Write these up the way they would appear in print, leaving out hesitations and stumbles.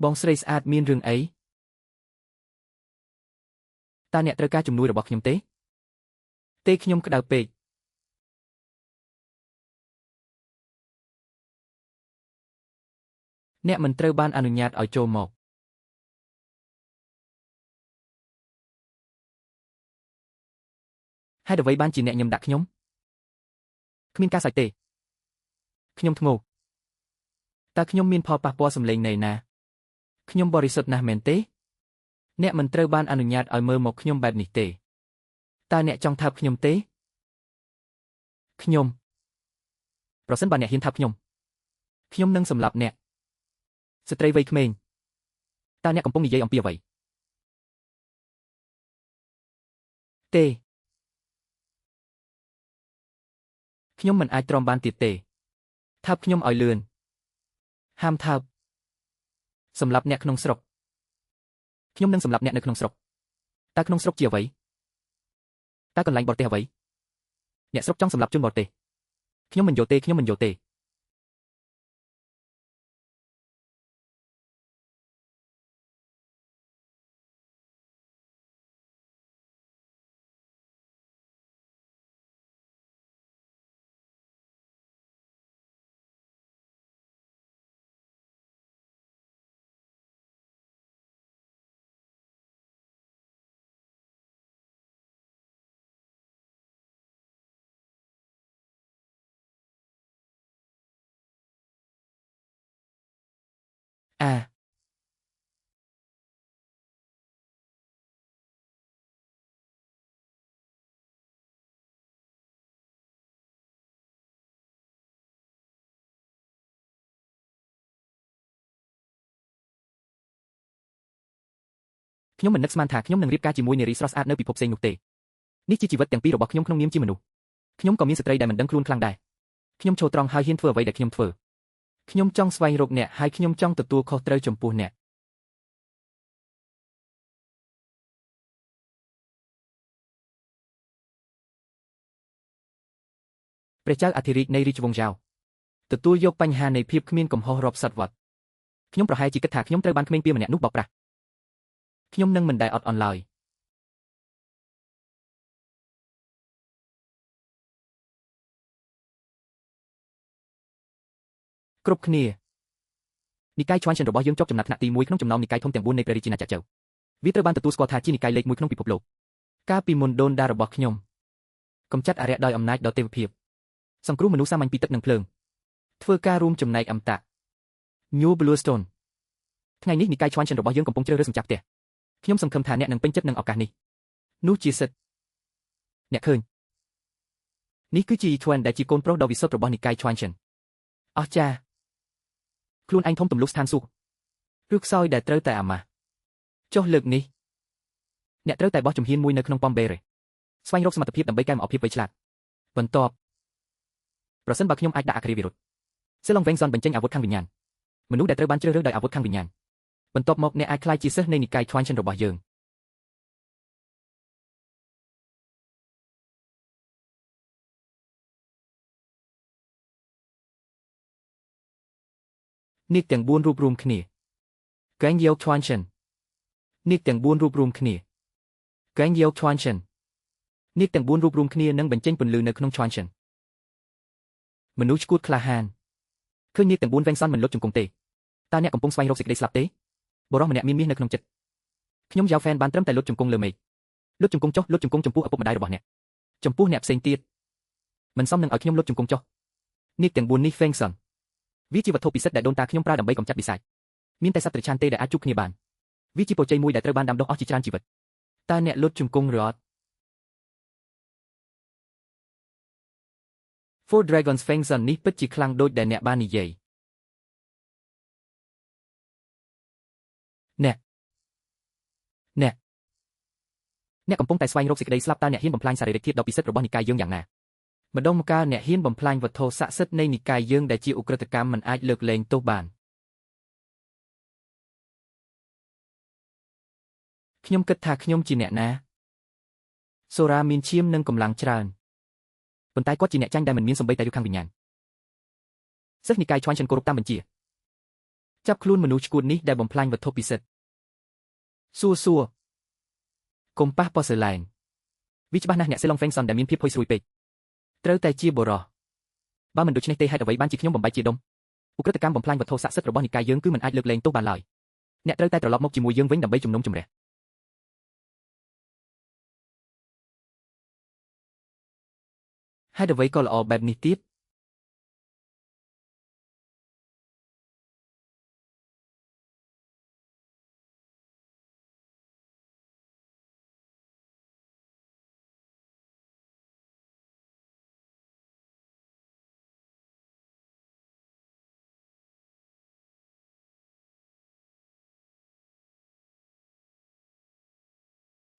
បងស្រីស្អាតមានរឿងអីតើអ្នកត្រូវការជំនួយរបស់ខ្ញុំទេខ្ញុំក្តៅពេកអ្នកមិនត្រូវបានអនុញ្ញាតឲ្យចូលមកហេតុអ្វីបានជាអ្នកញឹមដាក់ខ្ញុំគ្មានការសើចទេខ្ញុំធ្ងោកតើខ្ញុំមានផលប៉ះពាល់សម្លេងន័យណាខ្ញុំបរិសុទ្ធណាស់មែនទេអ្នកមិនត្រូវបានអនុញ្ញាតឲ្យមើលមកខ្ញុំបែបនេះទេតើអ្នកចង់ថើបខ្ញុំទេខ្ញុំប្រសិនបើអ្នកហ៊ានថើបខ្ញុំនឹងសម្លាប់អ្នកស្ត្រីវ័យក្មេងតើអ្នកកំពុងនិយាយអំពីអ្វីទេខ្ញុំមិនអាចទ្រាំបានទៀតទេថើបខ្ញុំឲ្យលឿនហាមថើបសម្លាប់អ្នកក្នុងស្រុកខ្ញុំនឹងសម្លាប់អ្នកនៅក្នុងស្រុកតើក្នុងស្រុកជាអ្វីតើកន្លែងបរទេសអ្វីអ្នកស្រុកចង់សម្លាប់ជនបរទេសខ្ញុំមិនយកទេខ្ញុំមិនយកទេខ្ញុំមិននឹកស្មានថាខ្ញុំនឹងរៀបការជាមួយនារីស្រស់ស្អាតនៅពិភពផ្សេងនោះទេនេះជាជីវិតទាំងពីររបស់ខ្ញុំក្នុងនាមជាមនុស្សខ្ញុំក៏មានស្ត្រីដែលមិនដឹងខ្លួនខ្លាំងដែរខ្ញុំឈរត្រង់ហើយហ៊ានធ្វើអ្វីដែលខ្ញុំធ្វើខ្ញុំចង់ស្វែងរកអ្នកហើយខ្ញុំចង់ទទួលខុសត្រូវចំពោះអ្នកព្រះចៅអធិរាជនៃរាជវង្សយ៉ាវទទួលយកបញ្ហានៃភាពគ្មានកំហុសរាប់សតវត្សខ្ញុំប្រហែលជាគិតថាខ្ញុំត្រូវបានក្មេងពាលម្នាក់នោះបោកប្រាស់ខ្ញុំនឹងមិនដែលអត់អន់ឡើយគ្រប់គ្នានិកាយឆ្វាញ់ចិនរបស់យើងជាប់ចំណាត់ថ្នាក់ទី1ក្នុងចំណោមនិកាយធំទាំង4នៃព្រះរាជាណាចក្រចៅវាត្រូវបានទទួលស្គាល់ថាជានិកាយលេខ1ក្នុងពិភពលោកកាលពីមុនដូនតារបស់ខ្ញុំកំចាត់អរិយដោយអំណាចដ៏ទេវភាពសង្គ្រោះមនុស្សសាមញ្ញពីទឹកនិងភ្លើងធ្វើការរួមចំណែកអមតៈ New Bluestone ថ្ងៃនេះនិកាយឆ្វាញ់ចិនរបស់យើងកំពុងជ្រើសរើសម្ចាស់ផ្ទះខ្ញុំសង្ឃឹមថាអ្នកនឹងពេញចិត្តនឹងឱកាសនេះនោះជាសិទ្ធិអ្នកឃើញនេះគឺជាយីឆ្វែនដែលជាកូនប្រុសដ៏វិសុទ្ធរបស់និកាយឆ្វាញ់ចិនអស្ចារ្យខ្លួនឯងធំទម្លុះស្ថានសួគ៌ឬខ្សោយដែលត្រូវតែអាម៉ាស់ចុះលើកនេះអ្នកត្រូវតែបោះជំហានមួយនៅក្នុងប៉មបេរេស្វែងរកសមត្ថភាពដើម្បីកែមអភិបវៃឆ្លាតបន្ទាប់ប្រសិនបើខ្ញុំអាចដាក់អគ្គវិរុទ្ធសិឡុងវែងសុនបញ្ចេញអាវុធខាងវិញ្ញាណមនុស្សដែលត្រូវបានជ្រើសរើសដោយអាវុធខាងវិញ្ញាណបន្ទាប់មកអ្នកអាចក្លាយជាសិស្សនៃនិកាយឆ្វាញ់ចិនរបស់យើងនាគទាំង4រូបរួមគ្នាកែងយោឆ្វាញ់ចិននាគទាំង4រូបរួមគ្នាកែងយោឆ្វាញ់ចិននាគទាំង4រូបរួមគ្នានឹងបញ្ចេញពន្លឺនៅក្នុងឆ្វាញ់ចិនមនុស្សឈួតក្លាហានឃើញនាគទាំង4វែងសន់មិនលុតជង្គង់ទេតើអ្នកកំពុងស្វែងរកសេចក្តីស្លាប់ទេបរិះម្នាក់មានមាសនៅក្នុងចិត្តខ្ញុំយ៉ាវហ្វេនបានត្រឹមតែលុតជង្គង់លើមេឃលុតជង្គង់ចុះលុតជង្គង់ចំពោះឪពុកម្ដាយរបស់អ្នកចំពោះអ្នកផ្សេងទៀតមិនសមនឹងឲ្យខ្ញុំលុតជង្គង់ចុះនាគទាំង4នេះវែងសន់វាជាវត្ថុពិសិដ្ឋដែលដូនតាខ្ញុំប្រើដើម្បីកម្ចាត់បិសាចមានតែសត្វត្រឆានទេដែលអាចជួបគ្នាបានវាជាពរជ័យមួយដែលត្រូវបានដាំដុះអស់ជាច្រើនជីវិតតើអ្នកលុតជង្គង់ឬអត់ Four Dragons វែងសន់នេះពិតជាខ្លាំងដូចដែលអ្នកបាននិយាយអ្នកកំពុងតែស្វែងរកសេចក្តីស្លាប់តើអ្នកហ៊ានបំផ្លាញសារីរិកធាតុដ៏ពិសិដ្ឋរបស់និកាយយើងយ៉ាងណាម្ដងម្កាលអ្នកហ៊ានបំផ្លាញវត្ថុស័ក្តិសិទ្ធិនៃនិកាយយើងដែលជាឧក្រិដ្ឋកម្មមិនអាចលើកលែងទោសបានខ្ញុំគិតថាខ្ញុំជាអ្នកណាសូរ៉ាមានឈាមនិងកម្លាំងច្រើនប៉ុន្តែគាត់ជាអ្នកចាញ់ដែលមិនមានសូម្បីតែយុខាងវិញ្ញាណសិស្សនិកាយឆ្វាញ់ចិនគោរពតាមបញ្ជា ចាប់ខ្លួនមនុស្សឈួតនេះដែលបំផ្លាញវត្ថុពិសិដ្ឋសួរកុំប៉ះប៉សឺឡែនវាច្បាស់ណាស់អ្នកសេឡុងហ្វេងសុនដែលមានភាពភ័យស្រួយពេកត្រូវតែជាបុរសបើមិនដូច្នេះទេហេតុអ្វីបានជាខ្ញុំបំបែកជាដុំឧក្រិដ្ឋកម្មបំផ្លាញវត្ថុស័ក្តិសិទ្ធិរបស់និកាយយើងគឺមិនអាចលើកលែងទោសបានឡើយអ្នកត្រូវតែត្រឡប់មកជាមួយយើងវិញដើម្បីជំនុំជម្រះហេតុអ្វីក៏ល្អបែបនេះទៀត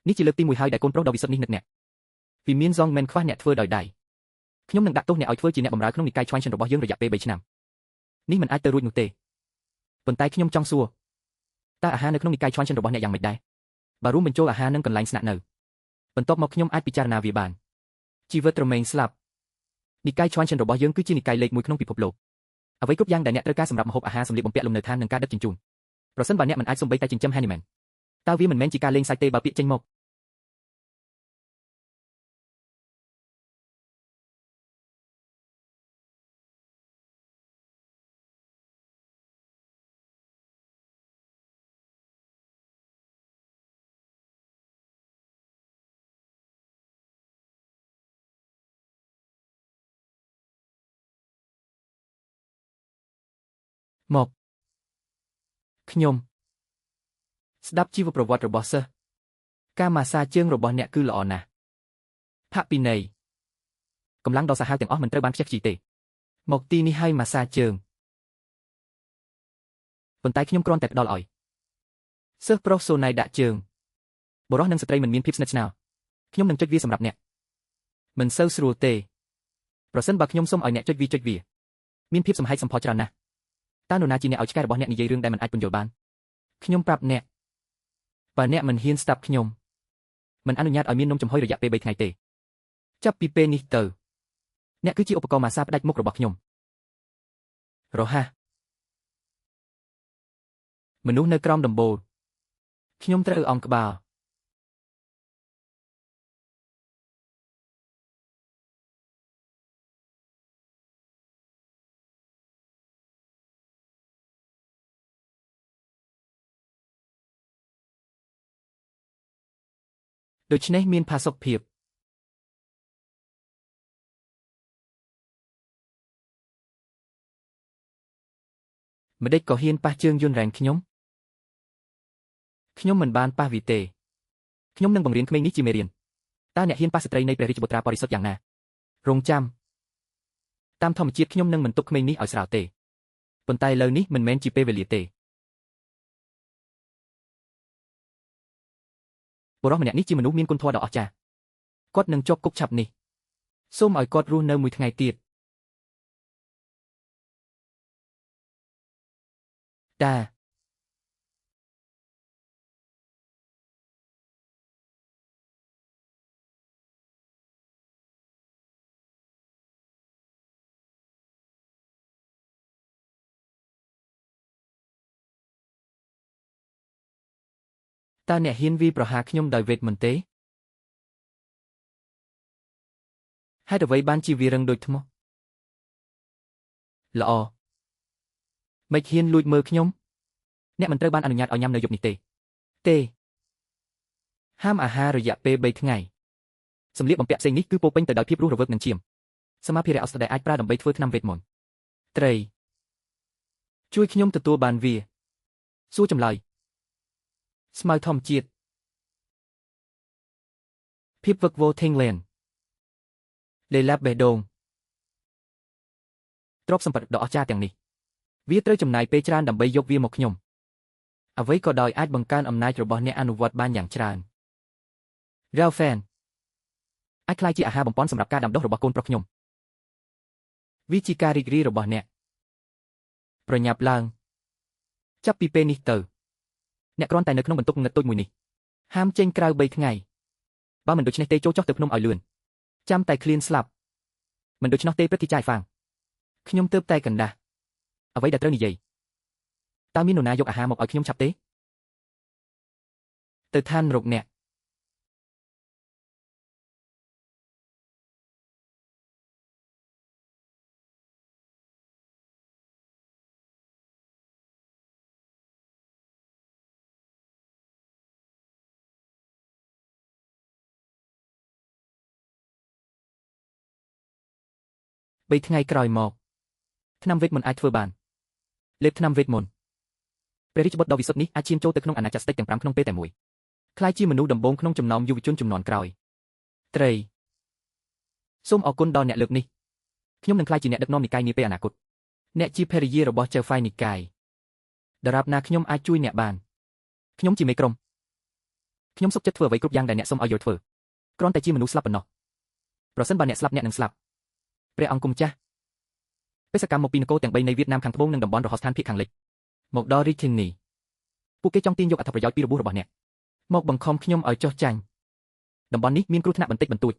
នេះជាលើកទី1ហើយដែលកូនប្រុសដ៏វិសុទ្ធនេះនឹកអ្នកពីមានសងមិនខ្វះអ្នកធ្វើដោយដៃខ្ញុំនឹងដាក់ទោសអ្នកឲ្យធ្វើជាអ្នកបម្រើក្នុងនិកាយឆ្វេងឈិនរបស់យើងរយៈពេល3ឆ្នាំនេះមិនអាចទៅរួចនោះទេប៉ុន្តែខ្ញុំចង់សួរតើអាហារនៅក្នុងនិកាយឆ្វេងឈិនរបស់អ្នកយ៉ាងម៉េចដែរបើរួមបញ្ចូលអាហារនិងកន្លែងស្នាក់នៅបន្ទាប់មកខ្ញុំអាចពិចារណាវាបានជីវិតរមែងស្លាប់និកាយឆ្វេងឈិនរបស់យើងគឺជានិកាយលេខ1ក្នុងពិភពលោកអ្វីគ្រប់យ៉ាងដែលអ្នកត្រូវការសម្រាប់ម្ហូបអាហារសម្លៀកបំពាក់លំនៅឋាននិងការដឹកជញ្ជូនប្រសិនបើអ្នកមិនអាចសំបីតែចិញ្ចឹម Handyman តើវាមិនមែនជាការលេងសើចទេបើពាក្យចេញមកខ្ញុំស្ដាប់ជីវប្រវត្តិរបស់សិស្សការម៉ាស្សាជើងរបស់អ្នកគឺល្អណាស់ផាកពិន័យកម្លាំងដ៏សាហាវទាំងអស់មិនត្រូវបានខ្ជះខ្ជាយទេមកទីនេះហើយម៉ាស្សាជើងប៉ុន្តែខ្ញុំគ្រាន់តែផ្ដល់ឲ្យសិស្សប្រុសសូណៃដាក់ជើងបុរសនិងស្ត្រីមិនមានភាពស្និទ្ធស្នាលខ្ញុំនឹងចុចវាសម្រាប់អ្នកមិនសូវស្រួលទេប្រសិនបើខ្ញុំសុំឲ្យអ្នកចុចវាមានភាពសំហែកសំផស្សច្រើនណាស់តើនរណាជាអ្នកឲ្យឆ្កែរបស់អ្នកនិយាយរឿងដែលមិនអាចពន្យល់បានខ្ញុំប្រាប់អ្នកបើអ្នកមិនហ៊ានស្ដាប់ខ្ញុំមិនអនុញ្ញាតឲ្យមាននំចំហុយរយៈពេល3ថ្ងៃទេចាប់ពីពេលនេះទៅអ្នកគឺជាឧបករណ៍ម៉ាស្សាផ្ដាច់មុខរបស់ខ្ញុំរហ័សមនុស្សនៅក្រោមដំបូលខ្ញុំត្រូវអោនក្បាលដូច្នេះមានផាសុកភាពម្ដេចក៏ហ៊ានប៉ះជើងយន្តរ៉ែងខ្ញុំមិនបានប៉ះវាទេខ្ញុំនឹងបង្រៀនក្មេងនេះជាមេរៀនតើអ្នកហ៊ានប៉ះស្ត្រីនៃព្រះរាជបុត្រាបរិសុទ្ធយ៉ាងណារងចាំតាមធម្មជាតិខ្ញុំនឹងមិនទុកក្មេងនេះឲ្យស្រាលទេប៉ុន្តែឥឡូវនេះមិនមែនជាពេលវេលាទេបុរសម្នាក់នេះជាមនុស្សមានគុណធម៌ដ៏អស្ចារ្យគាត់នឹងជាប់គុកឆាប់នេះសូមឲ្យគាត់រស់នៅមួយថ្ងៃទៀតតាតើអ្នកហ៊ានវាយប្រហារខ្ញុំដោយវេទមន្តទេហេតុអ្វីបានជាវារឹងដូចថ្មល្អមិនហ៊ានលួចមើលខ្ញុំអ្នកមិនត្រូវបានអនុញ្ញាតឲ្យញ៉ាំនៅយប់នេះទេហាមអាហាររយៈពេល3ថ្ងៃសម្លៀកបំពាក់ផ្សេងនេះគឺពោពេញទៅដោយភាពរស់រវើកនិងឈាមសមាភារៈឱសថដែលអាចប្រើដើម្បីធ្វើថ្នាំវេទមន្តត្រីជួយខ្ញុំទទួលបានវាសួរចម្លើយស្មៅធម្មជាតិភាពវឹកវរថេងលែនលេឡាប់បេះដូងទ្រព្យសម្បត្តិដ៏អស្ចារ្យទាំងនេះវាត្រូវចំណាយពេលច្រើនដើម្បីយកវាមកខ្ញុំអ្វីក៏ដោយអាចបង្កើនអំណាចរបស់អ្នកអនុវត្តបានយ៉ាងច្រើនរ៉ាវហ្វែនអាចក្លាយជាអាហារបំពន់សម្រាប់ការដាំដុះរបស់កូនប្រុសខ្ញុំវាជាការរីករាយរបស់អ្នកប្រញាប់ឡើងចាប់ពីពេលនេះទៅអ្នកគ្រាន់តែនៅក្នុងបន្ទប់ងឹតតូចមួយនេះហាមចេញក្រៅ3ថ្ងៃបើមិនដូច្នេះទេចូលចុះទៅភ្នំឲ្យលឿនចាំតែឃ្លានស្លាប់មិនដូច្នោះទេព្រឹកទីចាយហ្វាងខ្ញុំទើបតែកណ្ដាស់អ្វីដែលត្រូវនិយាយ តើមាននរណាយកអាហារមកឲ្យខ្ញុំឆាប់ទេទៅឋាននរកអ្នក3 ថ្ងៃក្រោយមកថ្នាំវេទមន្តអាចធ្វើបានលេបថ្នាំវេទមន្តព្រះរាជបុត្រដ៏វិសុទ្ធនេះអាចឈានចូលទៅក្នុងអាណាចក្រស្ដេចទាំង5ក្នុងពេលតែមួយក្លាយជាមនុស្សដំបូងក្នុងចំណោមយុវជនជំនាន់ក្រោយត្រីសូមអរគុណដល់អ្នកលើកនេះខ្ញុំនឹងក្លាយជាអ្នកដឹកនាំនិកាយនាពេលអនាគតអ្នកជាភរិយារបស់ចៅហ្វាយនិកាយដរាបណាខ្ញុំអាចជួយអ្នកបានខ្ញុំជាមេក្រុមខ្ញុំសុខចិត្តធ្វើអ្វីគ្រប់យ៉ាងដែលអ្នកសូមឲ្យយកធ្វើគ្រាន់តែជាមនុស្សស្លាប់ប៉ុណ្ណោះប្រសិនបើអ្នកស្លាប់អ្នកនឹងស្លាប់ព្រះអង្គគុំចាស់បេសកកម្មមកពីនគរទាំង3នៃវៀតណាមខាងត្បូងនិងតំបន់រហស្ថានភាគខាងលិចមកដល់រាជធានីពួកគេចង់ទាញយកអត្ថប្រយោជន៍ពីរបួសរបស់អ្នកមកបង្ខំខ្ញុំឲ្យចោះចាញ់តំបន់នេះមានគ្រោះថ្នាក់បន្តិចបន្តួច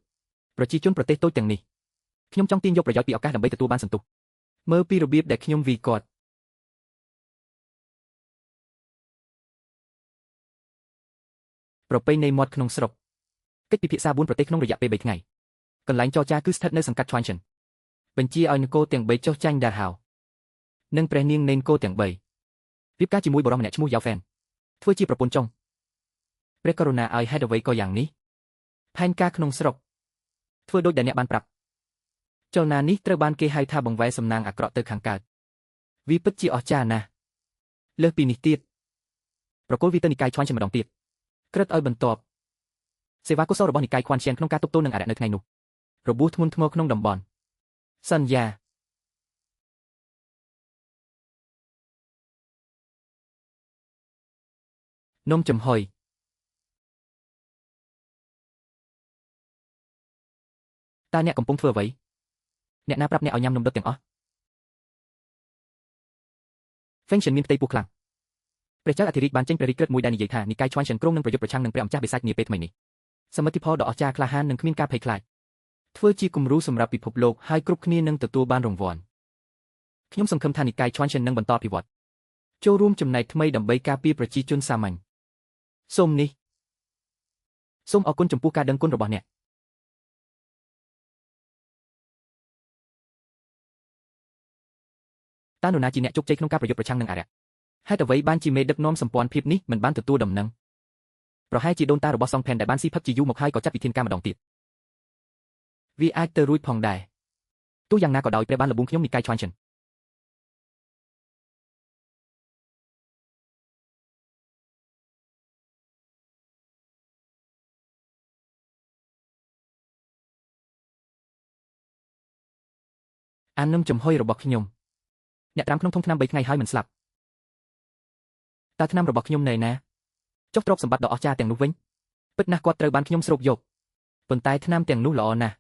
ប្រជាជនប្រទេសតូចទាំងនេះខ្ញុំចង់ទាញយកប្រយោជន៍ពីឱកាសដើម្បីទទួលបានសន្ទុះមើលពីរបៀបដែលខ្ញុំវាយគាត់ប្រពៃណីមាត់ក្នុងស្រុកកិច្ចពិភាក្សា4ប្រទេសក្នុងរយៈពេល3ថ្ងៃកន្លែងចរចាគឺស្ថិតនៅសង្កាត់ Chuan Chen បញ្ជាឲ្យនគរទាំង3ចុះចាញ់ដាហៅនិងព្រះនាងនៃនគរទាំង3រៀបការជាមួយបរិមម្នាក់ឈ្មោះយ៉ាវហ្វែនធ្វើជាប្រពន្ធចុងព្រះករុណាឲ្យហេតុអ្វីក៏យ៉ាងនេះផែនការក្នុងស្រុកធ្វើដូចដែលអ្នកបានប្រាប់ចលនានេះត្រូវបានគេហៅថាបង្វែរសំណាងអាក្រក់ទៅខាងកើតវាពិតជាអស្ចារ្យណាស់លើសពីនេះទៀតប្រគល់វាទៅនិកាយ Chuan Chen ម្ដងទៀតក្រឹតឲ្យបន្ទាប់សេវាកុសលរបស់និកាយ Chuan Chen ក្នុងការទប់ទល់នឹងអារក្សនៅថ្ងៃនោះរបួសធ្ងន់ធ្ងរក្នុងតំបន់សន្យានំចំហុយតើអ្នកកំពុងធ្វើអ្វីអ្នកណាប្រាប់អ្នកឲ្យញ៉ាំនំដុតទាំងអស់ហ្វេងឈិនមានផ្ទៃពោះខ្លាំងព្រះចៅអធិរាជបានចេញព្រះរាជក្រឹត្យមួយដែលនិយាយថានិកាយ Chuan Chen ក្រុងនឹងប្រយុទ្ធប្រឆាំងនឹងព្រះម្ចាស់បិសាចនាពេលថ្មីនេះសមិទ្ធផលដ៏អស្ចារ្យក្លាហាននិងគ្មានការភ័យខ្លាចធ្វើជាគំរូសម្រាប់ពិភពលោកហើយគ្រប់គ្នានឹងទទួលបានរង្វាន់ខ្ញុំសង្ឃឹមថានិកាយ Chuan Chen នឹងបន្តអភិវឌ្ឍចូលរួមចំណែកថ្មីដើម្បីការពារប្រជាជនសាមញ្ញសូមអរគុណចំពោះការដឹងគុណរបស់អ្នកតើនរណាជាអ្នកជោគជ័យក្នុងការប្រយុទ្ធប្រឆាំងនឹងអារក្សហេតុអ្វីបានជាមេដឹកនាំសម្ព័ន្ធភាពនេះមិនបានទទួលដំណឹងប្រហែលជាដូនតារបស់សងផែនដែលបានស៊ីផឹកជាយូរមកហើយក៏ចាត់វិធានការម្ដងទៀតវាអាចទៅរួចផងដែរទោះយ៉ាងណាក៏ដោយព្រះបានលបួងខ្ញុំនិកាយ Chuan Chen អានំចំហុយរបស់ខ្ញុំអ្នកត្រាំក្នុងធុងថ្នាំ3ថ្ងៃហើយមិនស្លាប់តើថ្នាំរបស់ខ្ញុំនៅណាចុះទ្រព្យសម្បត្តិដ៏អស្ចារ្យទាំងនោះវិញពិតណាស់គាត់ត្រូវបានខ្ញុំស្រូបយកប៉ុន្តែថ្នាំទាំងនោះល្អណាស់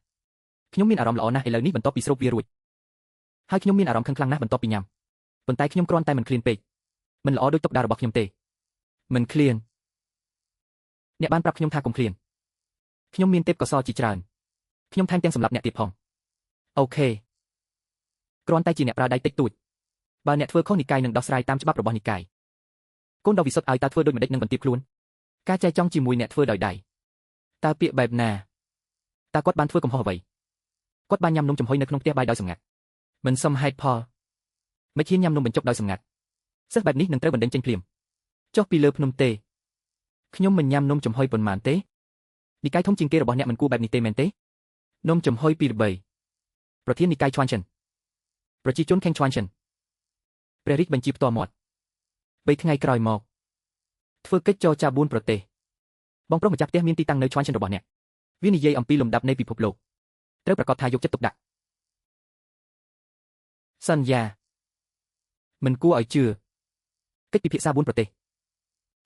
ខ្ញុំមានអារម្មណ៍ល្អណាស់ឥឡូវនេះបន្ទាប់ពីស្រូបវារួចហើយខ្ញុំមានអារម្មណ៍ខឹងខ្លាំងណាស់បន្ទាប់ពីញ៉ាំប៉ុន្តែខ្ញុំគ្រាន់តែមិនឃ្លានពេកមិនល្អដូចតុកដារបស់ខ្ញុំទេមិនឃ្លានអ្នកបានប្រាប់ខ្ញុំថាកុំឃ្លានខ្ញុំមានទេពកោសល្យជាច្រើនខ្ញុំថែមទាំងសម្រាប់អ្នកទៀតផងអូខេគ្រាន់តែជាអ្នកប្រើដៃតិចតួចបើអ្នកធ្វើខុសនិកាយនឹងដោះស្រាយតាមច្បាប់របស់និកាយកូនដ៏វិសុទ្ធឲ្យតើធ្វើដូចម្ដេចនឹងបន្ទាបខ្លួនការចែកចង់ជាមួយអ្នកធ្វើដោយដៃតើពាក្យបែបណាតើគាត់បានធ្វើកំហុសអ្វីគាត់បានញ៉ាំនំចំហុយនៅក្នុងផ្ទះបាយដោយសម្ងាត់មិនសមហេតុផលមិនហ៊ានញ៉ាំនំបញ្ចុកដោយសម្ងាត់សិស្សបែបនេះនឹងត្រូវបណ្តេញចេញភ្លាមចុះពីលើភ្នំទេខ្ញុំមិនញ៉ាំនំចំហុយប៉ុន្មានទេនិកាយធំជាងគេរបស់អ្នកមិនគួរបែបនេះទេមែនទេនំចំហុយពីរបីប្រធាននិកាយ Chuan Chen ប្រជាជនខេង Chuan Chen ព្រះរាជបញ្ជាផ្ទាល់មាត់3ថ្ងៃក្រោយមកធ្វើកិច្ចចរចា4ប្រទេសបងប្រុសម្ចាស់ផ្ទះមានទីតាំងនៅ Chuan Chen របស់អ្នកវានិយាយអំពីលំដាប់នៃពិភពលោកត្រូវប្រកាសថាយកចិត្តទុកដាក់សន្យាមិនគួរឲ្យជឿកិច្ចពិភាក្សា4ប្រទេស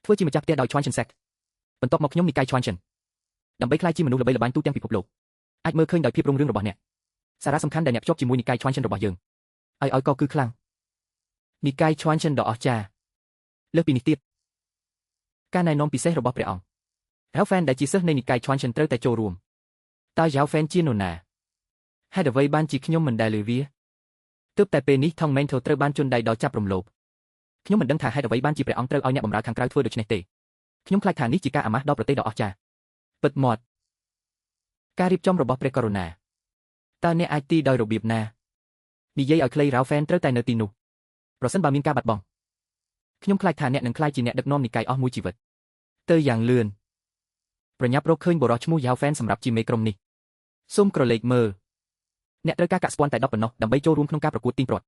ធ្វើជាម្ចាស់ផ្ទះដោយ Chuan Chen Sect បន្ទាប់មកខ្ញុំនិកាយ Chuan Chen ដើម្បីក្លាយជាមនុស្សល្បីល្បាញទូទាំងពិភពលោកអាចមើលឃើញដោយភាពរុងរឿងរបស់អ្នកសារៈសំខាន់ដែលអ្នកភ្ជាប់ជាមួយនិកាយ Chuan Chen របស់យើងឲ្យក៏គឺខ្លាំងនិកាយ Chuan Chen ដ៏អស្ចារ្យលើសពីនេះទៀតការណែនាំពិសេសរបស់ព្រះអង្គ Yao Fan ដែលជាសិស្សនៃនិកាយ Chuan Chen ត្រូវតែចូលរួមតើ Yao Fan ជានរណាហេតុអ្វីបានជាខ្ញុំមិនដែលឮវាទើបតែពេលនេះ Thong Mental ត្រូវបានជន់ដៃដល់ចាប់រំលោភ ខ្ញុំមិនដឹងថាហេតុអ្វីបានជាព្រះអង្គត្រូវឲ្យអ្នកបម្រើខាងក្រៅធ្វើដូច្នេះទេខ្ញុំខ្លាចថានេះជាការអាម៉ាស់ដល់ប្រទេសដ៏អស្ចារ្យពិតមាត់ការរៀបចំរបស់ព្រះករុណាតើអ្នកអាចទីដោយរបៀបណានិយាយឲ្យខ្លីរ៉ាវហ្វែនត្រូវតែនៅទីនោះប្រសិនបើមានការបាត់បង់ខ្ញុំខ្លាចថាអ្នកនឹងក្លាយជាអ្នកដឹកនាំនិកាយអស់មួយជីវិតទៅយ៉ាងលឿនប្រញាប់រកឃើញបុរសឈ្មោះយ៉ាវហ្វែនសម្រាប់ជាមេក្រុមនេះសូមក្រឡេកមើលអ្នកត្រូវការកាក់ស្ពាន់តែ10ប៉ុណ្ណោះដើម្បីចូលរួមក្នុងការប្រកួតទីងព្រ័ត្រ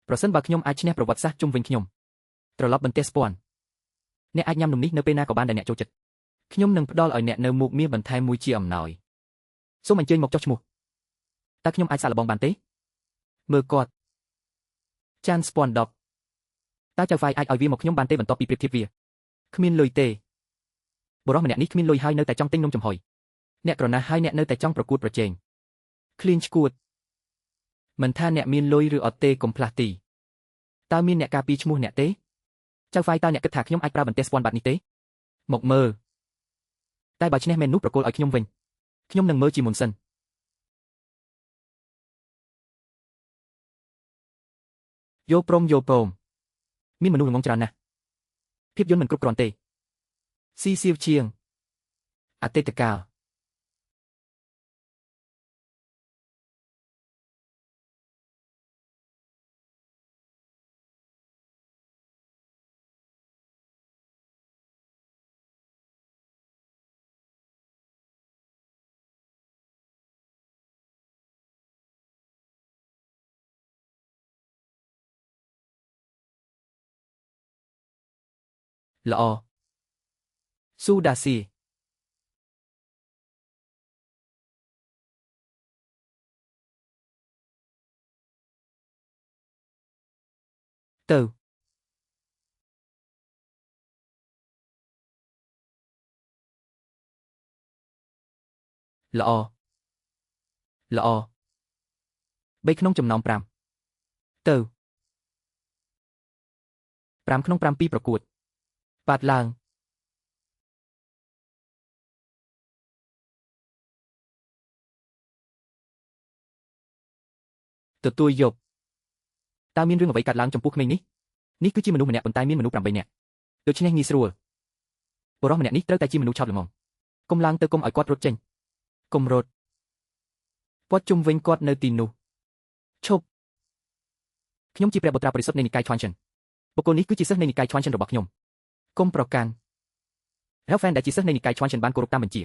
ប្រសិនបើខ្ញុំអាចឈ្នះប្រវត្តិសាស្ត្រជុំវិញខ្ញុំត្រឡប់បន្ទះស្ពាន់អ្នកអាចញ៉ាំនំនេះនៅពេលណាក៏បានដែលអ្នកចូលចិត្តខ្ញុំនឹងផ្ដល់ឲ្យអ្នកនៅមុខមាសបន្ថែមមួយជាអំណោយសូមអញ្ជើញមកចុះឈ្មោះតើខ្ញុំអាចសាកល្បងបានទេមើលគាត់ចានស្ពាន់10តើចៅហ្វាយអាចឲ្យវាមកខ្ញុំបានទេបន្ទាប់ពីប្រៀបធៀបវាគ្មានលុយទេបុរសម្នាក់នេះគ្មានលុយហើយនៅតែចង់ទិញនំចំហុយអ្នកក្រណាស់ហើយអ្នកនៅតែចង់ប្រកួតប្រជែងឃ្លានឈួតមិនថាអ្នកមានលុយឬអត់ទេកុំផ្លាស់ទីតើមានអ្នកការពារឈ្មោះអ្នកទេចៅហ្វាយតើអ្នកគិតថាខ្ញុំអាចប្រើបន្ទះស្ពាន់បាត់នេះទេមកមើលតែបើឈ្នះមែននោះប្រគល់ឲ្យខ្ញុំវិញខ្ញុំនឹងមើលជាមុនសិនយោព្រមមានមនុស្សល្ងងច្រើនណាស់ភាពយន្តមិនគ្រប់គ្រាន់ទេស៊ីសៀវជាងអតីតកាលល្អស៊ូដាស៊ីទៅល្អ3ក្នុងចំណោម5ទៅ5ក្នុង7ប្រកួតបាត់ឡើងទទួលយកតើមានរឿងអ្វីកើតឡើងចំពោះក្មេងនេះនេះគឺជាមនុស្សម្នាក់ប៉ុន្តែមានមនុស្ស8នាក់ដូច្នេះងាយស្រួលបុរសម្នាក់នេះត្រូវតែជាមនុស្សឆោតល្មមកុំឡើងទៅកុំឲ្យគាត់រត់ចេញកុំរត់ព័ទ្ធជុំវិញគាត់នៅទីនោះឈប់ខ្ញុំជាព្រះបុត្រាបរិសុទ្ធនៃនិកាយឈ្វានចិនបុគ្គលនេះគឺជាសិស្សនៃនិកាយឈ្វានចិនរបស់ខ្ញុំកុំប្រកាន់រ៉ាវហ្វែនដែលជាសិស្សនៃនិកាយឈ្វានចិនបានគោរពតាមបញ្ជា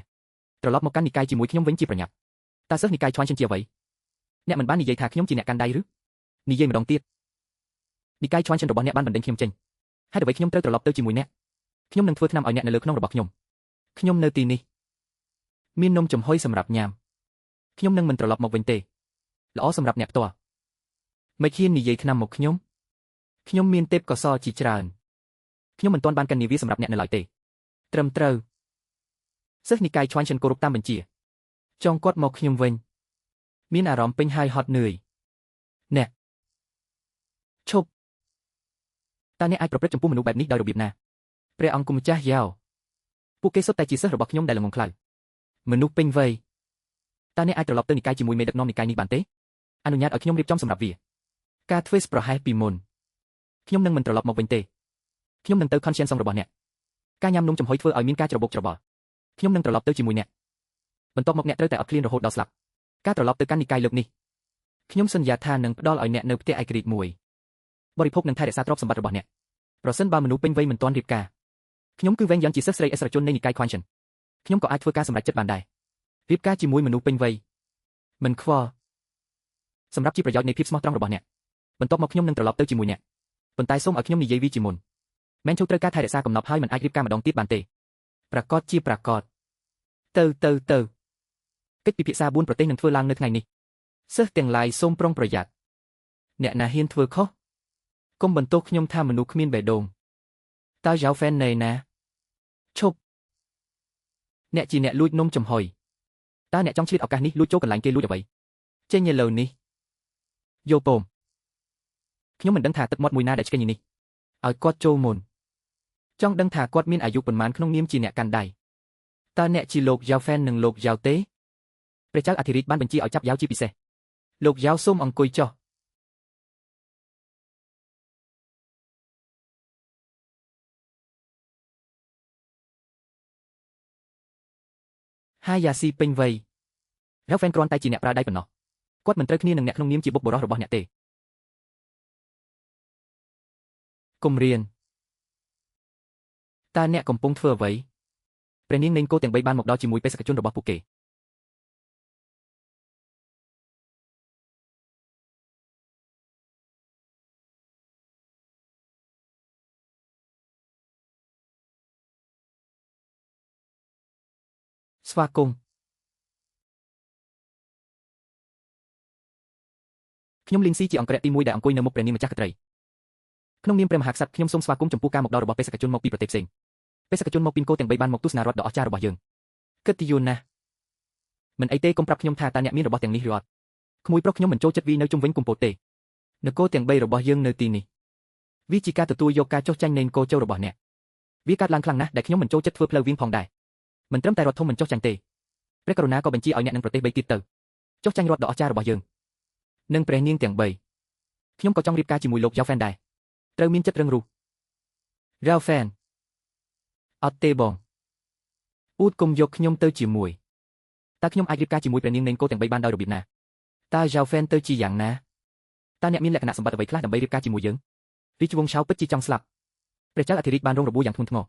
ត្រឡប់មកកាន់និកាយជាមួយខ្ញុំវិញជាប្រញាប់តើសិស្សនិកាយឈ្វានចិនជាអ្វីអ្នកមិនបាននិយាយថាខ្ញុំជាអ្នកកាន់ដៃឬនិយាយម្ដងទៀតនិកាយឈ្វានចិនរបស់អ្នកបានបណ្ដេញខ្ញុំចេញហេតុអ្វីខ្ញុំត្រូវត្រឡប់ទៅជាមួយអ្នកខ្ញុំនឹងធ្វើថ្នាំឲ្យអ្នកនៅលើខ្នងរបស់ខ្ញុំនៅទីនេះមាននំចំហុយសម្រាប់ញ៉ាំខ្ញុំនឹងមិនត្រឡប់មកវិញទេល្អសម្រាប់អ្នកផ្ទាល់មិនហ៊ាននិយាយថ្នាំមកខ្ញុំមានទេពកោសល្យជាច្រើនខ្ញុំមិនទាន់បានកាន់នាវាសម្រាប់អ្នកនៅឡើយទេត្រឹមត្រូវសិស្សនិកាយឈ្វានចិនគោរពតាមបញ្ជាចងគាត់មកខ្ញុំវិញមានអារម្មណ៍ពេញហើយហត់នឿយអ្នកឈប់តើអ្នកអាចប្រព្រឹត្តចំពោះមនុស្សបែបនេះដោយរបៀបណាព្រះអង្គគុំម្ចាស់យ៉ាវពួកគេសុទ្ធតែជាសិស្សរបស់ខ្ញុំដែលល្ងងខ្លៅមនុស្សពេញវ័យតើអ្នកអាចត្រឡប់ទៅនិកាយជាមួយមេដឹកនាំនិកាយនេះបានទេអនុញ្ញាតឲ្យខ្ញុំរៀបចំសម្រាប់វាការធ្វើប្រហែសពីមុនខ្ញុំនឹងមិនត្រឡប់មកវិញទេខ្ញុំនឹងទៅខនឈៀនសងរបស់អ្នកការញ៉ាំនំចំហុយធ្វើឲ្យមានការច្របូកច្របល់ខ្ញុំនឹងត្រឡប់ទៅជាមួយអ្នកបន្ទាប់មកអ្នកត្រូវតែអត់ឃ្លានរហូតដល់ស្លាប់ការត្រឡប់ទៅកាន់និកាយលើកនេះខ្ញុំសន្យាថានឹងផ្ដល់ឲ្យអ្នកនៅផ្ទះឯករាជ្យមួយបរិភោគនិងថែរក្សាទ្រព្យសម្បត្តិរបស់អ្នកប្រសិនបើមនុស្សពេញវ័យមិនទាន់រៀបការខ្ញុំគឺវែងយ៉ាងជាសិស្សស្រីឥស្សរជននៃនិកាយខ្វានចិនខ្ញុំក៏អាចធ្វើការសម្រេចចិត្តបានដែររៀបការជាមួយមនុស្សពេញវ័យមិនខ្វល់សម្រាប់ជាប្រយោជន៍នៃភាពស្មោះត្រង់របស់អ្នកបន្ទាប់មកខ្ញុំនឹងត្រឡប់ទៅជាមួយអ្នកប៉ុន្តែសូមឲ្យខ្ញុំនិយាយវាជាមុនមែនចូលត្រូវការថែរក្សាកំណប់ហើយមិនអាចរៀបការម្ដងទៀតបានទេប្រកាសជាប្រកាសទៅកិច្ចពិភាក្សា4ប្រទេសនឹងធ្វើឡើងនៅថ្ងៃនេះសិស្សទាំងឡាយសូមប្រុងប្រយ័ត្នអ្នកណាហ៊ានធ្វើខុសកុំបន្ទោសខ្ញុំថាមនុស្សគ្មានបេះដូងតើយ៉ាវហ្វែនណេណាឈប់អ្នកជាអ្នកលួចនំចំហុយតើអ្នកចង់ឆ្លៀតឱកាសនេះលួចចូលកន្លែងគេលួចអ្វីចេញឥឡូវនេះយោពមខ្ញុំមិនដឹងថាទឹកមាត់មួយណាដែលឆ្កេងនេះឲ្យគាត់ចូលមុនចង់ដឹងថាគាត់មានអាយុប៉ុន្មានក្នុងនាមជាអ្នកកាន់ដៃតើអ្នកជាលោកយ៉ាវហ្វែននិងលោកយ៉ាវទេព្រះចៅអធិរាជបានបញ្ជាឲ្យចាប់យ៉ាវជាពិសេសលោកយ៉ាវសូមអង្គុយចុះ Hai già siពេញវ័យ Ralph Fan គ្រាន់តែជាអ្នកប្រើដៃប៉ុណ្ណោះ គាត់មិនត្រូវគ្នានឹងអ្នកក្នុងនាមជាបុព្វបុរសរបស់អ្នកទេ គំរាម តើអ្នកកំពុងធ្វើអ្វី ព្រះនាងនៃគោទាំង3បានមកដល់ជាមួយបេសកជនរបស់ពួកគេ ស្វាគមន៍ ខ្ញុំលីនស៊ីជាអង្គរៈទី1ដែលអង្គុយនៅមុខព្រះនាងម្ចាស់ក្ត្រី ក្នុងនាមព្រះមហាក្សត្រខ្ញុំសូមស្វាគមន៍ចំពោះការមកដល់របស់បេសកជនមកពីប្រទេសផ្សេង បេសកជនមកពីគោទាំង3បានមកទស្សនារដ្ឋដ៏អស្ចារ្យរបស់យើង គិតទីយូរណាស់ មិនអីទេកុំប្រាប់ខ្ញុំថាតើអ្នកមានរបស់ទាំងនេះឬអត់ ក្មួយប្រុសខ្ញុំមិនចូលចិត្តវានៅជុំវិញគុំពោតទេ នគរទាំង3របស់យើងនៅទីនេះ វាជាការទទួលយកការចុះចាញ់នៃនគរចូលរបស់អ្នក វាកើតឡើងខ្លាំងណាស់ដែលខ្ញុំមិនចូលចិត្តធ្វើផ្លូវវាងផងដែរ មិនត្រឹមតែរដ្ឋធំមិនចុះចាញ់ទេ ព្រះករុណាក៏បញ្ជាឲ្យអ្នកនឹងប្រទេស3ទៀតទៅចុះចាញ់រដ្ឋដ៏អស្ចារ្យរបស់យើង និងព្រះនាងទាំង3 ខ្ញុំក៏ចង់រៀបការជាមួយលោក Yao Fan ដែរ ត្រូវមានចិត្តរឹងរូស Yao Fan អត់ទេបង អ៊ូតកុំយកខ្ញុំទៅជាមួយ តើខ្ញុំអាចរៀបការជាមួយព្រះនាងនៃគោទាំង3បានដោយរបៀបណា តើ Yao Fan ទៅជាយ៉ាងណា តើអ្នកមានលក្ខណៈសម្បត្តិអ្វីខ្លះដើម្បីរៀបការជាមួយយើង រាជវង្សឆៅពិតជាចង់ស្លាប់ ព្រះចៅអធិរាជបានរងរបួសយ៉ាងធ្ងន់ធ្ងរ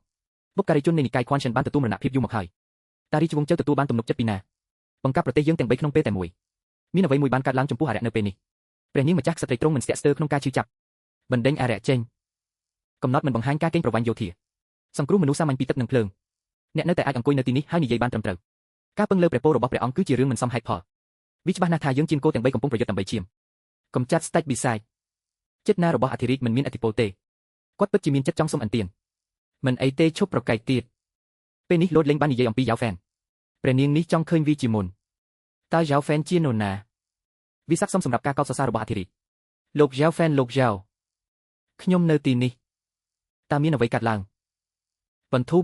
បុគ្គលិកជននៃនិកាយ Quan Shen បានទទួលមរណភាពយូរមកហើយ តើរាជវង្សជើទទួលបានទំនុកចិត្តពីណា បង្កាប់ប្រទេសយើងទាំង3ក្នុងពេលតែមួយ មានអ្វីមួយបានកើតឡើងចំពោះអារក្សនៅពេលនេះ ព្រះនាងម្ចាស់ក្សត្រីទ្រង់មិនស្ទាក់ស្ទើរក្នុងការឈឺចាប់ បណ្ដេញអារក្សចេញ កំណត់មិនបង្ហាញការកេងប្រវ័ញ្ចយោធា សង្គ្រោះមនុស្សសាមញ្ញពីទឹកនិងភ្លើង អ្នកនៅតែអាចអង្គុយនៅទីនេះហើយនិយាយបានត្រឹមត្រូវ ការពឹងលើព្រះពររបស់ព្រះអង្គគឺជារឿងមិនសមហេតុផល វាច្បាស់ណាស់ថាយើងជាគោទាំង3កំពុងប្រយុទ្ធដើម្បីឈាម កំចាត់ស្ដេចប៊ីសាយ ចិត្តណារបស់អធិរាជមិនមានឥទ្ធិពលទេ គាត់ពិតជាមានចិត្តចង់សុំអន្ទាន មិនអីទេឈប់ប្រកែកទៀត ពេលនេះលោតលេងបាននិយាយអំពី Yao Fan ព្រះនាងនេះចង់ឃើញវាជាមុន តើ Yao Fan ជានរណា វាស័ក្តិសមសម្រាប់ការកោតសរសើររបស់អធិរាជ លោក Yao Fan លោក Yao ខ្ញុំនៅទីនេះ តើមានអ្វីកើតឡើង បន្ធូរ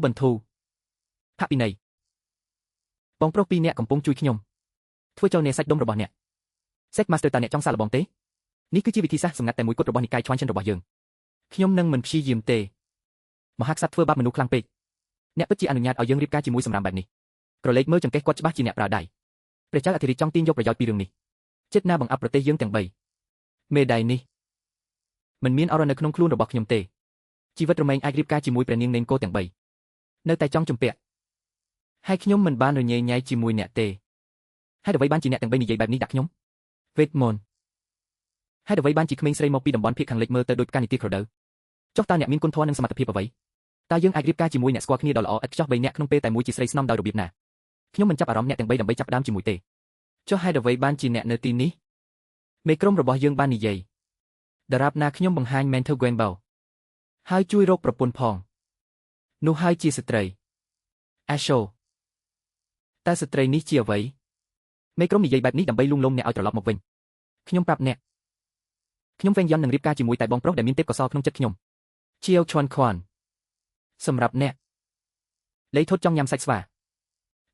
ផាកពិន័យ បងប្រុស2នាក់កំពុងជួយខ្ញុំ ធ្វើចូលនេសាច់ដុំរបស់អ្នក Sex Master តើអ្នកចង់សាកល្បងទេ នេះគឺជាវិធីសាស្ត្រសម្ងាត់តែមួយគត់របស់និកាយ Quan Shen របស់យើង ខ្ញុំនឹងមិនព្យាយាមទេ មហាក្សត្រធ្វើបាបមនុស្សខ្លាំងពេក អ្នកពិតជាអនុញ្ញាតឲ្យយើងរៀបការជាមួយសម្រាមបែបនេះ ក្រឡេកមើលចង្កេះគាត់ច្បាស់ជាអ្នកប្រើដៃ ព្រះចៅអធិរាជចង់ទាញយកប្រយោជន៍ពីរឿងនេះ ចិត្តណាបង្អាប់ប្រទេសយើងទាំង3 មេដាយនេះ មិនមានអរនៅក្នុងខ្លួនរបស់ខ្ញុំទេ ជីវិតរមែងអាចរៀបការជាមួយព្រះនាងនៃគោទាំង3 នៅតែចង់ជំពាក់ ហើយខ្ញុំមិនបានរញ៉េញ៉ៃជាមួយអ្នកទេ ហើយអ្វីបានជាអ្នកទាំង3និយាយបែបនេះដាក់ខ្ញុំ វេទមន្ត ហើយអ្វីបានជាក្មេងស្រីមកពីតំបន់ភាគខាងលិចមើលទៅដូចផ្កានីតិក្រដៅ ចុះតើអ្នកមានគុណធម៌និងសមត្ថភាពអ្វី តើយើងអាចរៀបការជាមួយអ្នកស្គាល់គ្នាដ៏ល្អឥតខ្ចោះ3នាក់ក្នុងពេលតែមួយជាស្រីស្នំដោយរបៀបណា ខ្ញុំមិនចាប់អារម្មណ៍អ្នកទាំង3ដើម្បីចាប់ផ្ដើមជាមួយទេ ចុះហេតុអ្វីបានជាអ្នកនៅទីនេះ មេក្រុមរបស់យើងបាននិយាយ ដរាបណាខ្ញុំបង្ហាញ Mental Gamble ហើយជួយរកប្រពន្ធផង នោះហើយជាស្ត្រី Asho តើស្ត្រីនេះជាអ្វី មេក្រុមនិយាយបែបនេះដើម្បីលួងលោមអ្នកឲ្យត្រឡប់មកវិញ ខ្ញុំប្រាប់អ្នក ខ្ញុំវែងយន់នឹងរៀបការជាមួយតែបងប្រុសដែលមានទេពកោសល្យក្នុងចិត្តខ្ញុំ Chiao Chuan Kwan សម្រាប់អ្នក លេីធុតចង់ញ៉ាំសាច់ស្វា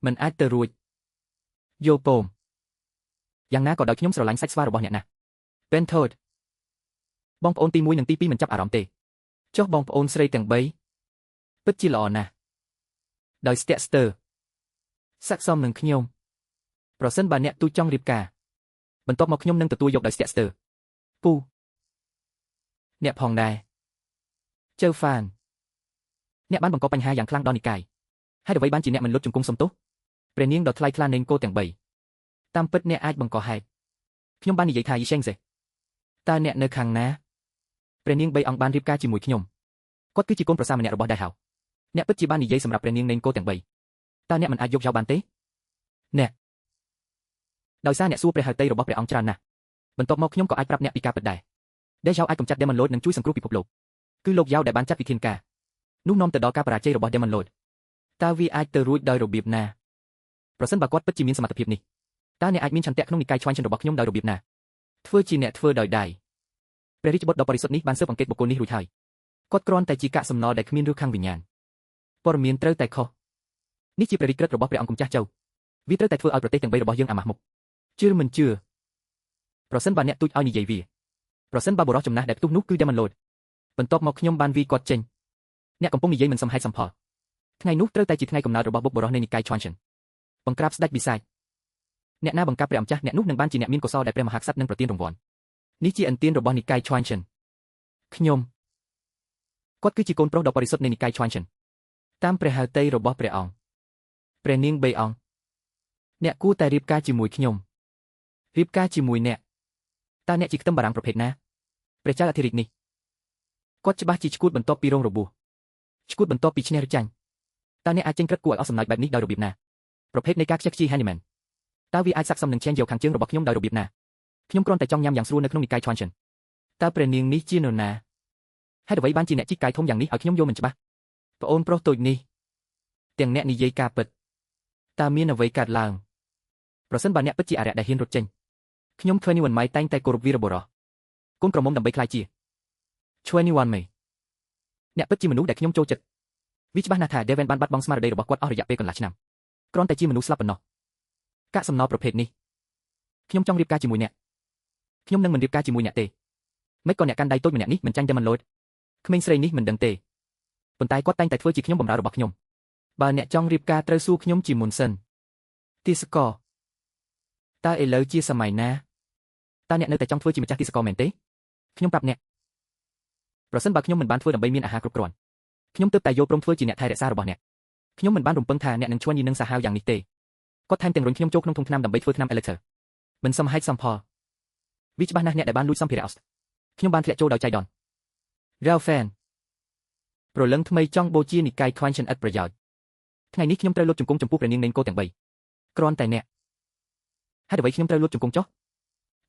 មិនអាចទៅរួច យោពម យ៉ាងណាក៏ដោយខ្ញុំស្រឡាញ់សាច់ស្វារបស់អ្នកណាស់ Ben Toad បងប្អូនទី1និងទី2មិនចាប់អារម្មណ៍ទេ ចុះបងប្អូនស្រីទាំង3 ពិតជាល្អណាស់ ដោយស្ទាក់ស្ទើរ ស័ក្តិសមនឹងខ្ញុំ ប្រសិនបើអ្នកទូចចង់រៀបការ បន្ទាប់មកខ្ញុំនឹងទទួលយកដោយស្ទាក់ស្ទើរ ពូ អ្នកផងដែរ ជើហ្វាន អ្នកបានបង្កបញ្ហាយ៉ាងខ្លាំងដល់និកាយ ហើយអ្វីបានជាអ្នកមិនលុតជង្គង់សុំទោស ព្រះនាងដ៏ថ្លៃថ្លានៃគោទាំង3 តាមពិតអ្នកអាចបង្កហេតុ ខ្ញុំបាននិយាយថាយីសេងសេ តើអ្នកនៅខាងណា ព្រះនាង3អង្គបានរៀបការជាមួយខ្ញុំ គាត់គឺជាកូនប្រសារម្នាក់របស់ដៃហៅ អ្នកពិតជាបាននិយាយសម្រាប់ព្រះនាងនៃគោទាំង3 តើអ្នកមិនអាចយកយកបានទេ អ្នក ដោយសារអ្នកសួរព្រះហឫទ័យរបស់ព្រះអង្គច្រើនណាស់ បន្ទាប់មកខ្ញុំក៏អាចប្រាប់អ្នកពីការពិតដែរ ដែលយ៉ាវអាចកម្ចាត់ Demon Lord និងជួយសង្គ្រោះពិភពលោក គឺលោកយ៉ាវដែលបានចាត់វិធានការ នោះនាំទៅដល់ការបរាជ័យរបស់ Demon Lord តើវាអាចទៅរួចដោយរបៀបណា ប្រសិនបើគាត់ពិតជាមានសមត្ថភាពនេះ តើអ្នកអាចមានឆន្ទៈក្នុងនិកាយ Quan Shen របស់ខ្ញុំដោយរបៀបណា ធ្វើជាអ្នកធ្វើដោយដៃ ព្រះរាជបុត្រដ៏បរិសុទ្ធនេះបានស៊ើបអង្កេតបុគ្គលនេះរួចហើយ គាត់គ្រាន់តែជាកាកសំណល់ដែលគ្មានឫសខាងវិញ្ញាណ ព័ត៌មានត្រូវតែខុស នេះជាព្រះរាជក្រឹត្យរបស់ព្រះអង្គម្ចាស់ជៅ វាត្រូវតែធ្វើឲ្យប្រទេសទាំង3របស់យើងអាម៉ាស់មុខ ជឿមិនជឿ ប្រសិនបើអ្នកទូចឲ្យនិយាយវា ប្រសិនបើបុរសចំណាស់ដែលផ្ទុះនោះគឺ Demon Lord បន្ទាប់មកខ្ញុំបានវាគាត់ចេញ អ្នកកំពុងនិយាយមិនសមហេតុសមផល ថ្ងៃនោះត្រូវតែជាថ្ងៃកំណើតរបស់បុព្វបុរសនៃនិកាយ Quan Shen បង្ក្រាបស្ដេចបិសាចអ្នកណាបង្កើតព្រះអម្ចាស់អ្នកនោះនឹងបានជាអ្នកមានកុសលដែលព្រះមហាក្សត្រនឹងប្រទានរង្វាន់នេះជាអន្ទានរបស់និកាយ Chuanchen ខ្ញុំគាត់គឺជាកូនប្រុសដ៏បរិសុទ្ធនៃនិកាយ Chuanchen តាមព្រះហឫទ័យរបស់ព្រះអង្គព្រះនាង3អង្គអ្នកគួរតែរៀបការជាមួយខ្ញុំរៀបការជាមួយអ្នកតើអ្នកជាខ្ទឹមបារាំងប្រភេទណាព្រះចៅអធិរាជនេះគាត់ច្បាស់ជាឈួតបន្ទាប់ពីរងរបួសឈួតបន្ទាប់ពីឈ្នះឬចាញ់តើអ្នកអាចចេញក្រឹតគួរឲ្យអស់សំណើចបែបនេះដោយរបៀបណាប្រភេទនៃការខ្ជិះខ្ជាយ Handyman តើវាអាចស័ក្តិសមនឹងឈានយកខាងជើងរបស់ខ្ញុំដោយរបៀបណាខ្ញុំគ្រាន់តែចង់ញ៉ាំយ៉ាងស្រួលនៅក្នុងនិកាយ Chuanchen តើព្រះនាងនេះជានរណាហេតុអ្វីបានជាអ្នកជីកកាយធំយ៉ាងនេះឲ្យខ្ញុំយល់មិនច្បាស់ប្អូនប្រុសតូចនេះទាំងអ្នកនិយាយការពិតតើមានអ្វីកើតឡើងប្រសិនបើអ្នកពិតជាអារក្សដែលហ៊ានរត់ចេញខ្ញុំ21ម៉ៃតែងតែគោរពវីរបុរសកូនក្រមុំដើម្បីខ្លាយជា21ម៉ៃអ្នកពិតជាមនុស្សដែលខ្ញុំចូលចិត្តវាច្បាស់ណាស់ថា Devon បានបាត់បង់ស្មារតីរបស់គាត់អស់រយៈពេលកន្លះឆ្នាំគ្រាន់តែជាមនុស្សស្លាប់ប៉ុណ្ណោះកាកសំណល់ប្រភេទនេះខ្ញុំចង់រៀបការជាមួយអ្នកខ្ញុំនឹងមិនរៀបការជាមួយអ្នកទេមិនក៏អ្នកកាន់ដៃតូចម្នាក់នេះមិនចាញ់តែមិនលោតក្មេងស្រីនេះមិនដឹងទេប៉ុន្តែគាត់តែងតែធ្វើជាខ្ញុំបម្រើរបស់ខ្ញុំបើអ្នកចង់រៀបការត្រូវសួរខ្ញុំជាមុនសិនទាសករតើឥឡូវជាសម័យណាតើអ្នកនៅតែចង់ធ្វើជាម្ចាស់ទាសករមែនទេខ្ញុំប្រាប់អ្នកប្រសិនបើខ្ញុំមិនបានធ្វើដើម្បីមានអាហារគ្រប់គ្រាន់ខ្ញុំទើបតែយកព្រមធ្វើជាអ្នកថែរក្សារបស់អ្នកខ្ញុំមិនបានរំពឹងថាអ្នកនឹងឈ្មោះយីនឹងសាហាវយ៉ាងនេះទេគាត់ថែមទាំងរុញខ្ញុំចូលក្នុងធុងថ្នាំដើម្បីធ្វើថ្នាំ Elixir មិនសមហេតុសមផលវាច្បាស់ណាស់អ្នកដែលបានលួចសម្ភារៈ Ost ខ្ញុំបានធ្លាក់ចូលដោយចៃដន្យ Ralphan ប្រលឹងថ្មីចង់បូជានិកាយ Chuanchen ឥតប្រយោជន៍ថ្ងៃនេះខ្ញុំត្រូវលុតជង្គង់ចំពោះព្រះនាងនេនគោទាំង3គ្រាន់តែអ្នកហេតុអ្វីខ្ញុំត្រូវលុតជង្គង់ចុះ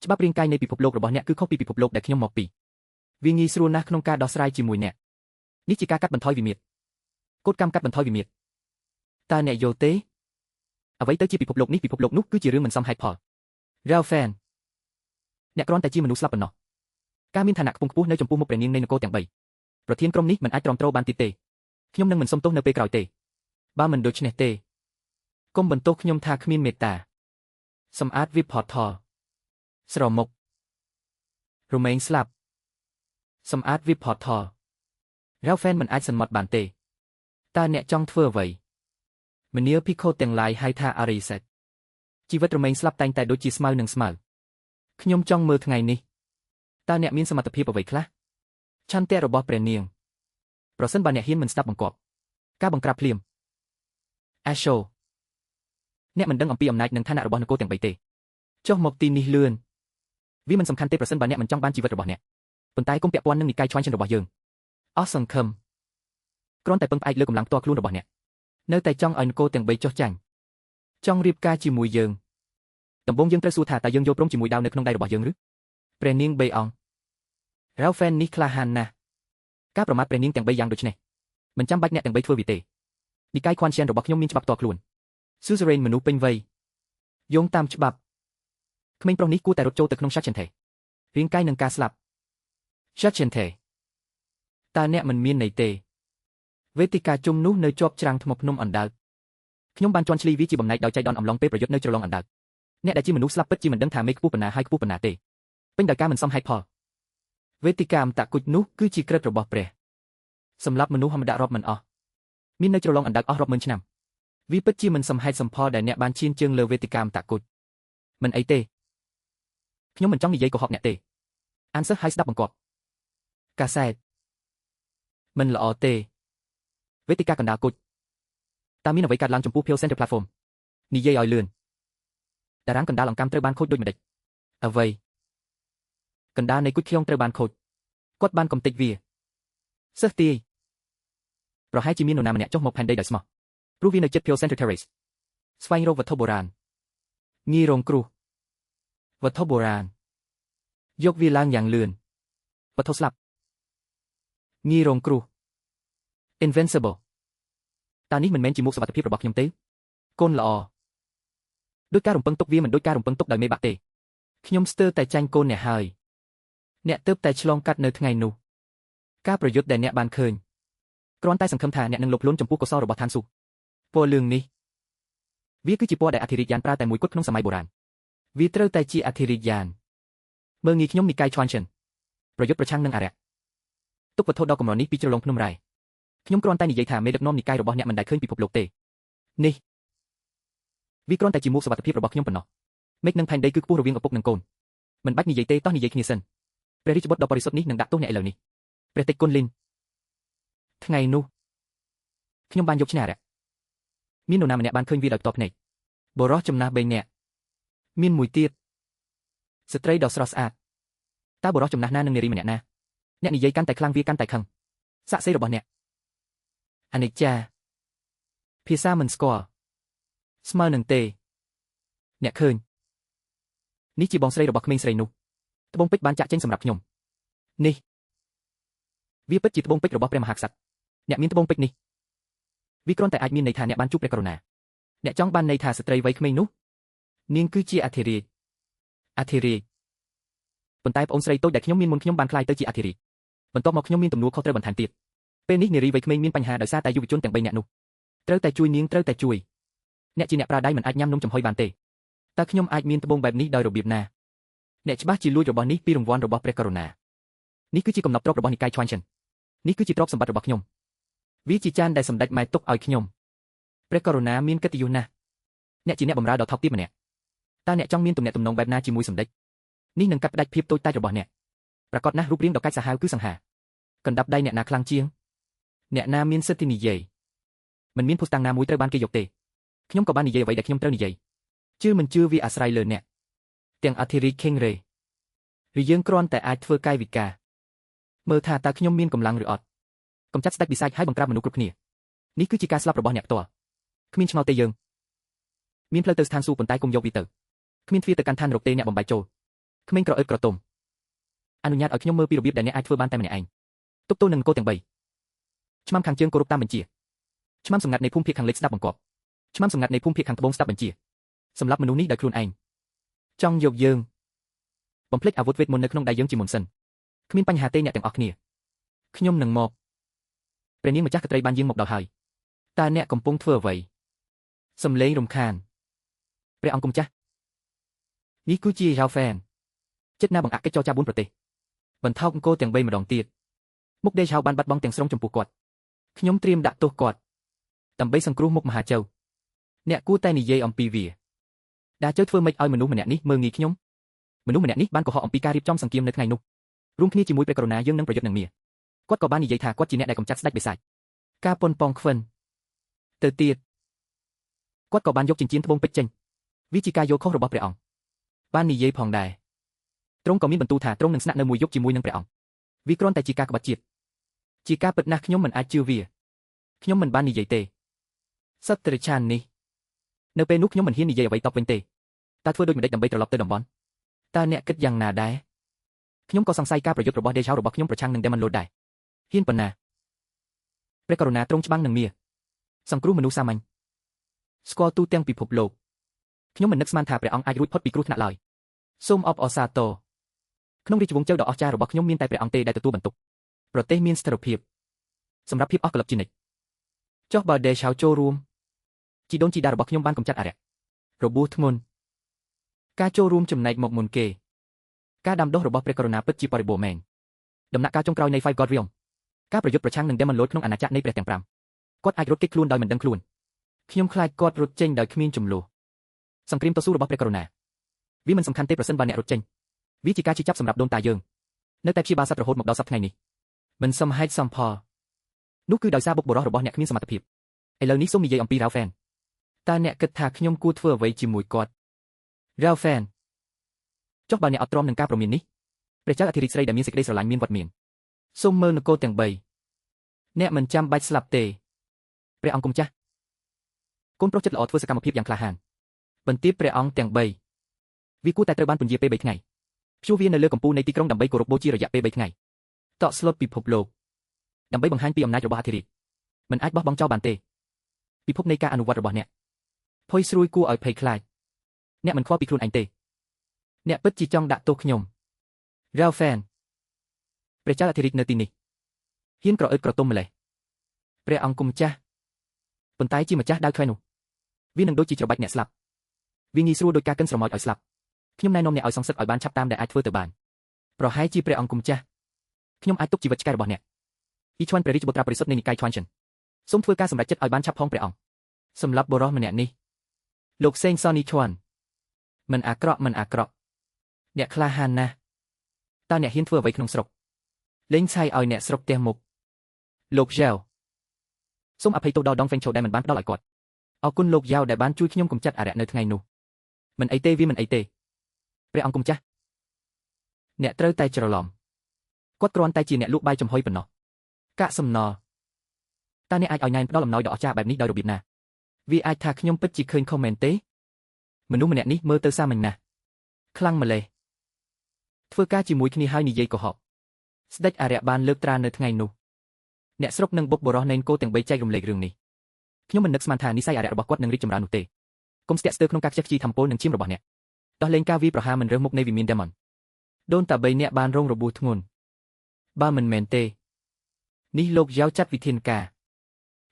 ច្បាប់រាងកាយនៃពិភពលោករបស់អ្នកគឺខុសពីពិភពលោកដែលខ្ញុំមកពីវាងាយស្រួលណាស់ក្នុងការដោះស្រាយជាមួយអ្នកនេះជាការកាត់បន្ថយវិមាត្រកូដកម្មកាត់បន្ថយវិមាត្រតើអ្នកយល់ទេអ្វីទៅជាពិភពលោកនេះពិភពលោកនោះគឺជារឿងមិនសមហេតុផល Ralphan អ្នកគ្រាន់តែជាមនុស្សស្លាប់ប៉ុណ្ណោះការមានឋានៈខ្ពង់ខ្ពស់នៅចំពោះមុខព្រះនាងនៃនគរទាំង3ប្រធានក្រុមនេះមិនអាចទ្រាំទ្របានទៀតទេខ្ញុំនឹងមិនសុំទោសនៅពេលក្រោយទេបើមិនដូច្នេះទេកុំបន្ទោសខ្ញុំថាគ្មានមេត្តាសម្អាតវិផតថស្រមុខរមែងស្លាប់សម្អាតវិផតថ Ralphan មិនអាចសន្មត់បានទេតើអ្នកចង់ធ្វើអ្វីមនាលភិក្ខុទាំងឡាយហៅថាអរិយសេចជីវិតរមែងស្លាប់តែងតែដូចជាស្មៅនឹងស្មៅខ្ញុំចង់មើលថ្ងៃនេះតើអ្នកមានសមត្ថភាពអ្វីខ្លះឆន្ទៈរបស់ព្រះនាងប្រសិនបើអ្នកហ៊ានមិនស្ដាប់បង្គាប់ការបង្ក្រាបភ្លាម Asho អ្នកមិនដឹងអំពីអំណាចនិងឋានៈរបស់នគរទាំង3ទេចុះមកទីនេះលឿនវាមិនសំខាន់ទេប្រសិនបើអ្នកមិនចង់បានជីវិតរបស់អ្នកប៉ុន្តែកុំពាក់ព័ន្ធនឹងនិកាយ Chuanchen របស់យើងអស់សង្ឃឹមគ្រាន់តែពឹងផ្អែកលើកម្លាំងផ្ទាល់ខ្លួនរបស់អ្នកនៅតែចង់ឲ្យនគរទាំង3ចុះចាញ់ចង់រៀបការជាមួយយើងដំបូងយើងត្រូវសួរថាតើយើងយល់ព្រមជាមួយដាវនៅក្នុងដៃរបស់យើងឬព្រះនាង3អង្គ Ralphan នេះក្លាហានណាស់ការប្រមាថព្រះនាងទាំង3យ៉ាងដូចនេះមិនចាំបាច់អ្នកទាំង3ធ្វើវាទេនិកាយ Chuanchen របស់ខ្ញុំមានច្បាប់ផ្ទាល់ខ្លួន Suzerain មនុស្សពេញវ័យយោងតាមច្បាប់ក្មេងប្រុសនេះគួរតែរត់ចូលទៅក្នុង Shachente រាងកាយនឹងការស្លាប់ Shachente តើអ្នកមិនមានន័យទេវេទិកាជុំនោះនៅជាប់ច្រាំងថ្មភ្នំអណ្ដើកខ្ញុំបានជន់ឈ្លីវាជាបំណែកដោយចៃដន្យអំឡុងពេលប្រយុទ្ធនៅជ្រលងអណ្ដើកអ្នកដែលជាមនុស្សស្លាប់ពិតជាមិនដឹងថាមេខ្ពស់ប៉ុណ្ណាហើយខ្ពស់ប៉ុណ្ណាទេពេញដោយការមិនសមហេតុផលវេទិកាអមតៈគុជនោះគឺជាក្រឹតរបស់ព្រះសម្រាប់មនុស្សធម្មតារាប់មិនអស់មាននៅជ្រលងអណ្ដើកអស់រាប់ម៉ឺនឆ្នាំវាពិតជាមិនសមហេតុសមផលដែលអ្នកបានឈានជើងលើវេទិកាអមតៈគុជមិនអីទេខ្ញុំមិនចង់និយាយកុហកអ្នកទេអានសិស្សហើយស្ដាប់បង្គាប់កាសែតមិនល្អទេវេទិកាកណ្ដាលគុជតើមានអ្វីកើតឡើងចំពោះ Pure Center Platform និយាយឲ្យលឿនតារាងកណ្ដាលអង្កាំត្រូវបានខូចដូចម្ដេចអ្វីកណ្ដាលនៃគុជខ្ញុំត្រូវបានខូចគាត់បានកំទេចវាសិស្សទាយប្រហែលជាមាននរណាម្នាក់ចុះមកផែនដីដោយស្មោះព្រោះវានៅជិត Pure Center Terrace ស្វែងរកវត្ថុបុរាណងាយរងគ្រោះវត្ថុបុរាណយកវាឡើងយ៉ាងលឿនវត្ថុស្លាប់ងាយរងគ្រោះ Invincible តើនេះមិនមែនជាមុខសុវត្ថិភាពរបស់ខ្ញុំទេកូនល្អដោយការរំពឹងទុកវាមិនដូចការរំពឹងទុកដោយមេបាក់ទេខ្ញុំស្ទើរតែចាញ់កូនអ្នកហើយអ្នកទើបតែឆ្លងកាត់នៅថ្ងៃនោះការប្រយុទ្ធដែលអ្នកបានឃើញគ្រាន់តែសង្ឃឹមថាអ្នកនឹងលុបលុនចំពោះកុសលរបស់ឋានសួគ៌ពណ៌លឿងនេះវាគឺជាពណ៌ដែលអធិរាជយានប្រើតែមួយគត់ក្នុងសម័យបុរាណវាត្រូវតែជាអធិរាជយានមើលងាយខ្ញុំនិកាយ Chuanchen ប្រយុទ្ធប្រឆាំងនឹងអារក្សទុកវត្ថុដ៏កម្រនេះពីជ្រលងភ្នំរ៉ែខ្ញុំគ្រាន់តែនិយាយថាមេដឹកនាំនិកាយរបស់អ្នកមិនដែលឃើញពិភពលោកទេនេះ វាគ្រាន់តែជាមុខសុវត្ថិភាពរបស់ខ្ញុំប៉ុណ្ណោះមេឃនិងផែនដីគឺខ្ពស់រវាងឪពុកនិងកូនមិនបាច់និយាយទេតោះនិយាយគ្នាសិនព្រះរាជបុត្រដ៏បរិសុទ្ធនេះនឹងដាក់ទោសអ្នកឥឡូវនេះព្រះតេជគុណលីនថ្ងៃនោះខ្ញុំបានយកឈ្នះអារក្សមាននរណាម្នាក់បានឃើញវាដោយផ្ទាល់ភ្នែកបរោះចំណាស់3នាក់មានមួយទៀតស្ត្រីដ៏ស្រស់ស្អាតតើបរោះចំណាស់ណានិងនារីម្នាក់ណាអ្នកនិយាយកាន់តែខ្លាំងវាកាន់តែខឹងសាក់សីរបស់អ្នកអនិច្ចាភាសាមិនស្គាល់ស្មើនឹងទេអ្នកឃើញនេះជាបងស្រីរបស់ក្មេងស្រីនោះត្បូងពេជ្របានចាក់ចេញសម្រាប់ខ្ញុំនេះវាពិតជាត្បូងពេជ្ររបស់ព្រះមហាក្សត្រអ្នកមានត្បូងពេជ្រនេះវាគ្រាន់តែអាចមានន័យថាអ្នកបានជួបព្រះករុណាអ្នកចង់បានន័យថាស្ត្រីវ័យក្មេងនោះនាងគឺជាអធិរាជប៉ុន្តែប្អូនស្រីតូចដែលខ្ញុំមានមុនខ្ញុំបានក្លាយទៅជាអធិរាជបន្ទាប់មកខ្ញុំមានទំនួលខុសត្រូវបន្ថែមទៀតពេលនេះនារីវ័យក្មេងមានបញ្ហាដោយសារតែយុវជនទាំង3នាក់នោះត្រូវតែជួយនាងត្រូវតែជួយអ្នកជាអ្នកប្រាដៃមិនអាចញ៉ាំនំចំហុយបានទេតើខ្ញុំអាចមានត្បូងបែបនេះដោយរបៀបណាអ្នកច្បាស់ជាលួចរបស់នេះពីរង្វាន់របស់ព្រះករុណានេះគឺជាកំណប់ទ្រព្យរបស់និកាយឈ្វានចិននេះគឺជាទ្រព្យសម្បត្តិរបស់ខ្ញុំវាជាចានដែលសម្ដេចម៉ែទុកឲ្យខ្ញុំព្រះករុណាមានកិត្តិយសណាស់អ្នកជាអ្នកបម្រើដ៏ថោកទាបម្នាក់តើអ្នកចង់មានទំនាក់ទំនងបែបណាជាមួយសម្ដេចនេះនឹងកាត់ផ្ដាច់ភាពតូចតាចរបស់អ្នកប្រកបណាស់រូបរាងដ៏កាច់សាហាវគឺសង្ហាកណ្ដាប់ដៃអ្នកណាខ្លាំងជាងអ្នកណាមានសិទ្ធិនិយាយមិនមានភស្តុតាងណាមួយត្រូវបានគេយកទេខ្ញុំក៏បាននិយាយអ្វីដែលខ្ញុំត្រូវនិយាយជឿមិនជឿវាអាស្រ័យលើអ្នកទាំងអធិរាជខេងរេឬយើងគ្រាន់តែអាចធ្វើកាយវិការមើលថាតើខ្ញុំមានកម្លាំងឬអត់កំចាត់ស្ដេចពិសាចឲ្យបង្ក្រាបមនុស្សគ្រប់គ្នានេះគឺជាការស្លាប់របស់អ្នកផ្ទាល់គ្មានឆ្នោតទេយើងមានផ្លូវទៅស្ថានសួគ៌ប៉ុន្តែគុំយកវាទៅគ្មានទ្វារទៅកាន់ឋាននរកទេអ្នកបំបែកចូលក្មេងក្រអឺតក្រទុំអនុញ្ញាតឲ្យខ្ញុំមើលពីរបៀបដែលអ្នកអាចធ្វើបានតែម្នាក់ឯងទប់ទល់នឹងនគរទាំង3ឆ្មាំខាងជើងគោរពតាមបញ្ជាឆ្មាំសម្ងាត់នៃភូមិភាគខាងលិចស្ដាប់បង្គាប់ឆ្មាំសម្ងាត់នៃភូមិភាគខាងត្បូងស្ដាប់បញ្ជាសម្រាប់មនុស្សនេះដោយខ្លួនឯងចង់យកយើងបំភ្លេចអាវុធវេទមន្តនៅក្នុងដៃយើងជាមុនសិនគ្មានបញ្ហាទេអ្នកទាំងអស់គ្នាខ្ញុំនឹងមកព្រះនាងម្ចាស់ក្ត្រីបានយាងមកដល់ហើយតើអ្នកកំពុងធ្វើអ្វីសំឡេងរំខានព្រះអង្គម្ចាស់នេះគឺជាយ៉ាវហ្វេនចិត្តណាបង្អាក់កិច្ចចរចា4ប្រទេសបន្ថោកអង្គរទាំង3ម្ដងទៀតមុខដេឆៅបានបាត់បង់ទាំងស្រុងចំពោះគាត់ខ្ញុំត្រៀមដាក់ទោសគាត់ដើម្បីសង្គ្រោះមុខមហាជើអ្នកគួរតែនិយាយអំពីវាដាជើធ្វើម៉េចឲ្យមនុស្សម្នាក់នេះមើលងាយខ្ញុំមនុស្សម្នាក់នេះបានកុហកអំពីការរៀបចំសង្គ្រាមនៅថ្ងៃនោះរួមគ្នាជាមួយព្រះករុណាយើងនឹងប្រយុទ្ធនឹងមាគាត់ក៏បាននិយាយថាគាត់ជាអ្នកដែលកំចាត់ស្ដេចបិសាចការប៉ុនប៉ងខ្វិនទៅទៀតគាត់ក៏បានយកចិញ្ចៀនត្បូងពេជ្រចេញវាជាការយកខុសរបស់ព្រះអង្គបាននិយាយផងដែរទ្រង់ក៏មានបន្ទូលថាទ្រង់នឹងស្នាក់នៅមួយយប់ជាមួយនឹងព្រះអង្គវាគ្រាន់តែជាការក្បត់ជាតិជាការពិតណាស់ខ្ញុំមិនអាចជឿវាខ្ញុំមិនបាននិយាយទេសត្វរិឆាននេះនៅពេលនោះខ្ញុំមិនហ៊ាននិយាយអ្វីតបវិញទេតើធ្វើដូចម្ដេចដើម្បីត្រឡប់ទៅតំបន់តើអ្នកគិតយ៉ាងណាដែរខ្ញុំក៏សង្ស័យការប្រយុទ្ធរបស់ដេឆៅរបស់ខ្ញុំប្រឆាំងនឹង Demon Lord ដែរហ៊ានប៉ុណ្ណាព្រះករុណាទ្រង់ច្បាំងនឹងមាសង្គ្រោះមនុស្សសាមញ្ញស្គាល់ទូទាំងពិភពលោកខ្ញុំមិននឹកស្មានថាព្រះអង្គអាចរួចផុតពីគ្រោះថ្នាក់ឡើយសូមអបអរសាទរក្នុងរាជវង្សជើដ៏អស្ចារ្យរបស់ខ្ញុំមានតែព្រះអង្គទេដែលទទួលបន្ទុកប្រទេសមានស្ថិរភាពសម្រាប់ភាពអស់កលឹបជានិច្ចចុះបើដេឆៅចូលរួមជីដូនជីតារបស់ខ្ញុំបានកំចាត់អារក្សរបួសធ្ងន់ការចូលរួមចំណែកមកមុនគេការដាំដុះរបស់ព្រះករុណាពិតជាបរិបូរណ៍មែនដំណាក់កាលចុងក្រោយនៃ Five God Realm ការប្រយុទ្ធប្រឆាំងនឹង Demon Lord ក្នុងអាណាចក្រនៃព្រះទាំង5គាត់អាចរត់គេចខ្លួនដោយមិនដឹងខ្លួនខ្ញុំខ្លាចគាត់រត់ចេញដោយគ្មានចំនួនសង្គ្រាមតស៊ូរបស់ព្រះករុណាវាមិនសំខាន់ទេប្រសិនបើអ្នករត់ចេញវាជាការជិះចាប់សម្រាប់ដូនតាយើងនៅតែព្យាបាលសត្វរហូតមកដល់សប្តាហ៍ថ្ងៃនេះមិនសមហេតុសមផលនោះគឺដោយសារបុព្វបុរសរបស់អ្នកគ្មានសមត្ថភាពឥឡូវនេះសូមនិយាយអំពី Rao Fan តើអ្នកគិតថាខ្ញុំគួរធ្វើអ្វីជាមួយគាត់ Rao Fan ចុះបើអ្នកអត់ទ្រាំនឹងការប្រមាននេះព្រះចៅអធិរាជស្រីដែលមានសេចក្តីស្រឡាញ់មានវត្តមានសូមមើលនគរទាំង3អ្នកមិនចាំបាច់ស្លាប់ទេព្រះអង្គគុំចាស់កូនប្រុសចិត្តល្អធ្វើសកម្មភាពយ៉ាងក្លាហានបន្ទាបព្រះអង្គទាំង3វាគួរតែត្រូវបានពន្យាពេល3ថ្ងៃព្យួរវានៅលើកំពូលនៃទីក្រុងដើម្បីគោរពបូជារយៈពេល3ថ្ងៃតក់ស្លុតពិភពលោកដើម្បីបង្ហាញពីអំណាចរបស់អធិរាជមិនអាចបោះបង់ចោលបានទេពិភពនៃការអនុវត្តរបស់អ្នកផុយស្រួយគួរឲ្យភ័យខ្លាចអ្នកមិនខ្វល់ពីខ្លួនឯងទេអ្នកពិតជាចង់ដាក់ទោសខ្ញុំ Rao Fan ព្រះចៅអធិរាជនៅទីនេះហ៊ានក្រអឺតក្រទុំម្លេះព្រះអង្គគុំចាស់ប៉ុន្តែជាម្ចាស់ដាវខ្វែនោះវានឹងដូចជាច្របាច់អ្នកស្លាប់វាងាយស្រួលដោយការកិនស្រមោចឲ្យស្លាប់ខ្ញុំណែនាំអ្នកឲ្យសងសឹកឲ្យបានឆាប់តាមដែលអាចធ្វើទៅបានប្រហែលជាព្រះអង្គគុំចាស់ខ្ញុំអាចទុកជីវិតឆ្កែរបស់អ្នកអ៊ីឈ្វានព្រះរាជបុត្រាបរិសុទ្ធនៃនិកាយឈ្វានចិនសូមធ្វើការសម្រេចចិត្តឲ្យបានឆាប់ផងព្រះអង្គសម្រាប់បុរសម្នាក់នេះ លោកសេងសនីឈួនមិនអាក្រក់អ្នកក្លាហានណាស់តើអ្នកហ៊ានធ្វើអ្វីក្នុងស្រុកលេងឆៃឲ្យអ្នកស្រុកផ្ទះមុខលោកយ៉ាវសូមអភ័យទោសដល់ដងហ្វេងឆូដែលមិនបានផ្ដល់ឲ្យគាត់អរគុណលោកយ៉ាវដែលបានជួយខ្ញុំកម្ចាត់អារក្សនៅថ្ងៃនោះមិនអីទេវាមិនអីទេព្រះអង្គគុំចាស់អ្នកត្រូវតែច្រឡំគាត់គ្រាន់តែជាអ្នកលក់បាយចំហុយប៉ុណ្ណោះកាកសំណល់តើអ្នកអាចឲ្យណែនផ្ដល់អំណោយដ៏អស្ចារ្យបែបនេះដោយរបៀបណាវាអាចថាខ្ញុំពិតជាឃើញខុសមែនទេមនុស្សម្នាក់នេះមើលទៅសាមញ្ញណាស់ខ្លាំងម្លេះធ្វើការជាមួយគ្នាហើយនិយាយកុហកស្ដេចអារក្សបានលើកត្រានៅថ្ងៃនោះអ្នកស្រុកនឹងបុកបរោះណេនគោទាំង3ចែករំលែករឿងនេះខ្ញុំមិននឹកស្មានថានិស័យអារក្សរបស់គាត់នឹងរីកចម្រើននោះទេកុំស្ទាក់ស្ទើរក្នុងការខ្ជិះខ្ជីធម្មពលនិងឈាមរបស់អ្នកដោះលែងការវាយប្រហារមិនរើសមុខនៃវិមានដេម៉ុនដូនតា3នាក់បានរងរបួសធ្ងន់បើមិនមែនទេនេះលោកយ៉ាវចាត់វិធានការ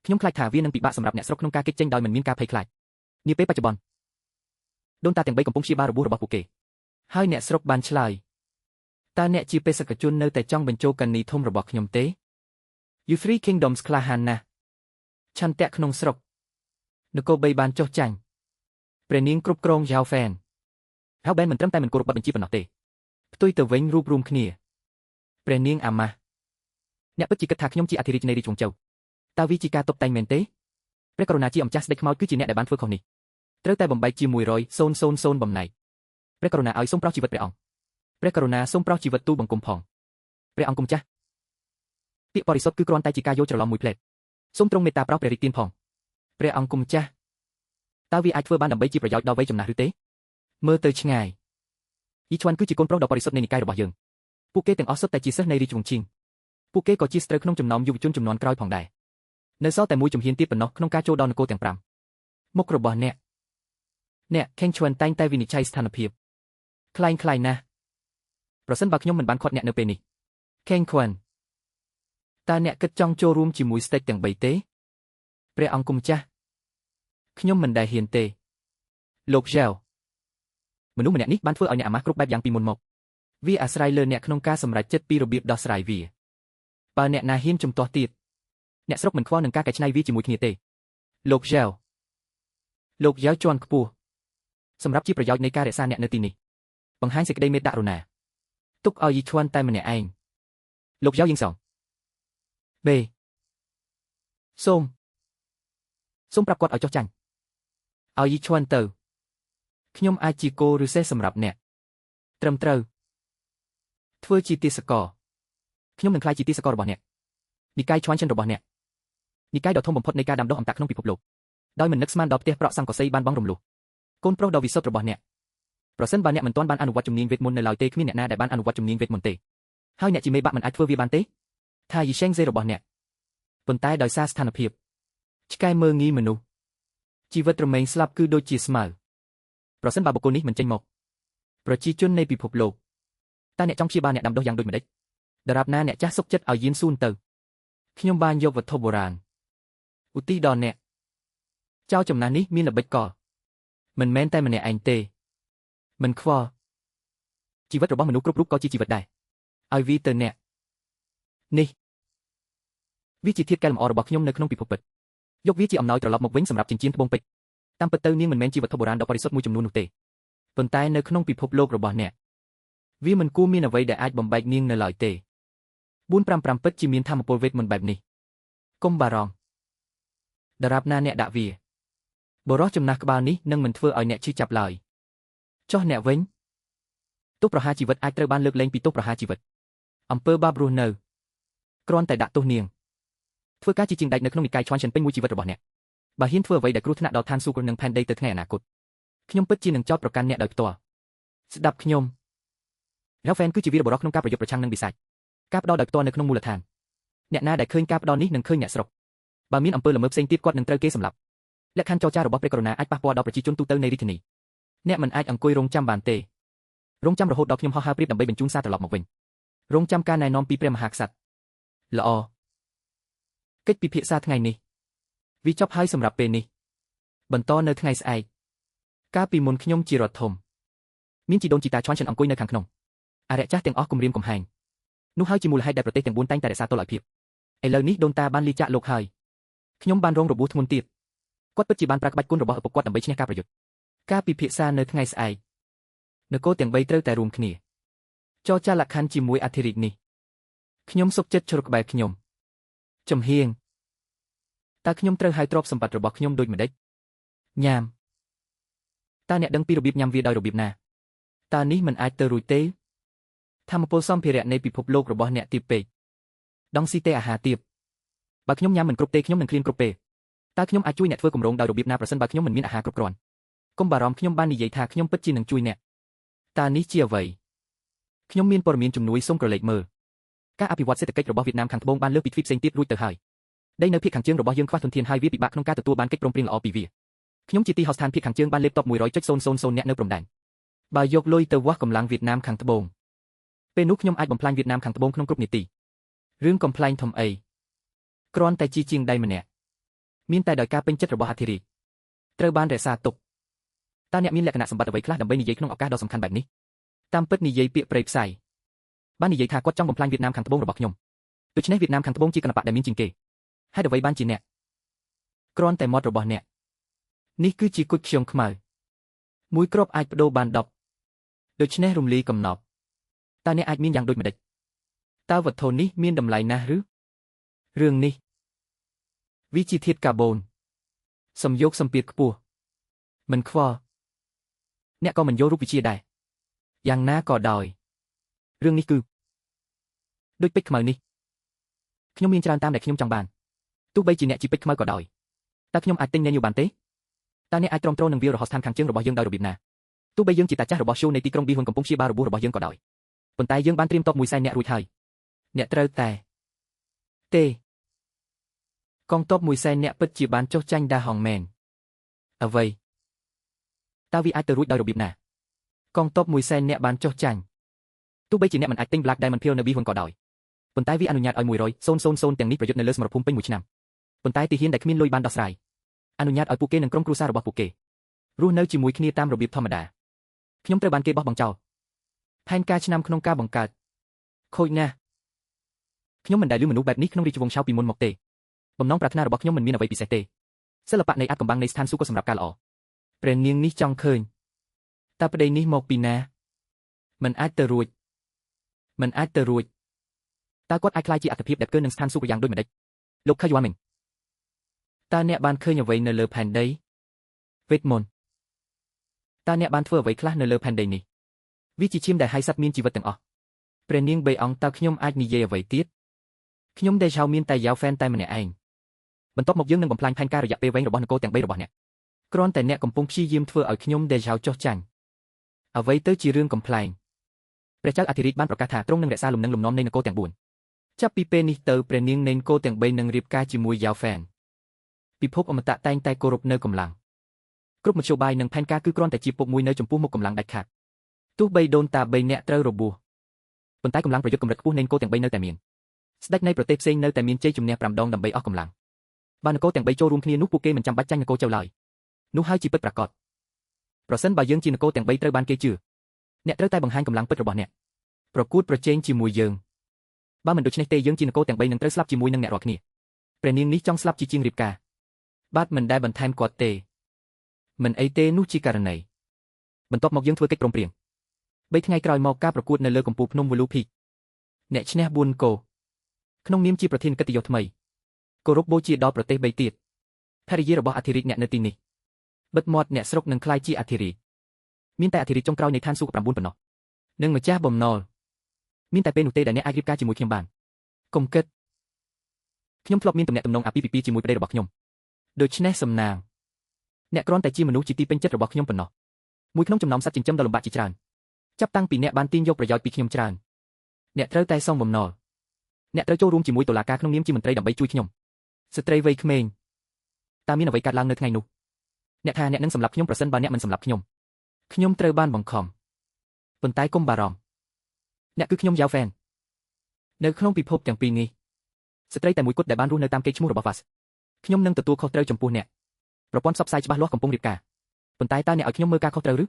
ខ្ញុំខ្លាចថាវានឹងពិបាកសម្រាប់អ្នកស្រុកក្នុងការគេចចេញដោយមិនមានការភ័យខ្លាចនាពេលបច្ចុប្បន្នដូនតាទាំង3កំពុងព្យាបាលរបួសរបស់ពួកគេហើយអ្នកស្រុកបានឆ្លើយតើអ្នកជាបេសកជននៅតែចង់បញ្ចូលកនីធំរបស់ខ្ញុំទេ You Three Kingdoms ក្លាហានណាស់ឆន្ទៈក្នុងស្រុកនគរ3បានចុះចាញ់ព្រះនាងគ្រប់គ្រងយ៉ាវហ្វេនហើយបែនមិនត្រឹមតែមិនគោរពបទបញ្ជាប៉ុណ្ណោះទេផ្ទុយទៅវិញរួបរวมគ្នាព្រះនាងអាម៉ាស់អ្នកពិតជាគិតថាខ្ញុំជាអធិរាជនៃរាជវង្សជូតើវាជាការតុបតែងមែនទេព្រះករុណាជាម្ចាស់ស្ដេចខ្មោចគឺជាអ្នកដែលបានធ្វើខុសនេះត្រូវតែបំបែកជា100,000បំណែកព្រះករុណាឲ្យសូមប្រោសជីវិតព្រះអង្គព្រះករុណាសូមប្រោសជីវិតទូបង្គំផងព្រះអង្គគុំចាស់ពាក្យបរិសុទ្ធគឺគ្រាន់តែជាការយល់ច្រឡំមួយផ្លែតសូមទ្រង់មេត្តាប្រោសព្រះរាជទានផងព្រះអង្គគុំចាស់តើវាអាចធ្វើបានដើម្បីជាប្រយោជន៍ដល់វ័យចំណាស់ឬទេមើលទៅឆ្ងាយយីឈ្វាន់គឺជាកូនប្រុសដ៏បរិសុទ្ធនៃនិកាយរបស់យើងពួកគេទាំងអស់សុទ្ធតែជាសិស្សនៃរាជវង្សឈីងពួកគេក៏ជាស្ត្រូវក្នុងចំណោមយុវជនជំនាន់ក្រោយផងដែរនៅសល់តែមួយជំហានទៀតប៉ុណ្ណោះក្នុងការចូលដល់នគរទាំង5មុខរបស់អ្នកខេងឈ្វាន់តែងតែវិនិច្ឆ័យស្ថានភាពคล้ายណាស់ប្រសិនបើខ្ញុំមិនបានខាត់អ្នកនៅពេលនេះខេងឈ្វាន់តើអ្នកគិតចង់ចូលរួមជាមួយស្ដេចទាំង3ទេព្រះអង្គគុំចាស់ខ្ញុំមិនដែលហ៊ានទេលោកយ៉ាវមនុស្សម្នាក់នេះបានធ្វើឲ្យអ្នកអាម៉ាស់គ្រប់បែបយ៉ាងពីមុនមកវាអាស្រ័យលើអ្នកក្នុងការសម្រេចចិត្តពីរបៀបដោះស្រាយវាបើអ្នកណាហ៊ានជំទាស់ទៀតអ្នកស្រុកមិនខ្វល់នឹងការកែច្នៃវាជាមួយគ្នាទេលោកយ៉ាវជាន់ខ្ពស់សម្រាប់ជាប្រយោជន៍នៃការរក្សាអ្នកនៅទីនេះបង្ហាញសេចក្តីមេត្តាករុណាទុកឲ្យយីឈ្វាន់តែម្នាក់ឯងលោកយ៉ាវយីងសងបេសូមប្រាប់គាត់ឲ្យចុះចាញ់ឲ្យយីឈ្វាន់ទៅខ្ញុំអាចជាគោឬសេះសម្រាប់អ្នកត្រឹមត្រូវធ្វើជាទាសករខ្ញុំនឹងក្លាយជាទាសកររបស់អ្នកនិកាយឈ្វាន់ចិនរបស់អ្នកនិកាយដ៏ធំបំផុតនៃការដាំដុះអម្តាក្នុងពិភពលោកដោយមិននឹកស្មានដល់ផ្ទះប្រក់សង្កសីបានបងរំលោះកូនប្រុសដ៏វិសុទ្ធរបស់អ្នកប្រសិនបើអ្នកមិនទាន់បានអនុវត្តជំនាញវេទមន្តនៅឡើយទេគ្មានអ្នកណាដែលបានអនុវត្តជំនាញវេទមន្តទេហើយអ្នកជាមេបាក់មិនអាចធ្វើវាបានទេថាយីឆេងសេរបស់អ្នកប៉ុន្តែដោយសារស្ថានភាពឆ្កែមើងងាយមនុស្សជីវិតរមែងស្លាប់គឺដូចជាស្មៅប្រសិនបើបុគ្គលនេះមិនចេញមកប្រជាជននៃពិភពលោកតើអ្នកចង់ព្យាបាលអ្នកដាំដុះយ៉ាងដូចម្តេចដរាបណាអ្នកចាស់សុកចិត្តឲ្យយានសួនទៅខ្ញុំបានយកវត្ថុបុរាណឧទ្ទិសដល់អ្នកចៅចំណាស់នេះមានល្បិចកលមិនមែនតែម្នាក់ឯងទេមិនខ្វល់ជីវិតរបស់មនុស្សគ្រប់រូបក៏ជាជីវិតដែរឲ្យវាទៅអ្នកនេះវាជាធាតុកែលម្អរបស់ខ្ញុំនៅក្នុងពិភពពិតយកវាជាអំណោយត្រឡប់មកវិញសម្រាប់ចិញ្ចៀនត្បូងពេជ្រតាមពិតទៅនាងមិនមែនជាវត្ថុបុរាណដ៏បរិសុទ្ធមួយចំនួននោះទេប៉ុន្តែនៅក្នុងពិភពលោករបស់អ្នកវាមិនគួរមានអ្វីដែលអាចបំបែកនាងនៅឡើយទេ455ពិតជាមានធម៌ពលវេទមន្តបែបនេះកុំបារម្ភដរាបណាអ្នកដាក់វាបរោះចំណាស់ក្បាលនេះនឹងមិនធ្វើឲ្យអ្នកឈឺចាប់ឡើយចុះអ្នកវិញទោសប្រហារជីវិតអាចត្រូវបានលើកលែងពីទោសប្រហារជីវិតអំពើបាបរស់នៅគ្រាន់តែដាក់ទោសនាងធ្វើការជាជាងដាច់នៅក្នុងនិកាយឈ្វាន់ចិនពេញមួយជីវិតរបស់អ្នកបើហ៊ានធ្វើអ្វីដែលគ្រោះថ្នាក់ដល់ឋានសួគ៌និងផែនដីទៅថ្ងៃអនាគតខ្ញុំពិតជានឹងចោទប្រកាន់អ្នកដោយផ្ទាល់ស្ដាប់ខ្ញុំរ៉ាហ្វែនគឺជាវីរបរិសុទ្ធក្នុងការប្រយុទ្ធប្រឆាំងនឹងបិសាចការផ្ដោតដោយផ្ទាល់នៅក្នុងមូលដ្ឋានអ្នកណាដែលឃើញការផ្ដោតនេះនឹងឃើញអ្នកស្រុកបើមានអំពើល្មើសផ្សេងទៀតគាត់នឹងត្រូវគេសម្លាប់លក្ខខណ្ឌចរចារបស់ព្រះករុណាអាចប៉ះពាល់ដល់ប្រជាជនទូទៅនៃរាជធានីអ្នកមិនអាចអង្គុយរងចាំបានទេរងចាំរហូតដល់ខ្ញុំហោះហើរព្រៀបដើម្បីបញ្ជូនសារត្រឡប់មកវិញរងចាំការណែនាំពីព្រះមហាក្សត្រល្អកិច្ចពិភាក្សាថ្ងៃនេះវាចប់ហើយសម្រាប់ពេលនេះបន្តនៅថ្ងៃស្អែកកាលពីមុនខ្ញុំជារដ្ឋធំមានជីដូនជីតាឈ្វាន់ចិនអង្គុយនៅខាងក្នុងអរិយចាស់ទាំងអស់គំរាមកំហែងនោះហើយជាមូលហេតុដែលប្រទេសទាំង4តែងតែរក្សាតុល្យភាពឥឡូវនេះដូនតាបានលាចាកលោកហើយខ្ញុំបានរងរបួសធ្ងន់ទៀតគាត់ពិតជាបានប្រើក្បាច់គុណរបស់ឪពុកគាត់ដើម្បីឈ្នះការប្រយុទ្ធ ការពិភាក្សានៅថ្ងៃស្អែកនគរទាំង3ត្រូវតែរួមគ្នាចរចាលក្ខខណ្ឌជាមួយអធិរាជនេះខ្ញុំសុខចិត្តជ្រកក្បែរខ្ញុំចំហៀងតើខ្ញុំត្រូវហៅទ្រព្យសម្បត្តិរបស់ខ្ញុំដូចម្ដេចញ៉ាំតើអ្នកដឹងពីរបៀបញ៉ាំវាដោយរបៀបណាតើនេះមិនអាចទៅរួចទេធម្មពលសម្ភារៈនៃពិភពលោករបស់អ្នកទាបពេកដងស៊ីទេអាហារទាបបើខ្ញុំញ៉ាំមិនគ្រប់ទេខ្ញុំនឹងឃ្លានគ្រប់ពេលតើខ្ញុំអាចជួយអ្នកធ្វើគម្រោងដោយរបៀបណាប្រសិនបើខ្ញុំមិនមានអាហារគ្រប់គ្រាន់កុំបារម្ភខ្ញុំបាននិយាយថាខ្ញុំពិតជានឹងជួយអ្នកតើនេះជាអ្វីខ្ញុំមានព័ត៌មានជំនួយសូមក្រឡេកមើលការអភិវឌ្ឍសេដ្ឋកិច្ចរបស់វៀតណាមខាងត្បូងបានលើសពីទ្វីបផ្សេងទៀតរួចទៅហើយដីនៅភាគខាងជើងរបស់យើងខ្វះធនធានហើយវាពិបាកក្នុងការទទួលបានកិច្ចព្រមព្រៀងល្អពីវាខ្ញុំជាទីហោះស្ថានភាគខាងជើងបានលេបតប 100.000 អ្នកនៅព្រំដែនបើយកលុយទៅវាស់កម្លាំងវៀតណាមខាងត្បូងពេលនោះខ្ញុំអាចបំផ្លាញវៀតណាមខាងត្បូងក្នុងគ្រប់នាទីរឿងកំ pl ែងធំអីគ្រាន់តែជាជាងដៃម្នាក់មានតែដោយការពេញចិត្តរបស់អធិរាជត្រូវបានរក្សាទុកតើអ្នកមានលក្ខណៈសម្បត្តិអ្វីខ្លះដើម្បីនិយាយក្នុងឱកាសដ៏សំខាន់បែបនេះតាមពិតនិយាយពាក្យព្រៃផ្សៃបាននិយាយថាគាត់ចង់បំផ្លាញវៀតណាមខាងត្បូងរបស់ខ្ញុំដូច្នេះវៀតណាមខាងត្បូងជាគណបក្សដែលមានជាងគេហេតុអ្វីបានជាអ្នកគ្រាន់តែមាត់របស់អ្នកនេះគឺជាគុជខ្យងខ្មៅមួយគ្រាប់អាចបដូរបាន10ដូច្នេះរំលាយកំណប់តើអ្នកអាចមានយ៉ាងដូចម្ដេចតើវត្ថុនេះមានតម្លៃណាស់ឬរឿងនេះវាជាធាតុកាបូនសំយោគសម្ពាធខ្ពស់មិនខ្វល់អ្នកក៏មិនយករូបវិទ្យាដែរយ៉ាងណាក៏ដោយរឿងនេះគឺដូចពេជ្រខ្មៅនេះខ្ញុំមានច្រើនតាមដែលខ្ញុំចង់បានទោះបីជាអ្នកជាពេជ្រខ្មៅក៏ដោយតើខ្ញុំអាចទិញញញូបានទេតើអ្នកអាចទ្រាំទ្រនឹងវាលរហស្ថានខាងជើងរបស់យើងដោយរបៀបណាទោះបីយើងជាតាចាស់របស់ show នៃទីក្រុងប៊ីហ៊ុនកំពុងព្យាបាលរបួសរបស់យើងក៏ដោយប៉ុន្តែយើងបានត្រៀមតប100,000នាក់រួចហើយអ្នកត្រូវតែទេកងទ័ព100,000នាក់ពិតជាបានចុះចាញ់ដាហងមែនអ្វីតើវាអាចទៅរួចដោយរបៀបណាកងទ័ព100,000នាក់បានចុះចាញ់ទោះបីជាអ្នកមិនអាចទិញ Black Diamond Pill នៅប៊ីហ៊ុនក៏ដោយប៉ុន្តែវាអនុញ្ញាតឲ្យ 100,000 ទាំងនេះប្រយុទ្ធនៅលើសមរភូមិពេញមួយឆ្នាំប៉ុន្តែទីហ៊ានដែលគ្មានលុយបានដោះស្រាយអនុញ្ញាតឲ្យពួកគេនិងក្រុមគ្រួសាររបស់ពួកគេរស់នៅជាមួយគ្នាតាមរបៀបធម្មតាខ្ញុំត្រូវបានគេបោះបង់ចោលផែនការឆ្នាំក្នុងការបង្កើតខូចណាស់ខ្ញុំមិនដែលឮមនុស្សបែបនេះក្នុងរាជវង្សឆៅពីមុនមកទេបំណងប្រាថ្នារបស់ខ្ញុំមិនមានអ្វីពិសេសទេសិល្បៈនៃអាថ៌កំបាំងនៃស្ថានសួគ៌ក៏សម្រាប់ការល្អព្រះនាងនេះចង់ឃើញតើប្តីនេះមកពីណាមិនអាចទៅរួចតើគាត់អាចក្លាយជាអត្ថិភាពដែលកើនឹងស្ថានសួគ៌យ៉ាងដូចម្ដេចលោកខយួនមិញតើអ្នកបានឃើញអ្វីនៅលើផែនដីវេទមន្តតើអ្នកបានធ្វើអ្វីខ្លះនៅលើផែនដីនេះវាជាឈាមដែលហើយសត្វមានជីវិតទាំងអស់ព្រះនាង3អង្គតើខ្ញុំអាចនិយាយអ្វីទៀតខ្ញុំដេឆៅមានតែយ៉ាវហ្វែនតែម្នាក់ឯងបន្ទាប់មកយើងនឹងបំផ្លាញផែនការរយៈពេលវែងរបស់នគរទាំង3របស់អ្នកគ្រាន់តែអ្នកកំពុងព្យាយាមធ្វើឲ្យខ្ញុំដេឆៅចុះចាញ់អ្វីទៅជារឿងកំ pl ែងព្រះចៅអធិរាជបានប្រកាសថាទ្រង់នឹងរក្សាលំនឹងលំនាំនៃនគរទាំង4ចាប់ពីពេលនេះទៅព្រះនាងនៃនគរទាំង3នឹងរៀបការជាមួយយ៉ាវហ្វែនពិភពអមតៈតែងតែគោរពនៅកម្លាំងគ្រប់មធ្យោបាយនិងផែនការគឺគ្រាន់តែជាពុកមួយនៅចំពោះមុខកម្លាំងដាច់ខាតទោះបីដូនតា3នាក់ត្រូវរបួសប៉ុន្តែកម្លាំងប្រយុទ្ធកម្រិតខ្ពស់នៃនគរទាំង3នៅតែមានស្ដេចនៃប្រទេសផ្សេងនៅតែមានជ័យជំនះ5ដងដើម្បីអស់កម្លាំងបើនគរទាំង3ចូលរួមគ្នានោះពួកគេមិនចាំបាច់ចាញ់នគរចៅឡើយនោះហើយជាពិតប្រាកដប្រសិនបើយើងជានគរទាំង3ត្រូវបានគេជឿអ្នកត្រូវតែបង្ហាញកម្លាំងពិតរបស់អ្នកប្រកួតប្រជែងជាមួយយើងបើមិនដូច្នេះទេយើងជានគរទាំង3នឹងត្រូវស្លាប់ជាមួយនឹងអ្នករាល់គ្នាព្រះនាងនេះចង់ស្លាប់ជាជាងរៀបការបាទមិនដែលបន្ថែមគាត់ទេមិនអីទេនោះជាករណីបន្ទាប់មកយើងធ្វើកិច្ចព្រមព្រៀង3ថ្ងៃក្រោយមកការប្រកួតនៅលើកំពូលភ្នំវូលូភីកអ្នកឈ្នះ4គោក្នុងនាមជាប្រធានកិត្តិយសថ្មីគោរពបូជាដល់ប្រទេស3ទៀតភរិយារបស់អធិរាជអ្នកនៅទីនេះបិទមាត់អ្នកស្រុកនឹងក្លាយជាអធិរាជមានតែអធិរាជចុងក្រោយនៃឋានសួគ៌9ប៉ុណ្ណោះនិងម្ចាស់បំណុលមានតែពេលនោះទេដែលអ្នកអាចរៀបការជាមួយខ្ញុំបានកុំគិតខ្ញុំធ្លាប់មានទំនាក់ទំនងអាពាហ៍ពិពាហ៍ជាមួយប្តីរបស់ខ្ញុំដូច្នេះសំណាងអ្នកគ្រាន់តែជាមនុស្សជាទីពេញចិត្តរបស់ខ្ញុំប៉ុណ្ណោះមួយក្នុងចំណោមសត្វចិញ្ចឹមដ៏លំបាកជាច្រើនចាប់តាំងពីអ្នកបានទាញយកប្រយោជន៍ពីខ្ញុំច្រើនអ្នកត្រូវតែសងបំណុលអ្នកត្រូវចូលរួមជាមួយតុលាការក្នុងនាមជាមន្ត្រីដើម្បីជួយខ្ញុំស្ត្រីវ័យក្មេងតើមានអ្វីកើតឡើងនៅថ្ងៃនោះអ្នកថាអ្នកនឹងសម្លាប់ខ្ញុំប្រសិនបើអ្នកមិនសម្លាប់ខ្ញុំត្រូវបានបង្ខំប៉ុន្តែកុំបារម្ភអ្នកគឺខ្ញុំយ៉ាវហ្វែននៅក្នុងពិភពទាំងពីរនេះស្ត្រីតែមួយគត់ដែលបានរស់នៅតាមកេរ្តិ៍ឈ្មោះរបស់វ៉ាសខ្ញុំនឹងទទួលខុសត្រូវចំពោះអ្នកប្រព័ន្ធផ្សព្វផ្សាយច្បាស់លាស់កំពុងរៀបការប៉ុន្តែតើអ្នកឲ្យខ្ញុំមើលការខុសត្រូវឬ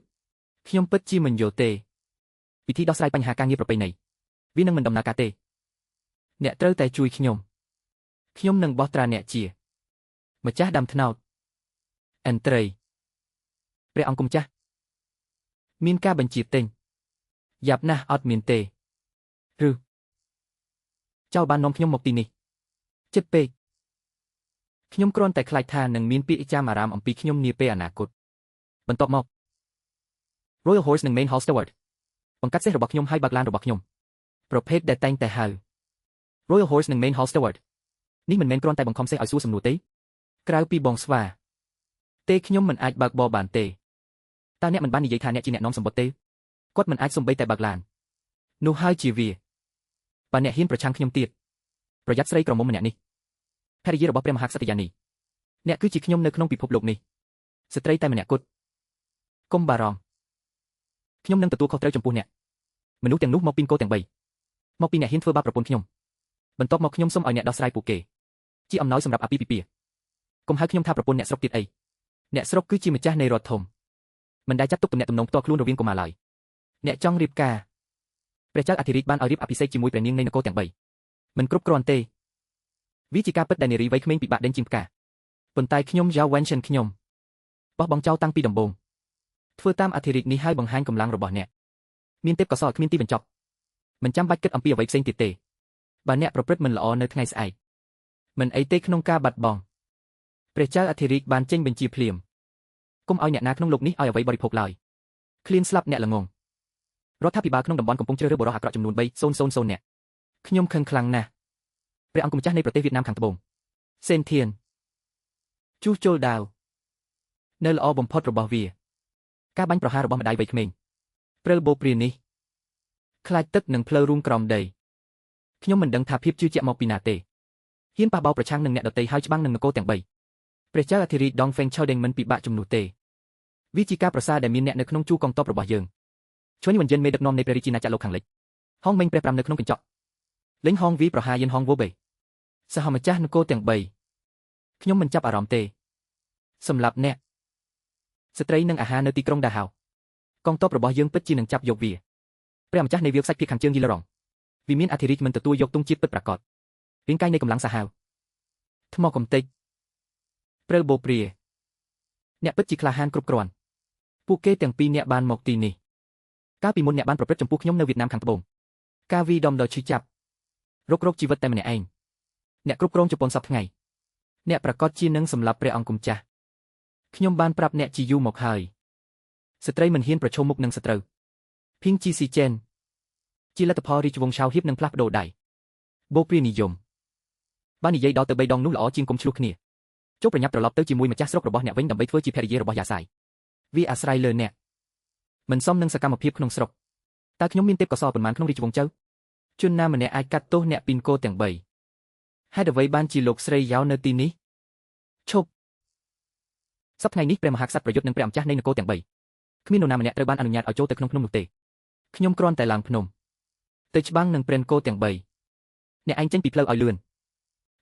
ខ្ញុំពិតជាមិនយល់ទេវិធីដោះស្រាយបញ្ហាការងារប្រពៃណីវានឹងមិនដំណើរការទេអ្នកត្រូវតែជួយខ្ញុំនឹងបោះត្រាអ្នកជាម្ចាស់ដាំត្នោតអិនត្រី ព្រះអង្គគុំចាស់មានការបញ្ជាទិញយ៉ាប់ណាស់អត់មានទេឬចៅបាននាំខ្ញុំមកទីនេះចិត្តពេកខ្ញុំគ្រាន់តែខ្លាចថានឹងមានពាក្យចាំអារ៉ាមអំពីខ្ញុំនាពេលអនាគតបន្ទាប់មក Royal Horse និង Main Hall Steward បង្កាត់សេះរបស់ខ្ញុំហើយបើកឡានរបស់ខ្ញុំប្រភេទដែលតែងតែហៅ Royal Horse និង Main Hall Steward នេះមិនមែនគ្រាន់តែបង្ខំសេះឲ្យសួរសំណួរទេក្រៅពីបងស្វាទេខ្ញុំមិនអាចបើកបរបានទេតើអ្នកមិនបាននិយាយថាអ្នកជាអ្នកនាំសម្បត្តិទេគាត់មិនអាចសំបីតែបើកឡាននោះហើយជាវាបើអ្នកហ៊ានប្រឆាំងខ្ញុំទៀតប្រយ័ត្នស្រីក្រមុំម្នាក់នេះភរិយារបស់ព្រះមហាក្សត្រយានីអ្នកគឺជាខ្ញុំនៅក្នុងពិភពលោកនេះស្ត្រីតែម្នាក់គត់កុំបារម្ភខ្ញុំនឹងទទួលខុសត្រូវចំពោះអ្នកមនុស្សទាំងនោះមកពីគោទាំង3មកពីអ្នកហ៊ានធ្វើបាបប្រពន្ធខ្ញុំបន្ទាប់មកខ្ញុំសូមឲ្យអ្នកដោះស្រាយពួកគេជាអំណោយសម្រាប់អាពាហ៍ពិពាហ៍កុំហៅខ្ញុំថាប្រពន្ធអ្នកស្រុកទៀតអីអ្នកស្រុកគឺជាម្ចាស់នៃរដ្ឋធំមិនដែលចាត់ទុកទំនាក់ទំនងផ្ទាល់ខ្លួនរវាងកុមារឡើយអ្នកចង់រៀបការព្រះចៅអធិរាជបានឲ្យរៀបអភិសេកជាមួយព្រះនាងនៃនគរទាំង3មិនគ្រប់គ្រាន់ទេវាជាការពិតដែលនារីវ័យក្មេងពិបាកដេញជាងផ្កាប៉ុន្តែខ្ញុំយ៉ាវ៉ែនឈិនខ្ញុំបោះបង់ចោលតាំងពីដំបូងធ្វើតាមអធិរាជនេះហើយបង្ហាញកម្លាំងរបស់អ្នកមានទេពកោសល្យគ្មានទីបញ្ចប់មិនចាំបាច់គិតអំពីអ្វីផ្សេងទៀតទេបើអ្នកប្រព្រឹត្តមិនល្អនៅថ្ងៃស្អែកមិនអីទេក្នុងការបាត់បង់ព្រះចៅអធិរាជបានចេញបញ្ជាភ្លាមកុំឲ្យអ្នកណាក្នុងលោកនេះឲ្យអ្វីបរិភោគឡើយឃ្លានស្លាប់អ្នកល្ងងរដ្ឋាភិបាលក្នុងតំបន់កំពុងជ្រើសរើសបុរសអាក្រក់ចំនួន300នាក់ខ្ញុំខឹងខ្លាំងណាស់ព្រះអង្គម្ចាស់នៃប្រទេសវៀតណាមខាងត្បូងសេនធៀនជួសជុលដាវនៅល្អបំផុតរបស់វាការបាញ់ប្រហាររបស់ម្ដាយវ័យក្មេងព្រិលបូព្រានេះខ្លាចទឹកនឹងផ្លូវរួមក្រោមដីខ្ញុំមិនដឹងថាភាពជឿជាក់មកពីណាទេហ៊ានប៉ះបោប្រឆាំងនឹងអ្នកដទៃហើយច្បាំងនឹងនគរទាំង3ព្រះចៅអធិរាជដងហ្វេងឆោដេងមិនពិបាកជំនួសទេវាជាការប្រសើរដែលមានអ្នកនៅក្នុងជួរកងទ័ពរបស់យើងឈ្មោះនេះមិនយិនមេដឹកនាំនៃព្រះរាជាណាចក្រលោកខាងលិចហងមេងព្រះ5នៅក្នុងកញ្ចក់លេងហងវីប្រហាយិនហងវូបេសហម្ចាស់នគរទាំង3ខ្ញុំមិនចាប់អារម្មណ៍ទេសម្រាប់អ្នកស្ត្រីនិងអាហារនៅទីក្រុងដាហៅកងទ័ពរបស់យើងពិតជានឹងចាប់យកវាព្រះម្ចាស់នៃវាលខ្សាច់ភៀកខាងជើងយីឡរងវាមានអធិរាជមិនទទួលយកទង់ជាតិពិតប្រាកដរាងកាយនៃកម្លាំងសាហាវថ្មកំទេចព្រិលបូព្រាអ្នកពិតជាក្លាហានគ្រប់គ្រាន់ពួកគេទាំងពីរអ្នកបានមកទីនេះកាលពីមុនអ្នកបានប្រព្រឹត្តចំពោះខ្ញុំនៅវៀតណាមខាងត្បូងការវីដំដល់ឈឺចាប់រករោគជីវិតតែម្នាក់ឯងអ្នកគ្រប់គ្រងជប៉ុនសប្តាហ៍ថ្ងៃអ្នកប្រកាសជានឹងសម្លាប់ព្រះអង្គគុំចាស់ខ្ញុំបានប្រាប់អ្នកជាយូរមកហើយស្ត្រីមិនហ៊ានប្រឈមមុខនឹងសត្រូវភីងជីស៊ីចេនជាលទ្ធផលរាជវង្សឆៅហៀបនឹងផ្លាស់ប្ដូរដៃបូព្រានិយមបាននិយាយដល់ទៅ3ដងនោះល្អជាងកុំឆ្លោះគ្នាចូលប្រញាប់ត្រឡប់ទៅជាមួយម្ចាស់ស្រុករបស់អ្នកវិញដើម្បីធ្វើជាភរិយារបស់យ៉ាសាយវាអាស្រ័យលើអ្នកមិនសមនឹងសកម្មភាពក្នុងស្រុកតើខ្ញុំមានទេពកោសល្យប៉ុន្មានក្នុងរាជវង្សចៅជនណាម្នាក់អាចកាត់ទោសអ្នកពីនគរទាំង3ហេតុអ្វីបានជាលោកស្រីយ៉ាវនៅទីនេះឈប់សប្តាហ៍នេះព្រះមហាក្សត្រប្រយុទ្ធនឹងព្រះម្ចាស់នៃនគរទាំង3គ្មាននរណាម្នាក់ត្រូវបានអនុញ្ញាតឲ្យចូលទៅក្នុងភ្នំនោះទេខ្ញុំគ្រាន់តែឡើងភ្នំទៅច្បាំងនឹងព្រះនគរទាំង3អ្នកឯងចេញពីផ្លូវឲ្យលឿន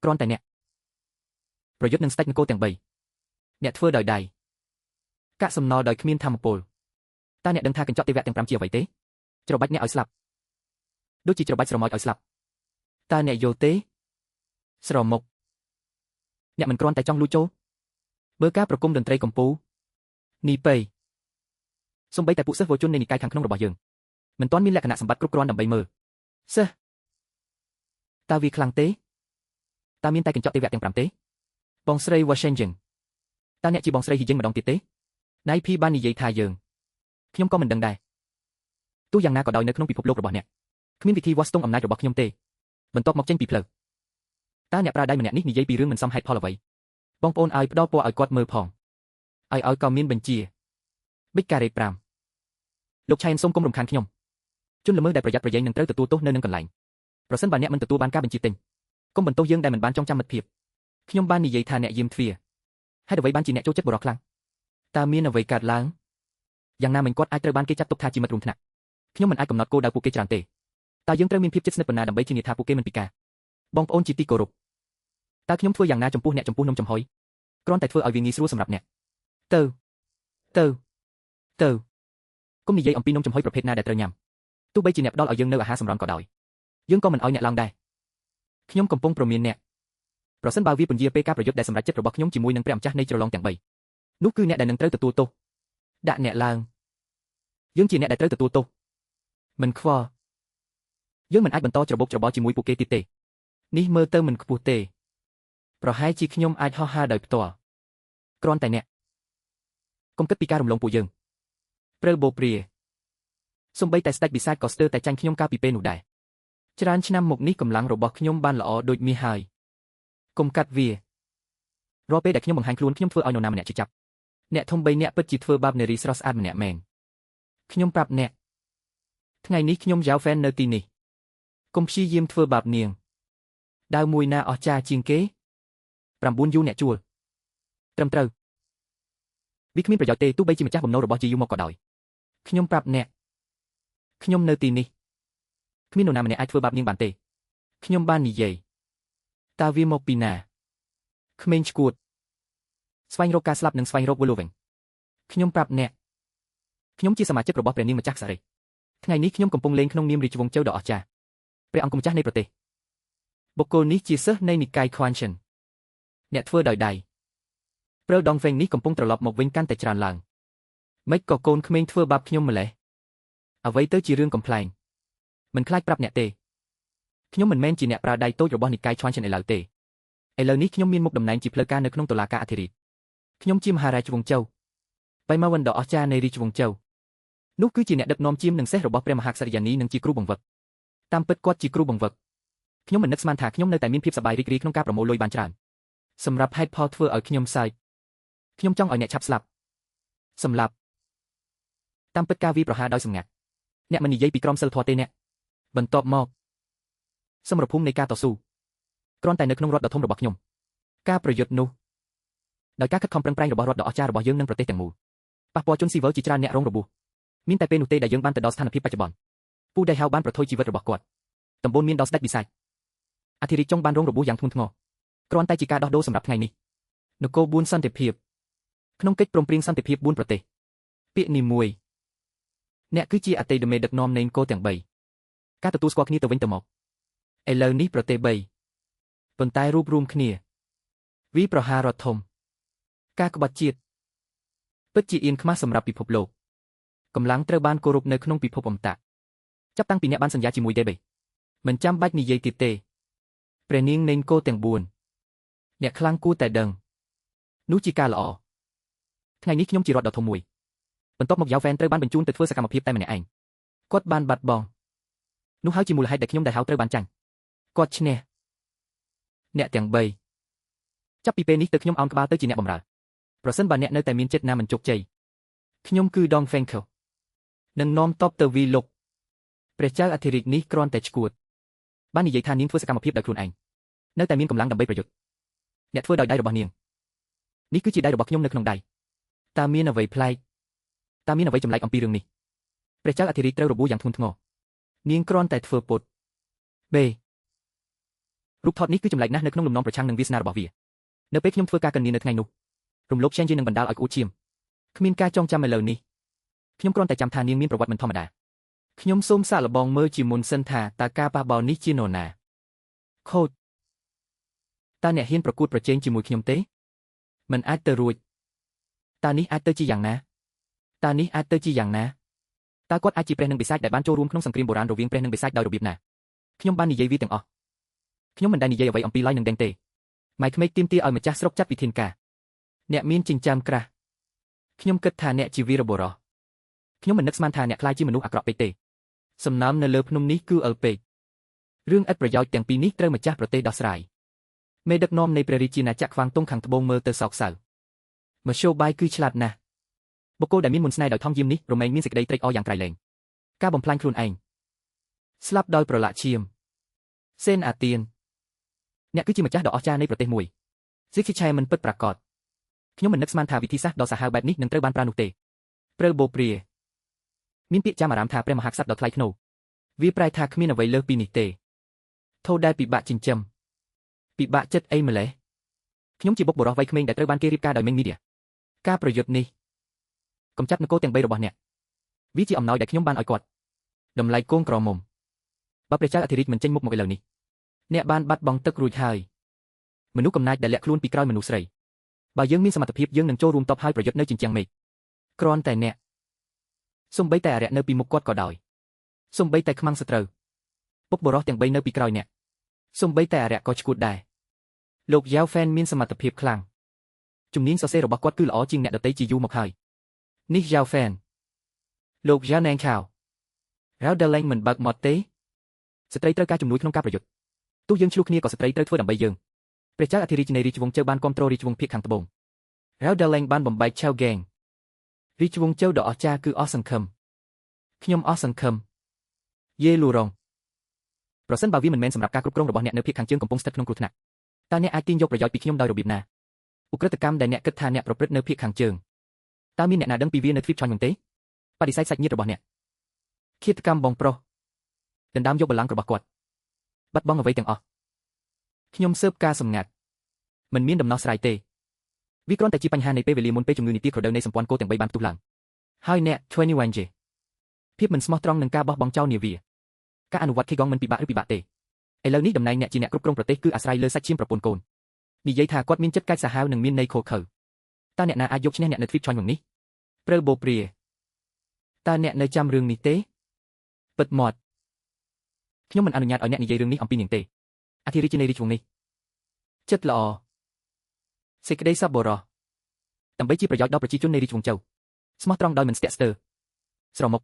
គ្រាន់តែអ្នកប្រយុទ្ធនឹងស្ដេចនគរទាំង3អ្នកធ្វើដោយដៃកាក់សំណល់ដោយគ្មានធម្មពលតើអ្នកដឹងថាកញ្ចក់ទេវៈទាំង5ជាអ្វីទេច្របាច់អ្នកឲ្យស្លាប់ដូចជាច្របាច់ស្រមោចឲ្យស្លាប់តើអ្នកយល់ទេស្រមុកអ្នកមិនគ្រាន់តែចង់លួចចូលបើការប្រគំតន្ត្រីកម្ពុជានីប៉ៃសំបីតែពួកសិស្សវោជននៃនិកាយខាងក្នុងរបស់យើងមិនទាន់មានលក្ខណៈសម្បត្តិគ្រប់គ្រាន់ដើម្បីមើលសិស្សតើវាខ្លាំងទេតើមានតែកញ្ចក់ទេវៈទាំង5ទេបងស្រី Washington តើអ្នកជាបងស្រីហ៊ីយ៉ឹងម្ដងទៀតទេណៃភីបាននិយាយថាយើងខ្ញុំក៏មិនដឹងដែរទោះយ៉ាងណាក៏ដោយនៅក្នុងពិភពលោករបស់អ្នកគ្មានវិធីវាស់ស្ទង់អំណាចរបស់ខ្ញុំទេបន្ទាប់មកចេញពីផ្លូវតើអ្នកប្រើដៃម្នាក់នេះនិយាយពីរឿងមិនសមហេតុផលអ្វីបងប្អូនឲ្យផ្ដល់ពណ៌ឲ្យគាត់មើលផងឲ្យក៏មានបញ្ជាប៊ិចការ៉េ5លោកឆៃសូមគុំរំខានខ្ញុំជនល្មើសដែលប្រយ័ត្នប្រយែងនឹងត្រូវទទួលទោសនៅនឹងកន្លែងប្រសិនបើអ្នកមិនទទួលបានការបញ្ជាទិញគុំបន្ទោសយើងដែលមិនបានចងចាំមិត្តភាពខ្ញុំបាននិយាយថាអ្នកយាមទ្វារហេតុអ្វីបានជាអ្នកចូលចិត្តបរិសុទ្ធខ្លាំងតើមានអ្វីកើតឡើងយ៉ាងណាមិញគាត់អាចត្រូវបានគេចាត់ទុកថាជាមិត្តរួមថ្នាក់ខ្ញុំមិនអាចកំណត់គោលដៅពួកគេច្រើនទេតើយើងត្រូវមានភាពជិតស្និទ្ធប៉ុណ្ណាដើម្បីធានាថាពួកគេមិនពិការបងប្អូនជាទីគោរពតើខ្ញុំធ្វើយ៉ាងណាចំពោះអ្នកចំពោះនំចំហុយគ្រាន់តែធ្វើឲ្យវាងាយស្រួលសម្រាប់អ្នកទៅគុំនិយាយអំពីនំចំហុយប្រភេទណាដែលត្រូវញ៉ាំទោះបីជាអ្នកផ្ដល់ឲ្យយើងនៅអាហារសម្រន់ក៏ដោយយើងក៏មិនឲ្យអ្នកឡើងដែរខ្ញុំកំពុងប្រមានអ្នកប្រសិនបើវាពន្យាពេលការប្រយុទ្ធដែលសម្រេចចិត្តរបស់ខ្ញុំជាមួយនឹងព្រះម្ចាស់នៃជ្រលងទាំង3នោះគឺអ្នកដែលនឹងត្រូវទទួលទោស ដាក់អ្នកឡើងយើងជាអ្នកដែលត្រូវទទួលទោសមិនខ្វល់យើងមិនអាចបន្តច្របូកច្របល់ជាមួយពួកគេទៀតទេនេះមើលទៅមិនខ្ពស់ទេប្រហែលជាខ្ញុំអាចហោះហើរដោយផ្ទាល់គ្រាន់តែអ្នកកុំគិតពីការរំលងពួកយើងព្រិលបូព្រាសំបីតែស្ដេចបិសាចក៏ស្ទើរតែចាញ់ខ្ញុំកាលពីពេលនោះដែរច្រើនឆ្នាំមកនេះកម្លាំងរបស់ខ្ញុំបានល្អដូចមាសហើយកុំកាត់វារាល់ពេលដែលខ្ញុំបង្ហាញខ្លួនខ្ញុំធ្វើឲ្យនរណាម្នាក់ជឿចាប់អ្នកធំ3នាក់ពិតជាធ្វើបាបនារីស្រស់ស្អាតម្នាក់មែនខ្ញុំប្រាប់អ្នកថ្ងៃនេះខ្ញុំយ៉ាវហ្វេននៅទីនេះកុំព្យាយាមធ្វើបាបនាងដាវមួយណាអស្ចារ្យជាងគេ9យូអ្នកជួលត្រឹមត្រូវវាគ្មានប្រយោជន៍ទេទោះបីជាម្ចាស់បំណុលរបស់ជាយូមកក៏ដោយខ្ញុំប្រាប់អ្នកខ្ញុំនៅទីនេះគ្មាននរណាម្នាក់អាចធ្វើបាបនាងបានទេខ្ញុំបាននិយាយតើវាមកពីណាក្មេងឈួតស្វែងរកការស្លាប់និងស្វែងរកវិលវិញខ្ញុំប្រាប់អ្នកខ្ញុំជាសមាជិករបស់ព្រះនាងម្ចាស់សារីថ្ងៃនេះខ្ញុំកំពុងលេងក្នុងនាមរាជវង្សជើដ៏អស្ចារ្យព្រះអង្គម្ចាស់នៃប្រទេសបុគ្គលនេះជាសិស្សនៃនិកាយ Quanchen អ្នកធ្វើដោយដៃព្រិលដងវែងនេះកំពុងត្រឡប់មកវិញកាន់តែច្រើនឡើងមិនក៏កូនក្មេងធ្វើបាបខ្ញុំម្លេះអ្វីទៅជារឿងកំ pl ែងមិនខ្លាចប្រាប់អ្នកទេខ្ញុំមិនមែនជាអ្នកប្រើដៃតូចរបស់និកាយ Quanchen ឥឡូវទេឥឡូវនេះខ្ញុំមានមុខតំណែងជាផ្លូវការនៅក្នុងតុលាការអធិរាជខ្ញុំជាមហារាជវង្សជើបៃម៉ាវិនដ៏អស្ចារ្យនៃរាជវង្សជើនោះគឺជាអ្នកដឹកនាំជាមនិងសេះរបស់ព្រះមហាក្សត្រយានីនិងជាគ្រូបង្វឹកតាមពិតគាត់ជាគ្រូបង្វឹកខ្ញុំមិននឹកស្មានថាខ្ញុំនៅតែមានភាពសប្បាយរីករាយក្នុងការប្រមូលលុយបានច្រើនសម្រាប់ហេតុផលធ្វើឲ្យខ្ញុំសើចខ្ញុំចង់ឲ្យអ្នកឆាប់ស្លាប់សម្លាប់តាមពិតការវាយប្រហារដោយសម្ងាត់អ្នកមិននិយាយពីក្រមសីលធម៌ទេអ្នកបន្ទាប់មកសមរភូមិនៃការតស៊ូគ្រាន់តែនៅក្នុងរដ្ឋដ៏ធំរបស់ខ្ញុំការប្រយុទ្ធនោះដោយការខិតខំប្រឹងប្រែងរបស់រដ្ឋដ៏អស្ចារ្យរបស់យើងនិងប្រទេសទាំងមូលប៉ះពាល់ជនស៊ីវិលជាច្រើនអ្នករងរបួសមានតែពេលនោះទេដែលយើងបានទៅដល់ស្ថានភាពបច្ចុប្បន្នពូដៃហៅបានប្រថុយជីវិតរបស់គាត់តំបូនមានដល់ស្ដេចបិសាចអធិរាជចុងបានរងរបួសយ៉ាងធ្ងន់ធ្ងរគ្រាន់តែជាការដោះដូរសម្រាប់ថ្ងៃនេះនគរ4សន្តិភាពក្នុងកិច្ចព្រមព្រៀងសន្តិភាព4ប្រទេសពាក្យនេះមួយអ្នកគឺជាអតីតមេដឹកនាំនៃនគរទាំង3ការទទួលស្គាល់គ្នាទៅវិញទៅមកឥឡូវនេះប្រទេស3ប៉ុន្តែរួបរวมគ្នាវិប្រហាររដ្ឋធំការក្បត់ជាតិពិតជាអៀនខ្មាស់សម្រាប់ពិភពលោកកម្លាំងត្រូវបានគោរពនៅក្នុងពិភពអមតៈចាប់តាំងពីអ្នកបានសន្យាជាមួយដេបេមិនចាំបាច់និយាយទៀតទេព្រះនាងនៃនគរទាំង4អ្នកខ្លាំងគួរតែដឹងនោះជាការល្អថ្ងៃនេះខ្ញុំជារដ្ឋដ៏ធំមួយបន្ទាប់មកយ៉ាវហ្វេនត្រូវបានបញ្ជូនទៅធ្វើសកម្មភាពតែម្នាក់ឯងគាត់បានបាត់បង់នោះហើយជាមូលហេតុដែលខ្ញុំដែលហៅត្រូវបានចាញ់គាត់ឈ្នះអ្នកទាំង3ចាប់ពីពេលនេះទៅខ្ញុំអោនក្បាលទៅជាអ្នកបម្រើប្រសិនបើអ្នកនៅតែមានចិត្តណាមិនជោគជ័យខ្ញុំគឺដងហ្វេងខលនឹងនាំតបទៅវីលុកព្រះចៅអធិរាជនេះគ្រាន់តែឈួតបាននិយាយថានាងធ្វើសកម្មភាពដោយខ្លួនឯងនៅតែមានកម្លាំងដើម្បីប្រយុទ្ធអ្នកធ្វើដោយដៃរបស់នាងនេះគឺជាដៃរបស់ខ្ញុំនៅក្នុងដៃតើមានអ្វីប្លែកតើមានអ្វីចម្លែកអំពីរឿងនេះព្រះចៅអធិរាជត្រូវរបួសយ៉ាងធ្ងន់ធ្ងរនាងគ្រាន់តែធ្វើពុតបេរូបថតនេះគឺចម្លែកណាស់នៅក្នុងលំនាំប្រឆាំងនឹងវាសនារបស់វានៅពេលខ្ញុំធ្វើការកិននាងនៅថ្ងៃនោះរំលោភឆេនយេនឹងបណ្ដាលឲ្យក្អួតឈាមគ្មានការចងចាំឥឡូវនេះខ្ញុំគ្រាន់តែចាំថានាងមានប្រវត្តិមិនធម្មតាខ្ញុំសូមសាកល្បងមើលជាមុនសិនថាតើការប៉ះបោលនេះជានរណាខូចតើអ្នកហ៊ានប្រកួតប្រជែងជាមួយខ្ញុំទេមិនអាចទៅរួចតើនេះអាចទៅជាយ៉ាងណាតើនេះអាចទៅជាយ៉ាងណាតើគាត់អាចជាព្រះនិងបិសាចដែលបានចូលរួមក្នុងសង្គ្រាមបុរាណរវាងព្រះនិងបិសាចដោយរបៀបណាខ្ញុំបាននិយាយវាទាំងអស់ខ្ញុំមិនដែលនិយាយអ្វីអំពីឡើយនឹងដេងទេម៉ៃក្មេកទាមទារឲ្យម្ចាស់ស្រុកចាត់វិធានការអ្នកមានចិញ្ចើមក្រាស់ខ្ញុំគិតថាអ្នកជាវីរបុរសខ្ញុំមិននឹកស្មានថាអ្នកខ្លាចជាមនុស្សអាក្រក់ពេកទេសំណើមនៅលើភ្នំនេះគឺអើពេករឿងឥតប្រយោជន៍ទាំងពីរនេះត្រូវម្ចាស់ប្រទេសដោះស្រាយមេដឹកនាំនៃព្រះរាជាណាចក្រខ្វាងតុងខាងត្បូងមើលទៅសោកសៅមធ្យោបាយគឺឆ្លាតណាស់បុគ្គលដែលមានមន្តស្នេហ៍ដោយថងយាមនេះរមែងមានសេចក្តីត្រេកអរយ៉ាងក្រៃលែងការបំផ្លាញខ្លួនឯងស្លាប់ដោយប្រឡាក់ឈាមសេនអាទៀនអ្នកគឺជាម្ចាស់ដ៏អស្ចារ្យនៃប្រទេសមួយស៊ីគីឆែមិនពិតប្រាកដខ្ញុំមិននឹកស្មានថាវិធីសាស្ត្រដ៏សាហាវបែបនេះនឹងត្រូវបានប្រើនោះទេព្រិលបូព្រាមានពាក្យចាំអារ៉ាមថាព្រះមហាក្សត្រដ៏ថ្លៃថ្នូរវាប្រែថាគ្មានអ្វីលើសពីនេះទេធូរដែលពិបាកចិញ្ចឹមពិបាកចិត្តអីម្លេះខ្ញុំជាបុព្វបុរសវ័យក្មេងដែលត្រូវបានគេរៀបការដោយមេងមីឌាការប្រយុទ្ធនេះកំចាត់នគរទាំង3របស់អ្នកវាជាអំណោយដែលខ្ញុំបានឲ្យគាត់តម្លៃគងក្រមុំបើព្រះចៅអធិរាជមិនចេញមុខមកឥឡូវនេះអ្នកបានបាត់បង់ទឹករួចហើយមនុស្សកំណាចដែលលាក់ខ្លួនពីក្រោយមនុស្សស្រីបើយើងមានសមត្ថភាពយើងនឹងចូលរួមតបហើយប្រយុទ្ធនៅជញ្ជាំងមេឃ គ្រាន់តែអ្នកសូម្បីតែអរិយនៅពីមុខគាត់ក៏ដោយសូម្បីតែខ្មាំងសត្រូវពុកបរោះទាំង3នៅពីក្រោយអ្នកសូម្បីតែអរិយក៏ឈួតដែរលោកយ៉ាវហ្វេនមានសមត្ថភាពខ្លាំងជំនាញសរសេររបស់គាត់គឺល្អជាងអ្នកដទៃជាយូរមកហើយនេះយ៉ាវហ្វេនលោកយ៉ាណែងឆាវរ៉ាវដែលឡេងមិនបើកមាត់ទេស្ត្រីត្រូវការជំនួយក្នុងការប្រយុទ្ធទោះយើងឆ្លោះគ្នាក៏ស្ត្រីត្រូវធ្វើដើម្បីយើងព្រះចៅអធិរាជនៃរាជវង្សជើបានគ្រប់គ្រងរាជវង្សភាគខាងត្បូងរ៉ាវដែលឡេងបានបំបែកឆាវហ្គេងរាជវង្សជើដ៏អស្ចារ្យគឺអស់សង្ឃឹមខ្ញុំអស់សង្ឃឹមយេលូរងប្រសិនបើវាមិនមែនសម្រាប់ការគ្រប់គ្រងរបស់អ្នកនៅភាគខាងជើងកំពុងស្ថិតក្នុងគ្រោះថ្នាក់តើអ្នកអាចទាញយកប្រយោជន៍ពីខ្ញុំដោយរបៀបណាឧក្រិដ្ឋកម្មដែលអ្នកគិតថាអ្នកប្រព្រឹត្តនៅភាគខាងជើងតើមានអ្នកណាដឹងពីវានៅទ្វីបឆាញ់ទេបដិសេធសាច់ញាតិរបស់អ្នកឃាតកម្មបងប្រុសដណ្ដើមយកបល្ល័ង្ករបស់គាត់បាត់បង់អ្វីទាំងអស់ខ្ញុំស៊ើបការសម្ងាត់មិនមានដំណោះស្រាយទេវាគ្រាន់តែជាបញ្ហានៃពេលវេលាមុនពេលជំងឺនីតិក្រដៅនៃសម្ព័ន្ធគោទាំង3បានផ្ទុះឡើងហើយអ្នក21ជេភាពមិនស្មោះត្រង់នឹងការបោះបង់ចោលនាវាការអនុវត្តខេកងមិនពិបាកឬពិបាកទេឥឡូវនេះតំណែងអ្នកជាអ្នកគ្រប់គ្រងប្រទេសគឺអាស្រ័យលើសាច់ឈាមប្រពន្ធកូននិយាយថាគាត់មានចិត្តកាចសាហាវនិងមានន័យខូខើតើអ្នកណាអាចយកឈ្នះអ្នកនៅទ្វីបឆាញ់នេះព្រើបូព្រាតើអ្នកនៅចាំរឿងនេះទេពិតមាត់ខ្ញុំមិនអនុញ្ញាតឲ្យអ្នកនិយាយរឿងនេះអំពីនាងទេអធិរាជនៃរាជវង្សនេះចិត្តល្អសេចក្តីសប្បុរសដើម្បីជាប្រយោជន៍ដល់ប្រជាជននៃរាជវង្សជៅស្មោះត្រង់ដោយមិនស្ទាក់ស្ទើរស្រមុក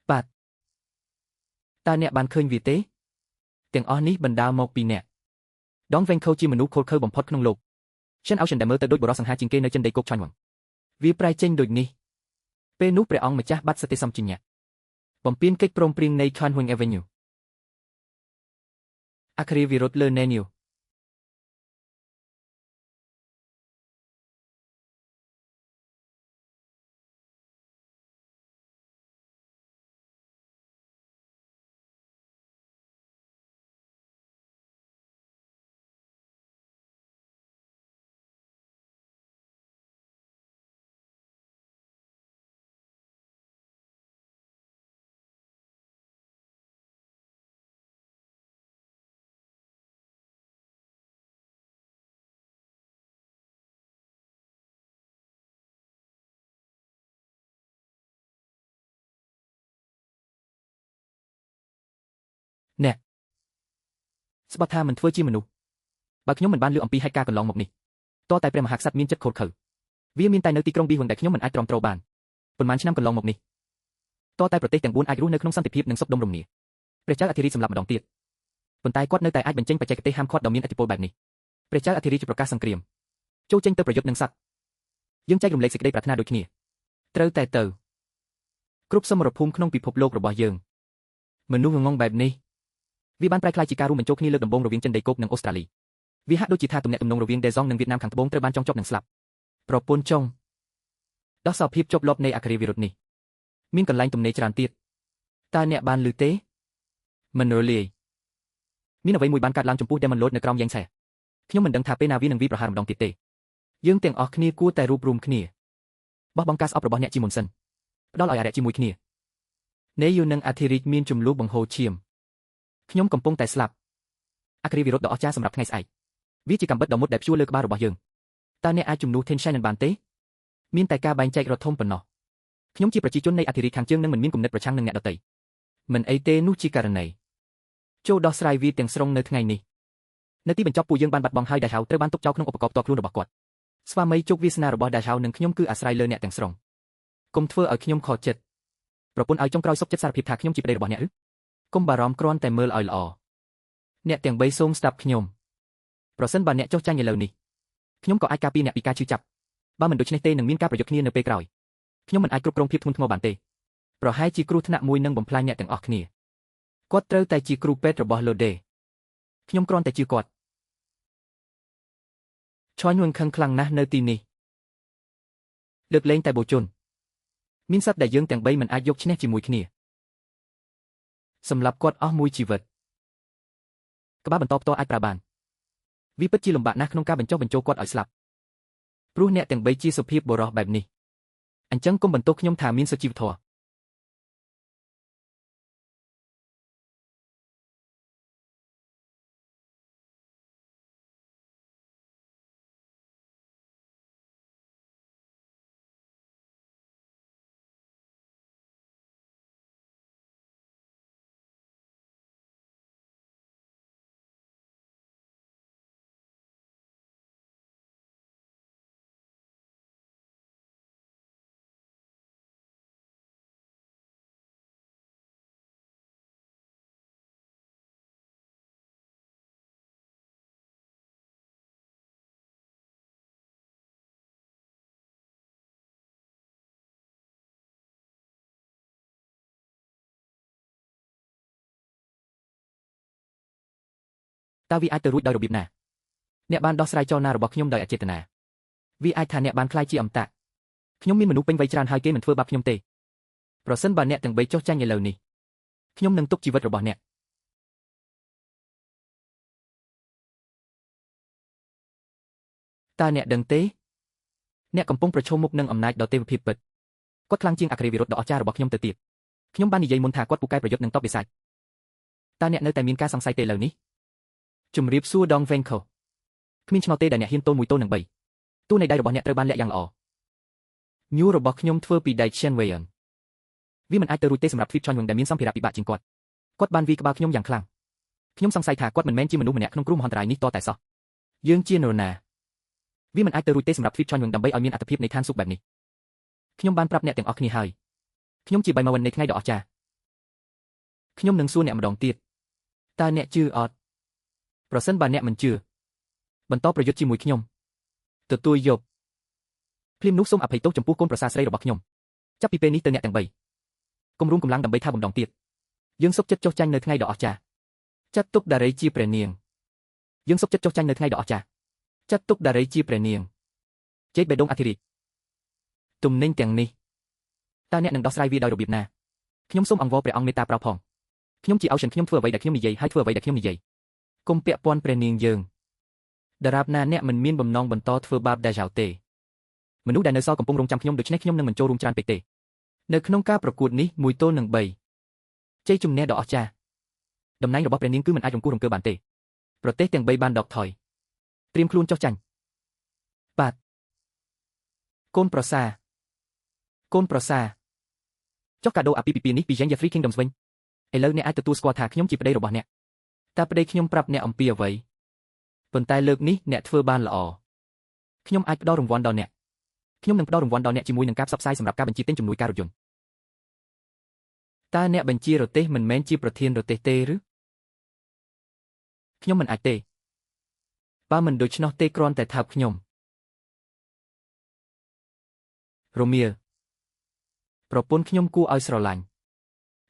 បាទតើអ្នកបានឃើញវាទេទាំងអស់នេះបណ្ដាលមកពីអ្នកដងវែងខូជាមនុស្សខូលខើបំផុតក្នុងលោកចិនអោសិនដែលមើលទៅដូចបរិសង្ហាជាងគេនៅចិនដីគោកឆាញ់វងវាប្រែចេញដូចនេះពេលនោះព្រះអង្គម្ចាស់បាត់សតិសម្បញ្ញៈបំពេញកិច្ចព្រមព្រៀងនៃ Chanhuang Avenue អគ្គរាវិរុទ្ធលើណេនីវអ្នកស្បត់ថាមិនធ្វើជាមនុស្សបើខ្ញុំមិនបានលើអំពីហេតុការណ៍កន្លងមកនេះតើតែព្រះមហាក្សត្រមានចិត្តខូចខើវាមានតែនៅទីក្រុងប៊ីហួនដែលខ្ញុំមិនអាចទ្រាំទ្របានប៉ុន្មានឆ្នាំកន្លងមកនេះតើតែប្រទេសទាំង4អាចរស់នៅក្នុងសន្តិភាពនិងសុខដុមរមនាព្រះចៅអធិរាជសម្លាប់ម្ដងទៀតប៉ុន្តែគាត់នៅតែអាចបញ្ចេញបច្ចេកទេសហាមឃាត់ដ៏មានឥទ្ធិពលបែបនេះព្រះចៅអធិរាជប្រកាសសង្គ្រាមចូលចេញទៅប្រយុទ្ធនឹងសត្វយើងចែករំលែកសេចក្តីប្រាថ្នាដូចគ្នាត្រូវតែទៅគ្រប់សមរភូមិក្នុងពិភពលោករបស់យើងមនុស្សងងបែបនេះវាបានប្រែក្លាយជាការរួមបញ្ចូលគ្នាលើកដំបូងរវាងចិនដីគោកនិងអូស្ត្រាលីវាហាក់ដូចជាថាទំនាក់ទំនងរវាងដេហ្សង់និងវៀតណាមខាងត្បូងត្រូវបានចងចប់និងស្លាប់ប្រពន្ធចុងដោះសោភាពជាប់លាប់នៃអគ្គរាវិរុទ្ធនេះមានកន្លែងទំនេរច្រើនទៀតតើអ្នកបានឮទេមិនរលាយមានអ្វីមួយបានកើតឡើងចំពោះ Demon Lord នៅក្រោមយ៉ែងឆេះខ្ញុំមិនដឹងថាពេលណាវានឹងវាប្រហារម្ដងទៀតទេយើងទាំងអស់គ្នាគួរតែរួបរวมគ្នាបោះបង់ការស្អប់របស់អ្នកជាមុនសិនផ្ដល់ឲ្យអរិយជាមួយគ្នានេយូនិងអធិរាជមានចំនួនបង្ហូរឈាមខ្ញុំកំពុងតែស្លាប់អគ្គរាវិរុទ្ធដ៏អស្ចារ្យសម្រាប់ថ្ងៃស្អែកវាជាកាំបិតដ៏មុតដែលព្យួរលើក្បាលរបស់យើងតើអ្នកអាចជំនួស Ten Shannon បានទេមានតែការបែងចែករដ្ឋធំប៉ុណ្ណោះខ្ញុំជាប្រជាជននៃអធិរាជខាងជើងនឹងមិនមានគំនិតប្រឆាំងនឹងអ្នកដទៃមិនអីទេនោះជាករណីចូលដោះស្រាយវាទាំងស្រុងនៅថ្ងៃនេះនៅទីបញ្ចប់ពួកយើងបានបាត់បង់ហើយដែលហៅត្រូវបានទុកចោលក្នុងឧបករណ៍ផ្ទាល់ខ្លួនរបស់គាត់ស្វាមីជោគវាសនារបស់ដែលហៅនិងខ្ញុំគឺអាស្រ័យលើអ្នកទាំងស្រុងកុំធ្វើឲ្យខ្ញុំខកចិត្តប្រពន្ធឲ្យចុងក្រោយសុខចិត្តសារភាពថាខ្ញុំជាប្តីរបស់អ្នកឬកុំបារម្ភគ្រាន់តែមើលឲ្យល្អអ្នកទាំង3សូមស្ដាប់ខ្ញុំប្រសិនបើអ្នកចុះចាញ់ឥឡូវនេះខ្ញុំក៏អាចការពារអ្នកពីការឈឺចាប់បើមិនដូច្នេះទេនឹងមានការប្រយុទ្ធគ្នានៅពេលក្រោយខ្ញុំមិនអាចគ្រប់គ្រងភាពធ្ងន់ធ្ងរបានទេប្រហែលជាគ្រោះថ្នាក់មួយនឹងបំផ្លាញអ្នកទាំងអស់គ្នាគាត់ត្រូវតែជាគ្រូពេទ្យរបស់លូដេខ្ញុំគ្រាន់តែជឿគាត់ឈွန်យួនខឹងខ្លាំងណាស់នៅទីនេះលើកលែងតែបូជុនមានសត្វដែលយើងទាំង3មិនអាចយកឈ្នះជាមួយគ្នាសម្រាប់គាត់អស់មួយជីវិតក្បាលបន្តផ្ទាល់អាចប្រើបានវាពិតជាលំបាកណាស់ក្នុងការបញ្ចុះបញ្ចូលគាត់ឲ្យស្លាប់ព្រោះអ្នកទាំង3ជាសុភាពបុរសបែបនេះអញ្ចឹងកុំបន្ទោសខ្ញុំថាមានសុជីវធម៌ តើវាអាចទៅរួចដោយរបៀបណាអ្នកបានដោះស្រាយចលនារបស់ខ្ញុំដោយអចេតនាវាអាចថាអ្នកបានខ្លាយជាអមតៈខ្ញុំមានមនុស្សពេញវ័យច្រើនហើយគេមិនធ្វើបាបខ្ញុំទេប្រសិនបើអ្នកទាំង3ចុះចាញ់ឥឡូវនេះខ្ញុំនឹងទុកជីវិតរបស់អ្នកតើអ្នកដឹងទេអ្នកកំពុងប្រឈមមុខនឹងអំណាចដ៏ទេវភាពពិតគាត់ខ្លាំងជាងអគ្គរដ្ឋវិរុទ្ធដ៏អស្ចារ្យរបស់ខ្ញុំទៅទៀតខ្ញុំបាននិយាយមុនថាគាត់ពូកែប្រយុទ្ធនឹងតបវិសាចតើអ្នកនៅតែមានការសង្ស័យទេឥឡូវនេះជំរាបសួរដងវេងខុសគ្មានឆ្នោតទេដែលអ្នកហ៊ានទល់មួយទល់នឹង3ទូនៃដៃរបស់អ្នកត្រូវបានលាក់យ៉ាងល្អញូរបស់ខ្ញុំធ្វើពីដែក Shenwei វាមិនអាចទៅរួចទេសម្រាប់ Flip Chon ដែលមានសម្ភារៈពិបាកជាងគាត់បានវាយក្បាលខ្ញុំយ៉ាងខ្លាំងខ្ញុំសង្ស័យថាគាត់មិនមែនជាមនុស្សម្នាក់ក្នុងគ្រោះមហន្តរាយនេះតតែសោះយើងជានរណាវាមិនអាចទៅរួចទេសម្រាប់ Flip Chon ដើម្បីឲ្យមានអត្ថភាពនៃឋានសុខបែបនេះខ្ញុំបានប្រាប់អ្នកទាំងអស់គ្នាហើយខ្ញុំជាបៃម៉ាវិននៃថ្ងៃដ៏អស្ចារ្យខ្ញុំនឹងសួរអ្នកម្ដងទៀតតើអ្នកជឿអត់ប្រសិនបើអ្នកមិនជឿបន្តប្រយុទ្ធជាមួយខ្ញុំទទួលយកភ្លាមនោះសូមអភ័យទោសចំពោះកូនប្រសារស្រីរបស់ខ្ញុំចាប់ពីពេលនេះទៅអ្នកទាំង3កុំរួមកម្លាំងដើម្បីថាបំដងទៀតយើងសុខចិត្តចុះចាញ់នៅថ្ងៃដ៏អស្ចារ្យចាត់ទុកដារីជាព្រះនាងយើងសុខចិត្តចុះចាញ់នៅថ្ងៃដ៏អស្ចារ្យចាត់ទុកដារីជាព្រះនាងជេកបេដងអធិរាជទំនិញទាំងនេះតើអ្នកនឹងដោះស្រាយវាដោយរបៀបណាខ្ញុំសូមអង្វរព្រះអង្គមេត្តាប្រោសផងខ្ញុំជាឱសិនខ្ញុំធ្វើអ្វីដែលខ្ញុំនិយាយហើយធ្វើអ្វីដែលខ្ញុំនិយាយកុំពាក់ព័ន្ធព្រះនាងយើងដរាបណាអ្នកមិនមានបំណងបន្តធ្វើបាបដាយ៉ៅទេមនុស្សដែលនៅសល់កំពុងរងចាំខ្ញុំដូច្នេះខ្ញុំនឹងមិនចូលរួមច្រើនពេកទេនៅក្នុងការប្រកួតនេះ1ទល់នឹង3ជ័យជំនះដ៏អស្ចារ្យតំណែងរបស់ព្រះនាងគឺមិនអាចរង្គោះរង្គើបានទេប្រទេសទាំង3បានដកថយត្រៀមខ្លួនចុះចាញ់បាទកូនប្រសារចុះកាដូអាពាហ៍ពិពាហ៍នេះពី Jeffrey Kingdoms វិញឥឡូវអ្នកអាចទទួលស្គាល់ថាខ្ញុំជាប្តីរបស់អ្នកតើប្តីខ្ញុំប្រាប់អ្នកអំពីអ្វីប៉ុន្តែលើកនេះអ្នកធ្វើបានល្អខ្ញុំអាចផ្ដល់រង្វាន់ដល់អ្នកខ្ញុំនឹងផ្ដល់រង្វាន់ដល់អ្នកជាមួយនឹងការផ្សព្វផ្សាយសម្រាប់ការបញ្ជាទិញជំនួយការរថយន្តតើអ្នកបញ្ជារទេះមិនមែនជាប្រធានរទេះទេឬខ្ញុំមិនអាចទេបើមិនដូច្នោះទេគ្រាន់តែថើបខ្ញុំរមៀលប្រពន្ធខ្ញុំគួរឲ្យស្រឡាញ់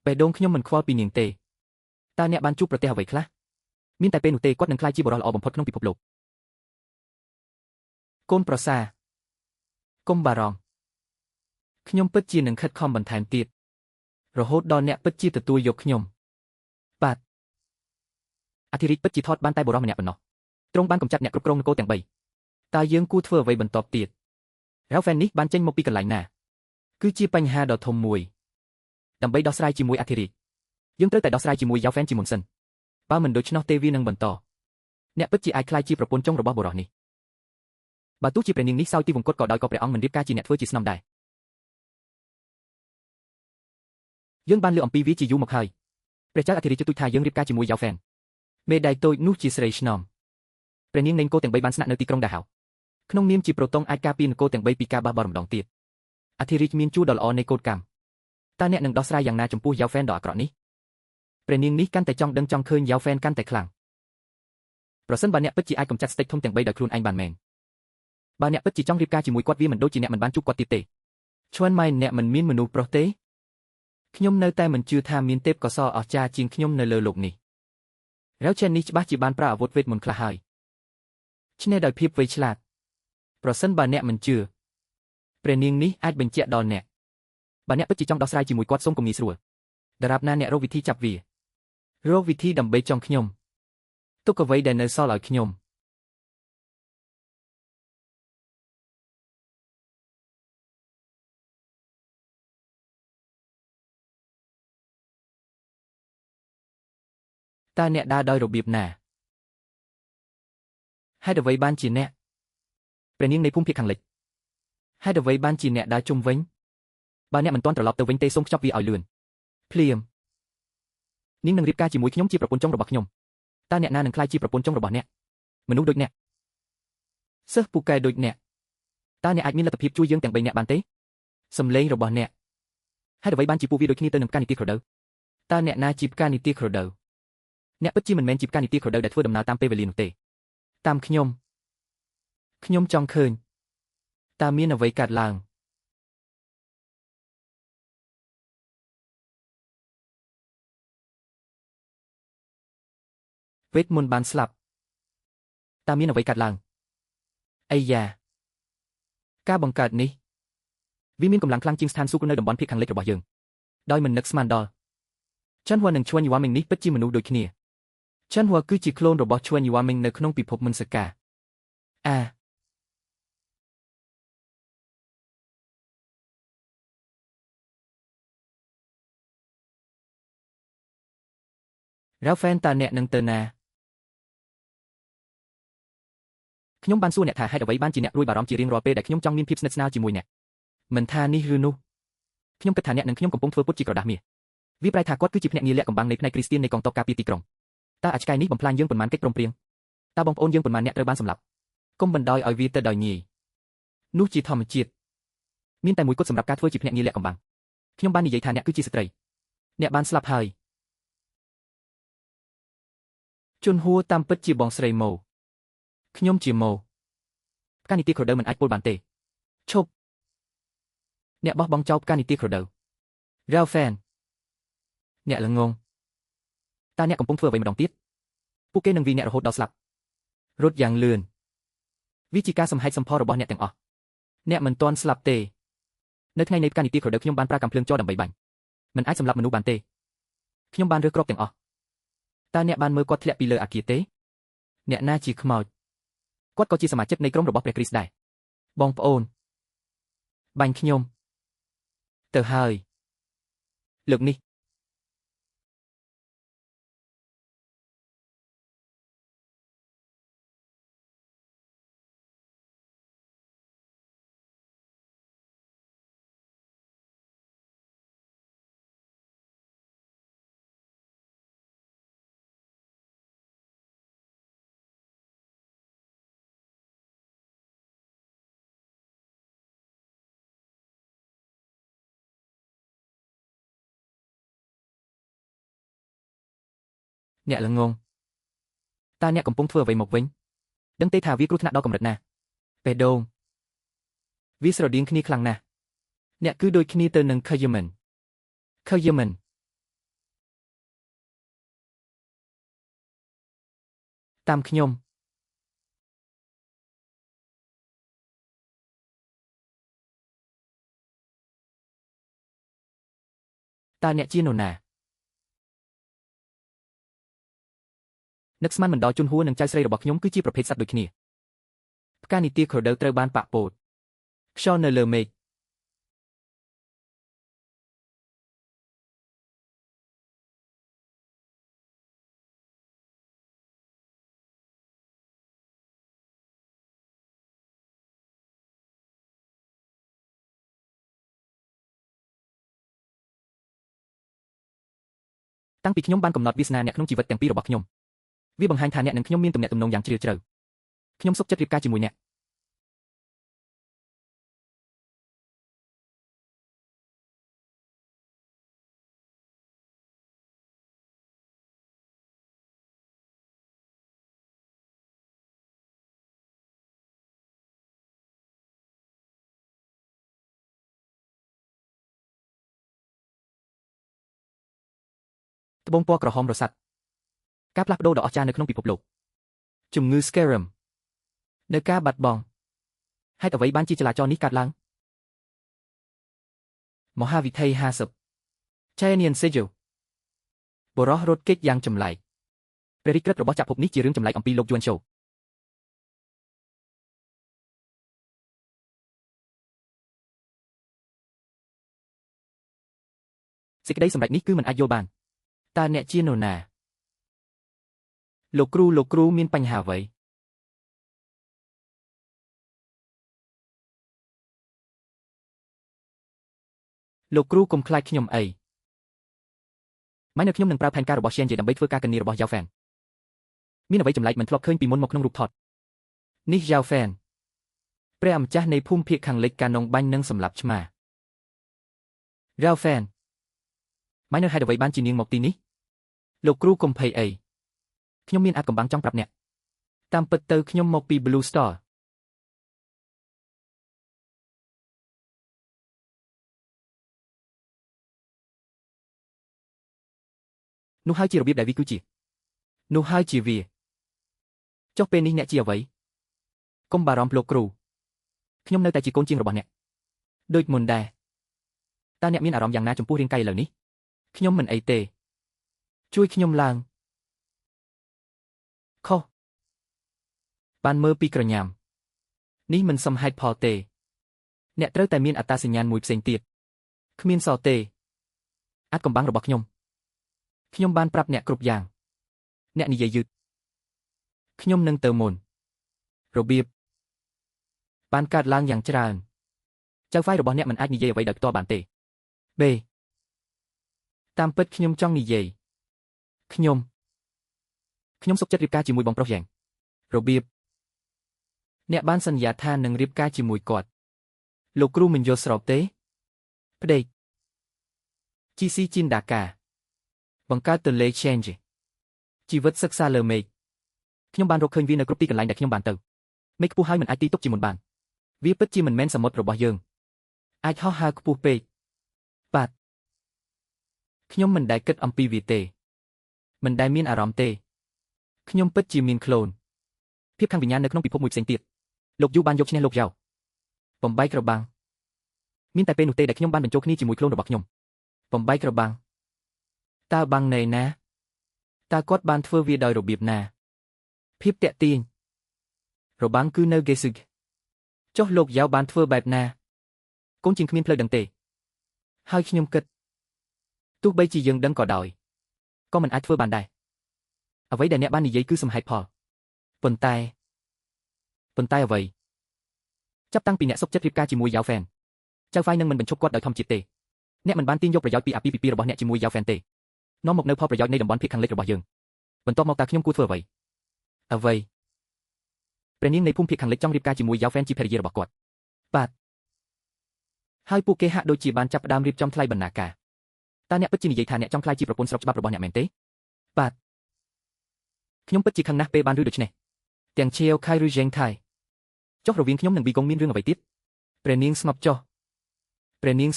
បេះដូងខ្ញុំមិនខ្វល់ពីនាងទេតើអ្នកបានជួបប្រទេសអ្វីខ្លះមានតែពេលនោះទេគាត់នឹងក្លាយជាបុរសល្អបំផុតក្នុងពិភពលោកកូនប្រសារកុំបារម្ភខ្ញុំពិតជានឹងខិតខំបន្ថែមទៀតរហូតដល់អ្នកពិតជាទទួលយកខ្ញុំបាទអធិរាជពិតជាថតបានតែបុរសម្នាក់ប៉ុណ្ណោះទ្រង់បានកំចាត់អ្នកគ្រប់គ្រងនគរទាំង3តើយើងគួរធ្វើអ្វីបន្តទៀតរ៉ាវហ្វែននេះបានចេញមកពីកន្លែងណាគឺជាបញ្ហាដ៏ធំមួយដើម្បីដោះស្រាយជាមួយអធិរាជយើងត្រូវតែដោះស្រាយជាមួយយ៉ាវហ្វែនជាមុនសិនបើមិនដូច្នោះទេវានឹងបន្តអ្នកពិតជាអាចក្លាយជាប្រពន្ធចុងរបស់បុរសនេះបើទោះជាព្រះនាងនេះសោយទីវង្គតក៏ដោយក៏ព្រះអង្គមិនរៀបការជាអ្នកធ្វើជាស្នំដែរយើងបានលើកអំពីវាជាយូរមកហើយព្រះចៅអធិរាជទូចថាយើងរៀបការជាមួយយ៉ាវហ្វែនមេដៃតូចនោះជាស្រីឆ្នំព្រះនាងនៃនគរទាំង3បានស្នាក់នៅទីក្រុងដាហៅក្នុងនាមជាប្រតុងអាចការពារនគរទាំង3ពីការបះបោរម្ដងទៀតអធិរាជមានជួរដ៏ល្អនៃកោដកម្មតើអ្នកនឹងដោះស្រាយយ៉ាងណាចំពោះយ៉ាវហ្វែនដ៏អាក្រក់នេះព្រះនាងនេះកាន់តែចង់ដឹងចង់ឃើញយ៉ាវហ្វែនកាន់តែខ្លាំងប្រសិនបើអ្នកពិតជាអាចកម្ចាត់ស្តេចធំទាំង3ដោយខ្លួនឯងបានមែនបើអ្នកពិតជាចង់រៀបការជាមួយគាត់វាមិនដូចជាអ្នកមិនបានជួបគាត់ទៀតទេឈួនម៉ៃអ្នកមិនមានមនុស្សប្រុសទេខ្ញុំនៅតែមិនជឿថាមានទេពកោសល្យអស្ចារ្យជាងខ្ញុំនៅលើលោកនេះរ៉ាវឆេននេះច្បាស់ជាបានប្រើអាវុធវេទមន្តខ្លះហើយឈ្នះដោយភាពវៃឆ្លាតប្រសិនបើអ្នកមិនជឿព្រះនាងនេះអាចបញ្ជាក់ដល់អ្នកបើអ្នកពិតជាចង់ដោះស្រាយជាមួយគាត់សូមកុំងាយស្រួលដរាបណាអ្នករកវិធីចាប់វារកវិធីដើម្បីចង់ខ្ញុំទុកអ្វីដែលនៅសល់ឲ្យខ្ញុំតើអ្នកដើរដោយរបៀបណាហេតុអ្វីបានជាអ្នកព្រះនាងនៃភូមិភាគខាងលិចហេតុអ្វីបានជាអ្នកដើរជុំវិញបើអ្នកមិនទាន់ត្រឡប់ទៅវិញទេសូមខ្ចប់វាឲ្យលឿនភ្លាមនាងនឹងរៀបការជាមួយខ្ញុំជាប្រពន្ធចុងរបស់ខ្ញុំតើអ្នកណានឹងក្លាយជាប្រពន្ធចុងរបស់អ្នកមនុស្សដូចអ្នកសិស្សពូកែដូចអ្នកតើអ្នកអាចមានលទ្ធភាពជួយយើងទាំង3នាក់បានទេសំឡេងរបស់អ្នកហេតុអ្វីបានជាពួកវាដូចគ្នាទៅនឹងផ្កានីតិក្រដៅតើអ្នកណាជាផ្កានីតិក្រដៅអ្នកពិតជាមិនមែនជាផ្កានីតិក្រដៅដែលធ្វើដំណើរតាមពេលវេលានោះទេតាមខ្ញុំចង់ឃើញតើមានអ្វីកើតឡើងវេទមន្តបានស្លាប់ ตาមានអ្វីកាត់ឡើងអាយ៉ាការបង្កើតនេះវាមានកម្លាំងខ្លាំងជាងស្ថានសួគ៌នៅតំបន់ភាគខាងលិចរបស់យើងដោយមិននឹកស្មានដល់ចាន់ហួរនិងឈួនយូវ៉ាមីងនេះពិតជាមនុស្សដូចគ្នាចាន់ហួរគឺជាក្លូនរបស់ឈួនយូវ៉ាមីងនៅក្នុងពិភពមុនសការ៉ាវហ្វេនតើអ្នកនឹងទៅណាខ្ញុំបានសួរអ្នកថាហេតុអ្វីបានជាអ្នករួយបារម្ភជារៀងរាល់ពេលដែលខ្ញុំចង់មានភាពស្និទ្ធស្នាលជាមួយអ្នកមិនថានេះឬនោះខ្ញុំគិតថាអ្នកនិងខ្ញុំកំពុងធ្វើពុតជាក្រដាស់មាសវាប្រែថាគាត់គឺជាភ្នាក់ងារលាក់កំបាំងនៃផ្នែកគ្រីស្ទៀននៃកងទ័ពការពារទីក្រុងតើអាចឆ្កែនេះបំផ្លាញយើងប៉ុន្មានកិច្ចព្រមព្រៀងតើបងប្អូនយើងប៉ុន្មានអ្នកត្រូវបានសម្លាប់កុំបណ្ដោយឲ្យវាទៅដោយងាយនោះជាធម្មជាតិមានតែមួយគត់សម្រាប់ការធ្វើជាភ្នាក់ងារលាក់កំបាំងខ្ញុំបាននិយាយថាអ្នកគឺជាស្ត្រីអ្នកបានស្លាប់ហើយជន់ហួរតាមពិតជាបងស្រីម៉ូខ្ញុំជាម៉ូផ្កានីតិក្រដៅមិនអាចពោលបានទេឈប់អ្នកបោះបង់ចោលផ្កានីតិក្រដៅរ៉ាវហ្វេនអ្នកល្ងងតើអ្នកកំពុងធ្វើអ្វីម្ដងទៀតពួកគេនឹងវាយអ្នករហូតដល់ស្លាប់រត់យ៉ាងលឿនវាជាការសម្ហែកសម្ផស្សរបស់អ្នកទាំងអស់អ្នកមិនទាន់ស្លាប់ទេនៅថ្ងៃនៃផ្កានីតិក្រដៅខ្ញុំបានប្រើកាំភ្លើងចោលដើម្បីបាញ់មិនអាចសម្លាប់មនុស្សបានទេខ្ញុំបានរើសគ្រាប់ទាំងអស់តើអ្នកបានមើលគាត់ធ្លាក់ពីលើអាគារទេអ្នកណាជាខ្មោចគាត់ក៏ជាសមាជិកនៃក្រុមរបស់ព្រះគ្រីស្ទដែរបងប្អូនបាញ់ខ្ញុំទៅហើយលើកនេះអ្នកល្ងងតើអ្នកកំពុងធ្វើអ្វីមកវិញដឹងទេថាវាគ្រោះថ្នាក់ដល់កម្រិតណាបេះដូងវាស្រដៀងគ្នាខ្លាំងណាស់អ្នកគឺដូចគ្នាទៅនឹងខយមិនតាមខ្ញុំតើអ្នកជានរណានឹកស្មានមិនដល់ជន់ហួរនិងចៅស្រីរបស់ខ្ញុំគឺជាប្រភេទសត្វដូចគ្នាផ្កានីតិក្រដៅត្រូវបានប៉ាក់ពោតខ្យល់នៅលើមេឃតាំងពីខ្ញុំបានកំណត់វាសនាអ្នកក្នុងជីវិតទាំងពីររបស់ខ្ញុំវាបង្ហាញថាអ្នកនិងខ្ញុំមានទំនាក់ទំនងយ៉ាងជ្រាលជ្រៅខ្ញុំសុខចិត្តរៀបការជាមួយអ្នកត្បូងពណ៌ក្រហមរសាត់ការផ្លាស់ប្ដូរដ៏អស្ចារ្យនៅក្នុងពិភពលោកជំងឺ Scarum នៅការបាត់បង់ហេតុអ្វីបានជាចលាចលនេះកើតឡើងមហាវិថី50 Cheyenne Sejo បរោះរត់គេចយ៉ាងចម្លែកព្រះរាជក្រឹត្យរបស់ចក្រភពនេះជារឿងចម្លែកអំពីលោកយួនឈូសេចក្តីសម្រេចនេះគឺមិនអាចយល់បានតើអ្នកជានរណាលោកគ្រូមានបញ្ហាអ្វីលោកគ្រូកុំខ្លាចខ្ញុំអីម៉ែនៅខ្ញុំនឹងប្រើផែនការរបស់ Shen ដើម្បីធ្វើការកញ្ញារបស់ Yao Fan មានអ្វីចម្លែកមិនធ្លាប់ឃើញពីមុនមកក្នុងរូបថតនេះ Yao Fan ព្រះម្ចាស់នៃភូមិភាគខាងលិចកានងបាញ់និងសម្លាប់ឆ្មា Yao Fan ម៉ែនៅហេតុអ្វីបានជានាងមកទីនេះលោកគ្រូកុំភ័យអីខ្ញុំមានអាចកំបាំងចង់ប្រាប់អ្នកតាមពិតទៅខ្ញុំមកពី Blue Star នោះហើយជារបៀបដែលវាគឺជានោះហើយជាវា ចុះពេលនេះអ្នកជាអ្វីកុំបារម្ភលោកគ្រូខ្ញុំនៅតែជាកូនជាងរបស់អ្នកដូចមុនដែរតើអ្នកមានអារម្មណ៍យ៉ាងណាចំពោះរាងកាយឥឡូវនេះខ្ញុំមិនអីទេជួយខ្ញុំឡើងខុសបានមើលពីក្រញាំនេះមិនសមហេតុផលទេអ្នកត្រូវតែមានអត្តសញ្ញាណមួយផ្សេងទៀតគ្មានសទេអាចកំបាំងរបស់ខ្ញុំបានប្រាប់អ្នកគ្រប់យ៉ាងអ្នកនិយាយយឺតខ្ញុំនឹងទៅមុនរបៀបបានកើតឡើងយ៉ាងច្រើនចៅហ្វាយរបស់អ្នកមិនអាចនិយាយអ្វីដោយផ្ទាល់បានទេបេតាមពិតខ្ញុំចង់និយាយខ្ញុំសុខចិត្តរៀបការជាមួយបងប្រុសយ៉ាងរបៀបអ្នកបានសន្យាថានឹងរៀបការជាមួយគាត់លោកគ្រូមិនយល់ស្របទេផ្ដេកជីស៊ីជីនដាកាបង្កើតទៅលេ change ជីវិតសិក្សាលើមេឃខ្ញុំបានរកឃើញវានៅគ្រប់ទីកន្លែងដែលខ្ញុំបានទៅមេឃខ្ពស់ហើយមិនអាចទីទុកជាមុនបានវាពិតជាមិនមែនសមុទ្ររបស់យើងអាចហោះហើរខ្ពស់ពេកបាទខ្ញុំមិនដែលគិតអំពីវាទេមិនដែលមានអារម្មណ៍ទេខ្ញុំពិតជាមានខ្លួនភាពខាងវិញ្ញាណនៅក្នុងពិភពមួយផ្សេងទៀតលោកយូបានយកឈ្នះលោកយ៉ៅបំបីក្របាំងមានតែពេលនោះទេដែលខ្ញុំបានបញ្ចូលគ្នាជាមួយខ្លួនរបស់ខ្ញុំបំបីក្របាំងតើបាំងណែណាតើគាត់បានធ្វើវាដោយរបៀបណាភាពតាក់ទាញរបាំងគឺនៅហ្គេស៊ឹកចុះលោកយ៉ៅបានធ្វើបែបណាកូនជាងគ្មានផ្លូវដឹងទេហើយខ្ញុំគិតទោះបីជាយើងដឹងក៏ដោយក៏មិនអាចធ្វើបានដែរអ្វីដែលអ្នកបាននិយាយគឺសមហេតុផលប៉ុន្តែអ្វីចាប់តាំងពីអ្នកសុខចិត្តរៀបការជាមួយយ៉ាវហ្វែនចៅហ្វាយនឹងមិនបញ្ឈប់គាត់ដោយធម្មជាតិទេអ្នកមិនបានទាញយកប្រយោជន៍ពីអាពាហ៍ពិពាហ៍របស់អ្នកជាមួយយ៉ាវហ្វែនទេនាំមកនៅផលប្រយោជន៍នៃតំបន់ភាគខាងលិចរបស់យើងបន្ទាប់មកតើខ្ញុំគួរធ្វើអ្វីព្រះនាងនៃភូមិភាគខាងលិចចង់រៀបការជាមួយយ៉ាវហ្វែនជាភរិយារបស់គាត់បាទហើយពួកគេហាក់ដូចជាបានចាប់ផ្ដើមរៀបចំថ្លៃបណ្ណាការតើអ្នកពិតជានិយាយថាអ្នកចង់ក្លាយជាប្រពន្ធស្រុកច្បាប់របស់អ្នកមែនទេបាទខ្ញុំពិតជាខឹងណាស់ពេលបានឮដូច្នេះទាំងឈៀវខៃឬហ្សេងថៃចុះរវាងខ្ញុំនិងវីកុងមានរឿងអ្វីទៀតព្រះនាងស្ងប់ចុះព្រះនាង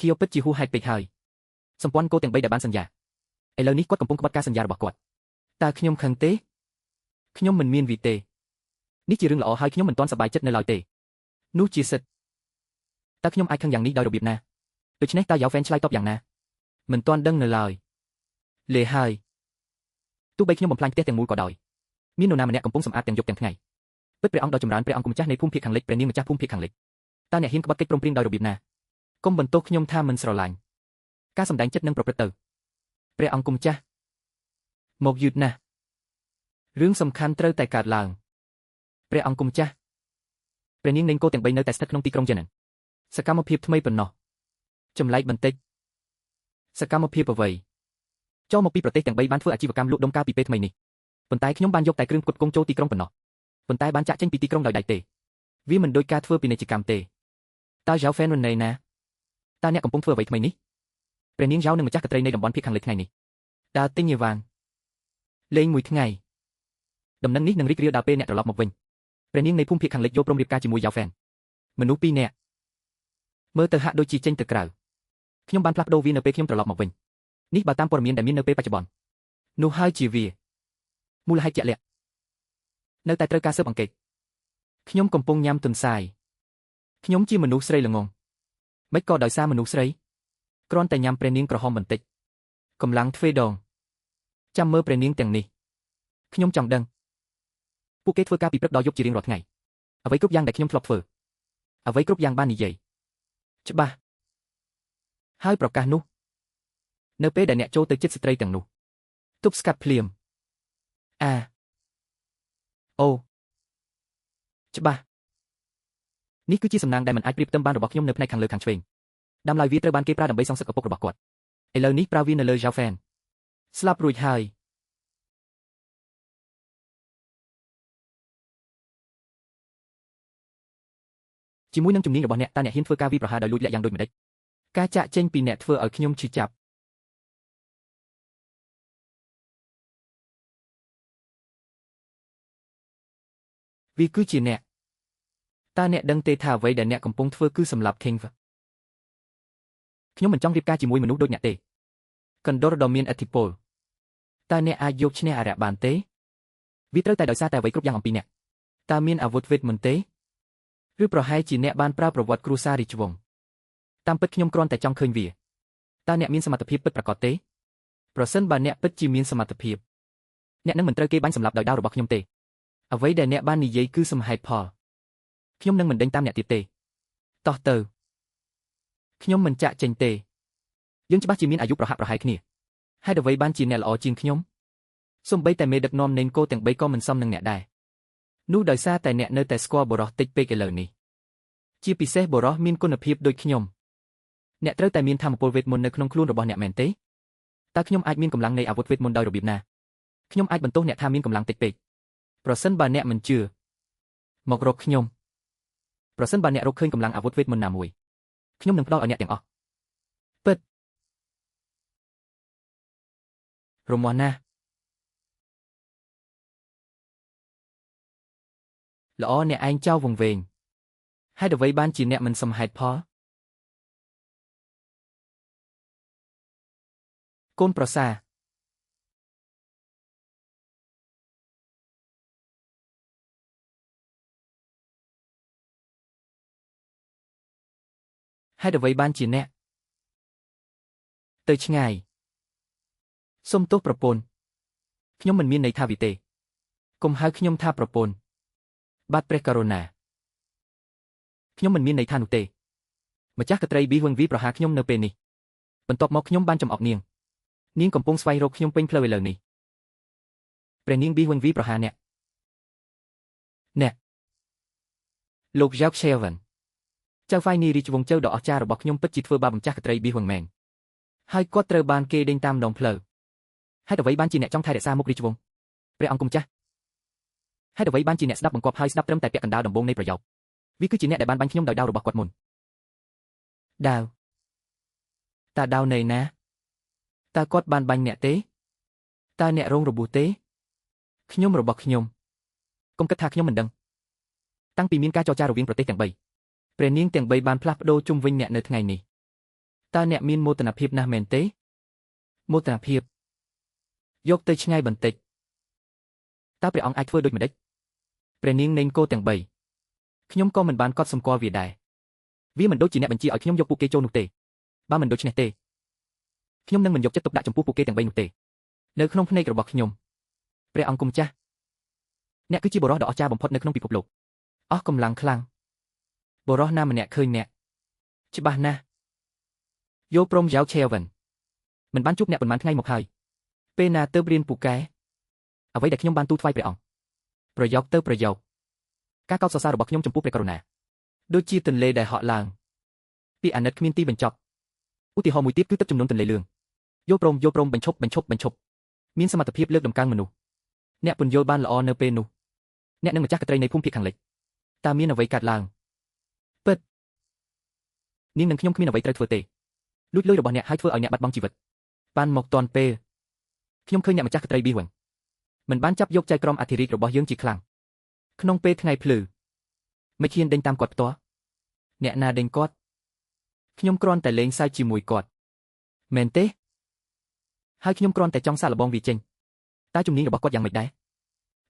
គៀវពិតជាហួសហេតុពេកហើយសម្ព័ន្ធគោទាំង3ដែលបានសន្យាឥឡូវនេះគាត់កំពុងក្បត់ការសន្យារបស់គាត់តើខ្ញុំខឹងទេខ្ញុំមិនមានវិទេនេះជារឿងល្អហើយខ្ញុំមិនទាន់សប្បាយចិត្តនៅឡើយទេនោះជាសិទ្ធតើខ្ញុំអាចខឹងយ៉ាងនេះដោយរបៀបណាដូច្នេះតើយ៉ាវហ្វែនឆ្លើយតបយ៉ាងណាមិនទាន់ដឹងនៅឡើយលេហើយទោះបីខ្ញុំបំផ្លាញផ្ទះទាំងមូលក៏ដោយមាននរណាម្នាក់កំពុងសម្អាតទាំងយប់ទាំងថ្ងៃពិតព្រះអង្គដ៏ចម្រើនព្រះអង្គគុំម្ចាស់នៃភូមិភាគខាងលិចព្រះនាងម្ចាស់ភូមិភាគខាងលិចតើអ្នកហ៊ានក្បត់កិច្ចព្រមព្រៀងដោយរបៀបណាកុំបន្ទោសខ្ញុំថាមិនស្រឡាញ់ការសម្ដែងចិត្តនឹងប្រព្រឹត្តទៅព្រះអង្គគុំម្ចាស់មកយឺតណាស់រឿងសំខាន់ត្រូវតែកើតឡើងព្រះអង្គគុំម្ចាស់ព្រះនាងនៃគោទាំង3នៅតែស្ថិតក្នុងទីក្រុងយ៉ាងណាសកម្មភាពថ្មីប៉ុណ្ណោះចម្លែកបន្តិចសកម្មភាពអ្វីចូលមកពីប្រទេសទាំង3បានធ្វើអាជីវកម្មលក់ដុំកាលពីពេលថ្មីនេះប៉ុន្តែខ្ញុំបានយកតែគ្រឿងផ្គត់ផ្គង់ចូលទីក្រុងប៉ុណ្ណោះប៉ុន្តែបានចាក់ចេញពីទីក្រុងដោយដៃទេវាមិនដូចការធ្វើពាណិជ្ជកម្មទេតើយ៉ាវហ្វែននៅណាតើអ្នកកំពុងធ្វើអ្វីថ្មីនេះព្រះនាងយ៉ាវនិងម្ចាស់កត្រីនៃតំបន់ភាគខាងលិចថ្ងៃនេះដើរទិញអីវ៉ាន់លេងមួយថ្ងៃដំណឹងនេះនឹងរីករាលដល់ពេលអ្នកត្រឡប់មកវិញព្រះនាងនៃភូមិភាគខាងលិចយកព្រមរៀបការជាមួយយ៉ាវហ្វែនមនុស្សពីរនាក់មើលទៅហាក់ដូចជាចេញទៅក្រៅខ្ញុំបានផ្លាស់ប្ដូរវានៅពេលខ្ញុំត្រឡប់មកវិញនេះបើតាមព័ត៌មានដែលមាននៅពេលបច្ចុប្បន្ននោះហើយជាវាមូលហេតុជាក់លាក់នៅតែត្រូវការស៊ើបអង្កេតខ្ញុំកំពុងញ៉ាំទុនសាយខ្ញុំជាមនុស្សស្រីល្ងងមិនក៏ដោយសារមនុស្សស្រីគ្រាន់តែញ៉ាំព្រះនាងក្រហមបន្តិចកម្លាំងទ្វេដងចាំមើលព្រះនាងទាំងនេះខ្ញុំចង់ដឹងពួកគេធ្វើការពីព្រឹកដល់យប់ជារៀងរាល់ថ្ងៃអ្វីគ្រប់យ៉ាងដែលខ្ញុំធ្លាប់ធ្វើអ្វីគ្រប់យ៉ាងបាននិយាយច្បាស់ហើយប្រកាសនោះនៅពេលដែលអ្នកចូលទៅជិតស្ត្រីទាំងនោះទប់ស្កាត់ភ្លាមអូច្បាស់នេះគឺជាសំណាងដែលមិនអាចប្រៀបផ្ទឹមបានរបស់ខ្ញុំនៅផ្នែកខាងលើខាងឆ្វេងដើមឡើយវាត្រូវបានគេប្រើដើម្បីសងសឹកឪពុករបស់គាត់ឥឡូវនេះប្រើវានៅលើ Zhao Fan ស្លាប់រួចហើយជាមួយនឹងជំនាញរបស់អ្នកតើអ្នកហ៊ានធ្វើការវាប្រហារដោយលួចលាក់យ៉ាងដូចម្តេចការចាក់ចេញពីអ្នកធ្វើឲ្យខ្ញុំឈឺចាប់វាគឺជាអ្នកតើអ្នកដឹងទេថាអ្វីដែលអ្នកកំពុងធ្វើគឺសម្លាប់ King ខ្ញុំមិនចង់រៀបការជាមួយមនុស្សដូចអ្នកទេកណ្ដុរដ៏មានឥទ្ធិពលតើអ្នកអាចយកឈ្នះអារក្សបានទេ វាត្រូវតែដោយសារតែអ្វីគ្រប់យ៉ាងអំពីអ្នកតើមានអាវុធវេទមន្តទេឬប្រហែលជាអ្នកបានប្រើប្រវត្តិគ្រួសាររាជវង្សតាមពិតខ្ញុំគ្រាន់តែចង់ឃើញវាតើអ្នកមានសមត្ថភាពពិតប្រាកដទេប្រសិនបើអ្នកពិតជាមានសមត្ថភាពអ្នកនឹងមិនត្រូវគេបាញ់សម្លាប់ដោយដាវរបស់ខ្ញុំទេអ្វីដែលអ្នកបាននិយាយគឺសមហេតុផលខ្ញុំនឹងមិនដេញតាមអ្នកទៀតទេតោះទៅខ្ញុំមិនចាក់ចេញទេយើងច្បាស់ជាមានអាយុប្រហាក់ប្រហែលគ្នាហេតុអ្វីបានជាអ្នកល្អជាងខ្ញុំសូម្បីតែមេដឹកនាំនេនគោទាំង3ក៏មិនសមនឹងអ្នកដែរនោះដោយសារតែអ្នកនៅតែស្គាល់បរិសតិចពេកឥឡូវនេះជាពិសេសបរិសមានគុណភាពដូចខ្ញុំអ្នកត្រូវតែមានធម៌ពលវេទមន្តនៅក្នុងខ្លួនរបស់អ្នកមែនទេតើខ្ញុំអាចមានកម្លាំងនៃអាវុធវេទមន្តដោយរបៀបណាខ្ញុំអាចបន្ទោសអ្នកថាមានកម្លាំងតិចពេកប្រសិនបើអ្នកមិនជឿមករកខ្ញុំប្រសិនបើអ្នករកឃើញកម្លាំងអាវុធវេទមន្តណាមួយខ្ញុំនឹងផ្ដល់ឲ្យអ្នកទាំងអស់ពិតរមាស់ណាស់ល្អអ្នកឯងចៅវង្វេងហេតុអ្វីបានជាអ្នកមិនសមហេតុផលកូនប្រសារហេតុអ្វីបានជាអ្នកទៅឆ្ងាយសុំទោសប្រពន្ធខ្ញុំមិនមានន័យថាវិទេកុំហៅខ្ញុំថាប្រពន្ធបាទព្រះករុណាខ្ញុំមិនមានន័យថានោះទេម្ចាស់ក្ត្រីប៊ីវឹងវីប្រហារខ្ញុំនៅពេលនេះបន្ទាប់មកខ្ញុំបានចំអកនាងកំពុងស្វែងរកខ្ញុំពេញផ្លូវឥឡូវនេះព្រះនាងប៊ីវឹងវីប្រហារអ្នកលោកយ៉ាក់ឆេវ៉ាន់ចៅហ្វាយនីរាជវង្សជើដ៏អស្ចារ្យរបស់ខ្ញុំពិតជាធ្វើបាបម្ចាស់ក្ត្រីប៊ីវឹងមែនហើយគាត់ត្រូវបានគេដេញតាមដងផ្លូវហេតុអ្វីបានជាអ្នកចង់ថែរក្សាមុខរាជវង្សព្រះអង្គគុំចាស់ហេតុអ្វីបានជាអ្នកស្ដាប់បង្គាប់ហើយស្ដាប់ត្រឹមតែពាក់កណ្ដាលដំបូងនៃប្រយោគវាគឺជាអ្នកដែលបានបាញ់ខ្ញុំដោយដាវរបស់គាត់មុនដាវតើដាវនៅណាតើគាត់បានបាញ់អ្នកទេតើអ្នករងរបួសទេខ្ញុំរបស់ខ្ញុំកុំគិតថាខ្ញុំមិនដឹងតាំងពីមានការចរចារវាងប្រទេសទាំង3ព្រះនាងទាំង3បានផ្លាស់ប្ដូរជុំវិញអ្នកនៅថ្ងៃនេះតើអ្នកមានមោទនភាពណាស់មែនទេមោទនភាពយកទៅឆ្ងាយបន្តិចតើព្រះអង្គអាចធ្វើដូចម្តេចព្រះនាងនេនគោទាំង3ខ្ញុំក៏មិនបានកត់សម្គាល់វាដែរវាមិនដូចជាអ្នកបញ្ជាឲ្យខ្ញុំយកពួកគេចូលនោះទេបើមិនដូច្នេះទេខ្ញុំនឹងមិនយកចិត្តទុកដាក់ចំពោះពួកគេទាំង3នោះទេនៅក្នុងភ្នែករបស់ខ្ញុំព្រះអង្គគុំចាស់អ្នកគឺជាបរិសុទ្ធដ៏អស្ចារ្យបំផុតនៅក្នុងពិភពលោកអស់កម្លាំងខ្លាំងបរិសុទ្ធណាម្នាក់ឃើញអ្នកច្បាស់ណាស់យោព្រមយ៉ាវឆេវ៉ាន់មិនបានជួបអ្នកប៉ុន្មានថ្ងៃមកហើយពេលណាទើបរៀនពូកែអ្វីដែលខ្ញុំបានទូលថ្វាយព្រះអង្គប្រយោគទៅប្រយោគការកោតសរសើររបស់ខ្ញុំចំពោះព្រះករុណាដូចជាទន្លេដែលហក់ឡើងពីអាណិតគ្មានទីបញ្ចប់ឧទាហរណ៍មួយទៀតគឺទឹកជំនន់ទន្លេលឿងយោព្រមបញ្ឈប់មានសមត្ថភាពលើកដំកើងមនុស្សអ្នកពន្យល់បានល្អនៅពេលនោះអ្នកនឹងម្ចាស់ក្ត្រីនៃភូមិភាគខាងលិចតើមានអ្វីកើតឡើងពិតនាងនិងខ្ញុំគ្មានអ្វីត្រូវធ្វើទេលួចលុយរបស់អ្នកហើយធ្វើឲ្យអ្នកបាត់បង់ជីវិតបានមកទាន់ពេលខ្ញុំឃើញអ្នកម្ចាស់ក្ត្រីប៊ីវឹងមិនបានចាប់យកចៅក្រមអធិរាជរបស់យើងជាខ្លាំងក្នុងពេលថ្ងៃភ្លឺមិនហ៊ានដេញតាមគាត់ផ្ទាល់អ្នកណាដេញគាត់ខ្ញុំគ្រាន់តែលេងសើចជាមួយគាត់មែនទេហើយខ្ញុំគ្រាន់តែចង់សាកល្បងវាចេញតើជំនាញរបស់គាត់យ៉ាងម៉េចដែរ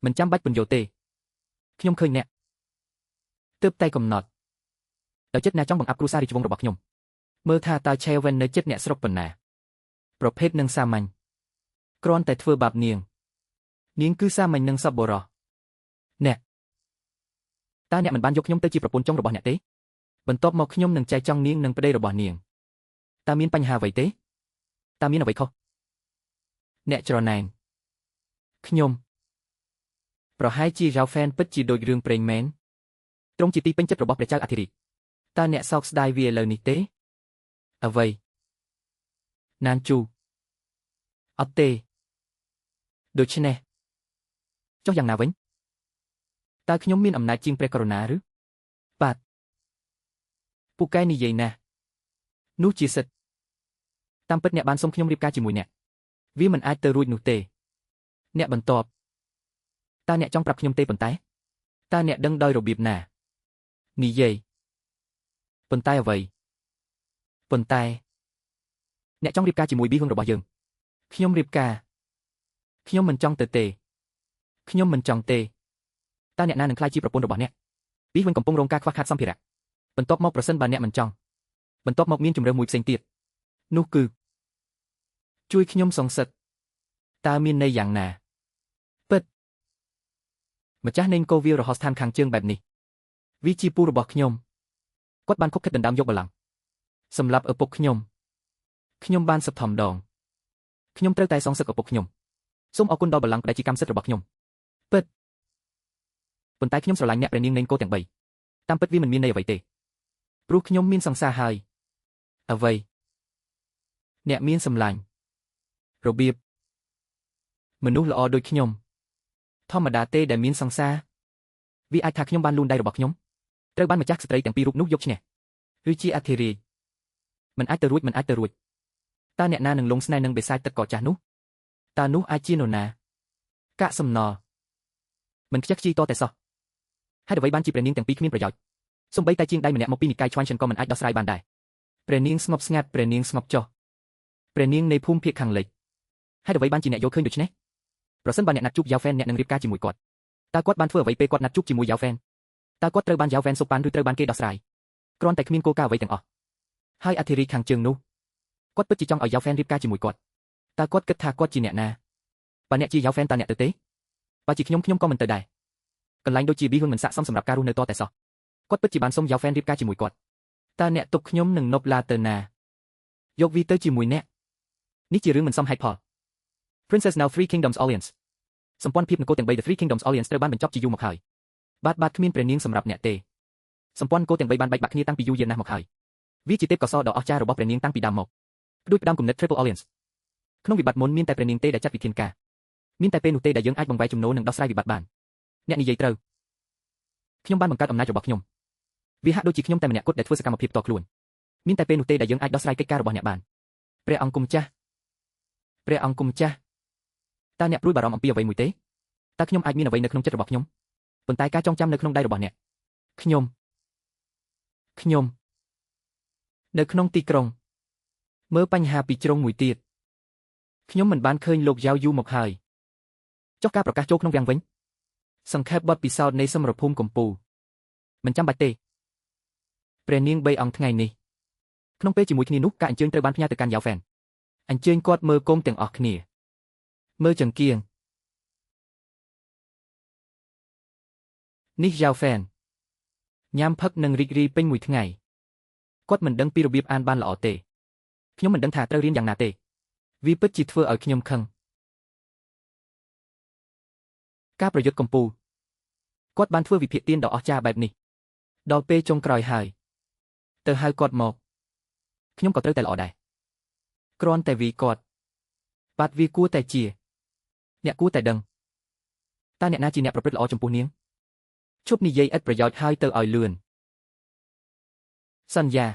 មិនចាំបាច់ពន្យល់ទេខ្ញុំឃើញអ្នកទើបតែកំណត់ដោយចិត្តណាចង់បង្អាប់គ្រួសាររាជវង្សរបស់ខ្ញុំមើលថាតើឆេវ៉ាន់នៅចិត្តអ្នកស្រុកប៉ុណ្ណាប្រភេទនឹងសាមញ្ញគ្រាន់តែធ្វើបាបនាងគឺសាមញ្ញនឹងសប្បុរសអ្នកតើអ្នកមិនបានយកខ្ញុំទៅជាប្រពន្ធចុងរបស់អ្នកទេបន្ទាប់មកខ្ញុំនឹងចែកចង់នាងនឹងប្តីរបស់នាងតើមានបញ្ហាអ្វីទេតើមានអ្វីខុសអ្នកច្រណែនខ្ញុំប្រហែលជារ៉ាវហ្វេនពិតជាដូចរឿងព្រេងមែនទ្រង់ជាទីពេញចិត្តរបស់ព្រះចៅអធិរាជតើអ្នកសោកស្ដាយវាឥឡូវនេះទេអ្វីណានជូអត់ទេដូច្នេះចុះយ៉ាងណាវិញតើខ្ញុំមានអំណាចជាងព្រះករុណាឬបាទពូកែនិយាយណាស់នោះជាសិទ្ធតាមពិតអ្នកបានសុំខ្ញុំរៀបការជាមួយអ្នកវាមិនអាចទៅរួចនោះទេអ្នកបន្ទាប់តើអ្នកចង់ប្រាប់ខ្ញុំទេប៉ុន្តែតើអ្នកដឹងដោយរបៀបណានិយាយប៉ុន្តែអ្វីប៉ុន្តែអ្នកចង់រៀបការជាមួយប៊ីហឹងរបស់យើងខ្ញុំរៀបការខ្ញុំមិនចង់ទៅទេ ខ្ញុំមិនចង់ទេតើអ្នកណានឹងក្លាយជាប្រពន្ធរបស់អ្នកពីវិញកំពុងរងការខ្វះខាតសម្ភារៈបន្ទាប់មកប្រសិនបើអ្នកមិនចង់បន្ទាប់មកមានជំរឿមួយផ្សេងទៀតនោះគឺជួយខ្ញុំសងសឹកតើមានន័យយ៉ាងណាពិតម្ចាស់នេនគោវាលរហោស្ថានខាងជើងបែបនេះវាជាពូរបស់ខ្ញុំគាត់បានខុបខិតដណ្ដើមយកបល្ល័ង្កសម្រាប់ឪពុកខ្ញុំបានសឹកធំដងខ្ញុំត្រូវតែសងសឹកឪពុកខ្ញុំសូមអរគុណដល់បល្ល័ង្កដែលជាកម្មសិទ្ធិរបស់ខ្ញុំពិតប៉ុន្តែខ្ញុំស្រឡាញ់អ្នកព្រះនាងនេនគោទាំង3តាមពិតវាមិនមានន័យអ្វីទេព្រោះខ្ញុំមានសង្សារហើយអ្វីអ្នកមានសម្លាញ់របៀបមនុស្សល្អដូចខ្ញុំធម្មតាទេដែលមានសង្សារវាអាចថាខ្ញុំបានលូនដៃរបស់ខ្ញុំត្រូវបានម្ចាស់ស្ត្រីទាំងពីររូបនោះយកឈ្នះឬជាអធិរាជមិនអាចទៅរួចតើអ្នកណានឹងលងស្នេហ៍នឹងបិសាចទឹកកកចាស់នោះតើនោះអាចជានរណាកាកសំណល់មិនខ្ជិះខ្ជីតតែសោះហេតុអ្វីបានជាព្រះនាងទាំងពីរគ្មានប្រយោជន៍សូម្បីតែជាងដៃម្នាក់មកពីនិកាយឆ្វាញ់ចិនក៏មិនអាចដោះស្រាយបានដែរព្រះនាងស្ងប់ស្ងាត់ព្រះនាងស្ងប់ចុះព្រះនាងនៃភូមិភាគខាងលិចហេតុអ្វីបានជាអ្នកយកឃើញដូច្នេះប្រសិនបើអ្នកណាត់ជួបយ៉ាវហ្វេនអ្នកនឹងរៀបការជាមួយគាត់តើគាត់បានធ្វើអ្វីពេលគាត់ណាត់ជួបជាមួយយ៉ាវហ្វេនតើគាត់ត្រូវបានយ៉ាវហ្វេនសូកប៉ាន់ឬត្រូវបានគេដោះស្រាយគ្រាន់តែគ្មានគោលការណ៍អ្វីទាំងអស់ហើយអធិរាជខាងជើងនោះគាត់ពិតជាចង់ឲ្យយ៉ាវហ្វេនរៀបការជាមួយគាត់តើគាត់គិតថាគាត់ជាអ្នកណាបើអ្នកជាយ៉ាវហ្វេនតើអ្នកទៅទេបើជាខ្ញុំក៏មិនទៅដែរកន្លែងដូចជាប៊ីហ៊ុនមិនស័ក្តិសមសម្រាប់ការរស់នៅតតែសោះគាត់ពិតជាបានសុំយ៉ាវហ្វេនរៀបការជាមួយគាត់តើអ្នកទុកខ្ញុំនឹងនប់ឡាទៅណាយកវីទៅជាមួយអ្នកនេះជារឿងមិនសមហេតុផល Princess Now Three Kingdoms Alliance សម្ព័ន្ធភាពនគរទាំង3 The Three Kingdoms Alliance ត្រូវបានបញ្ចប់ជាយូរមកហើយបាទគ្មានព្រះនាងសម្រាប់អ្នកទេសម្ព័ន្ធនគរទាំង3បានបែកបាក់គ្នាតាំងពីយូរយារណាស់មកហើយវាជាទេពកោសល្យដ៏អស្ចារ្យរបស់ព្រះនាងតាំងពីដើមមកដូចផ្ដាំគំនិត Triple Alliance ក្នុងវិបត្តិមុនមានតែព្រះនាងទេដែលចាត់វិធានការមានតែពេលនោះទេដែលយើងអាចបង្វែរជំនោរនិងដោះស្រាយវិបត្តិបានអ្នកនិយាយត្រូវខ្ញុំបានបង្កើតអំណាចរបស់ខ្ញុំវាហាក់ដូចជាខ្ញុំតែម្នាក់គត់ដែលធ្វើសកម្មភាពផ្ទាល់ខ្លួនមានតែពេលនោះទេដែលយើងអាចដោះស្រាយកិច្ចការរបស់អ្នកបានព្រះអង្គគុំចាស់តើអ្នកព្រួយបារម្ភអំពីអ្វីមួយទេតើខ្ញុំអាចមានអ្វីនៅក្នុងចិត្តរបស់ខ្ញុំប៉ុន្តែការចងចាំនៅក្នុងដៃរបស់អ្នកខ្ញុំនៅក្នុងទីក្រុងមើលបញ្ហាពីជ្រុងមួយទៀតខ្ញុំមិនបានឃើញលោកយ៉ាវយូរមកហើយចុះការប្រកាសចូលក្នុងវាំងវិញសង្ខេបបទពិសោធន៍នៃសមរភូមិកំពូលមិនចាំបាច់ទេព្រះនាង3អង្គថ្ងៃនេះក្នុងពេលជាមួយគ្នានោះការអញ្ជើញត្រូវបានផ្ញើទៅកាន់យ៉ាវហ្វេនអញ្ជើញគាត់មើលគោមទាំងអស់គ្នាមើលចង្គៀងនេះយ៉ាវហ្វេនញ៉ាំផឹកនិងរីករាយពេញមួយថ្ងៃគាត់មិនដឹងពីរបៀបអានបានល្អទេខ្ញុំមិនដឹងថាត្រូវរៀនយ៉ាងណាទេវាពិតជាធ្វើឲ្យខ្ញុំខឹងការប្រយុទ្ធកំពូលគាត់បានធ្វើវិភាគទានដ៏អស្ចារ្យបែបនេះដល់ពេលចុងក្រោយហើយទៅហៅគាត់មកខ្ញុំក៏ត្រូវតែល្អដែរគ្រាន់តែវាគាត់បាទវាគួរតែជាអ្នកគួរតែដឹងតើអ្នកណាជាអ្នកប្រព្រឹត្តល្អចំពោះនាងឈប់និយាយឥតប្រយោជន៍ហើយទៅឲ្យលឿនសន្យា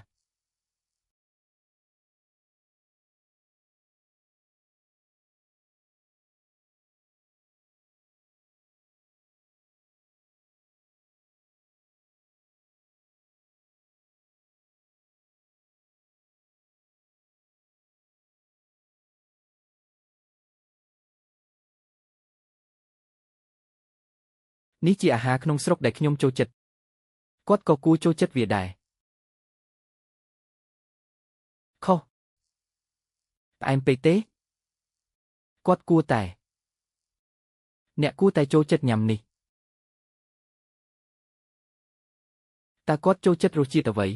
នេះជាអាហារក្នុងស្រុកដែលខ្ញុំចូលចិត្តគាត់ក៏គួរចូលចិត្តវាដែរខុសផ្អែមពេកទេគាត់គួរតែអ្នកគួរតែចូលចិត្តញ៉ាំនេះតើគាត់ចូលចិត្តរសជាតិអ្វី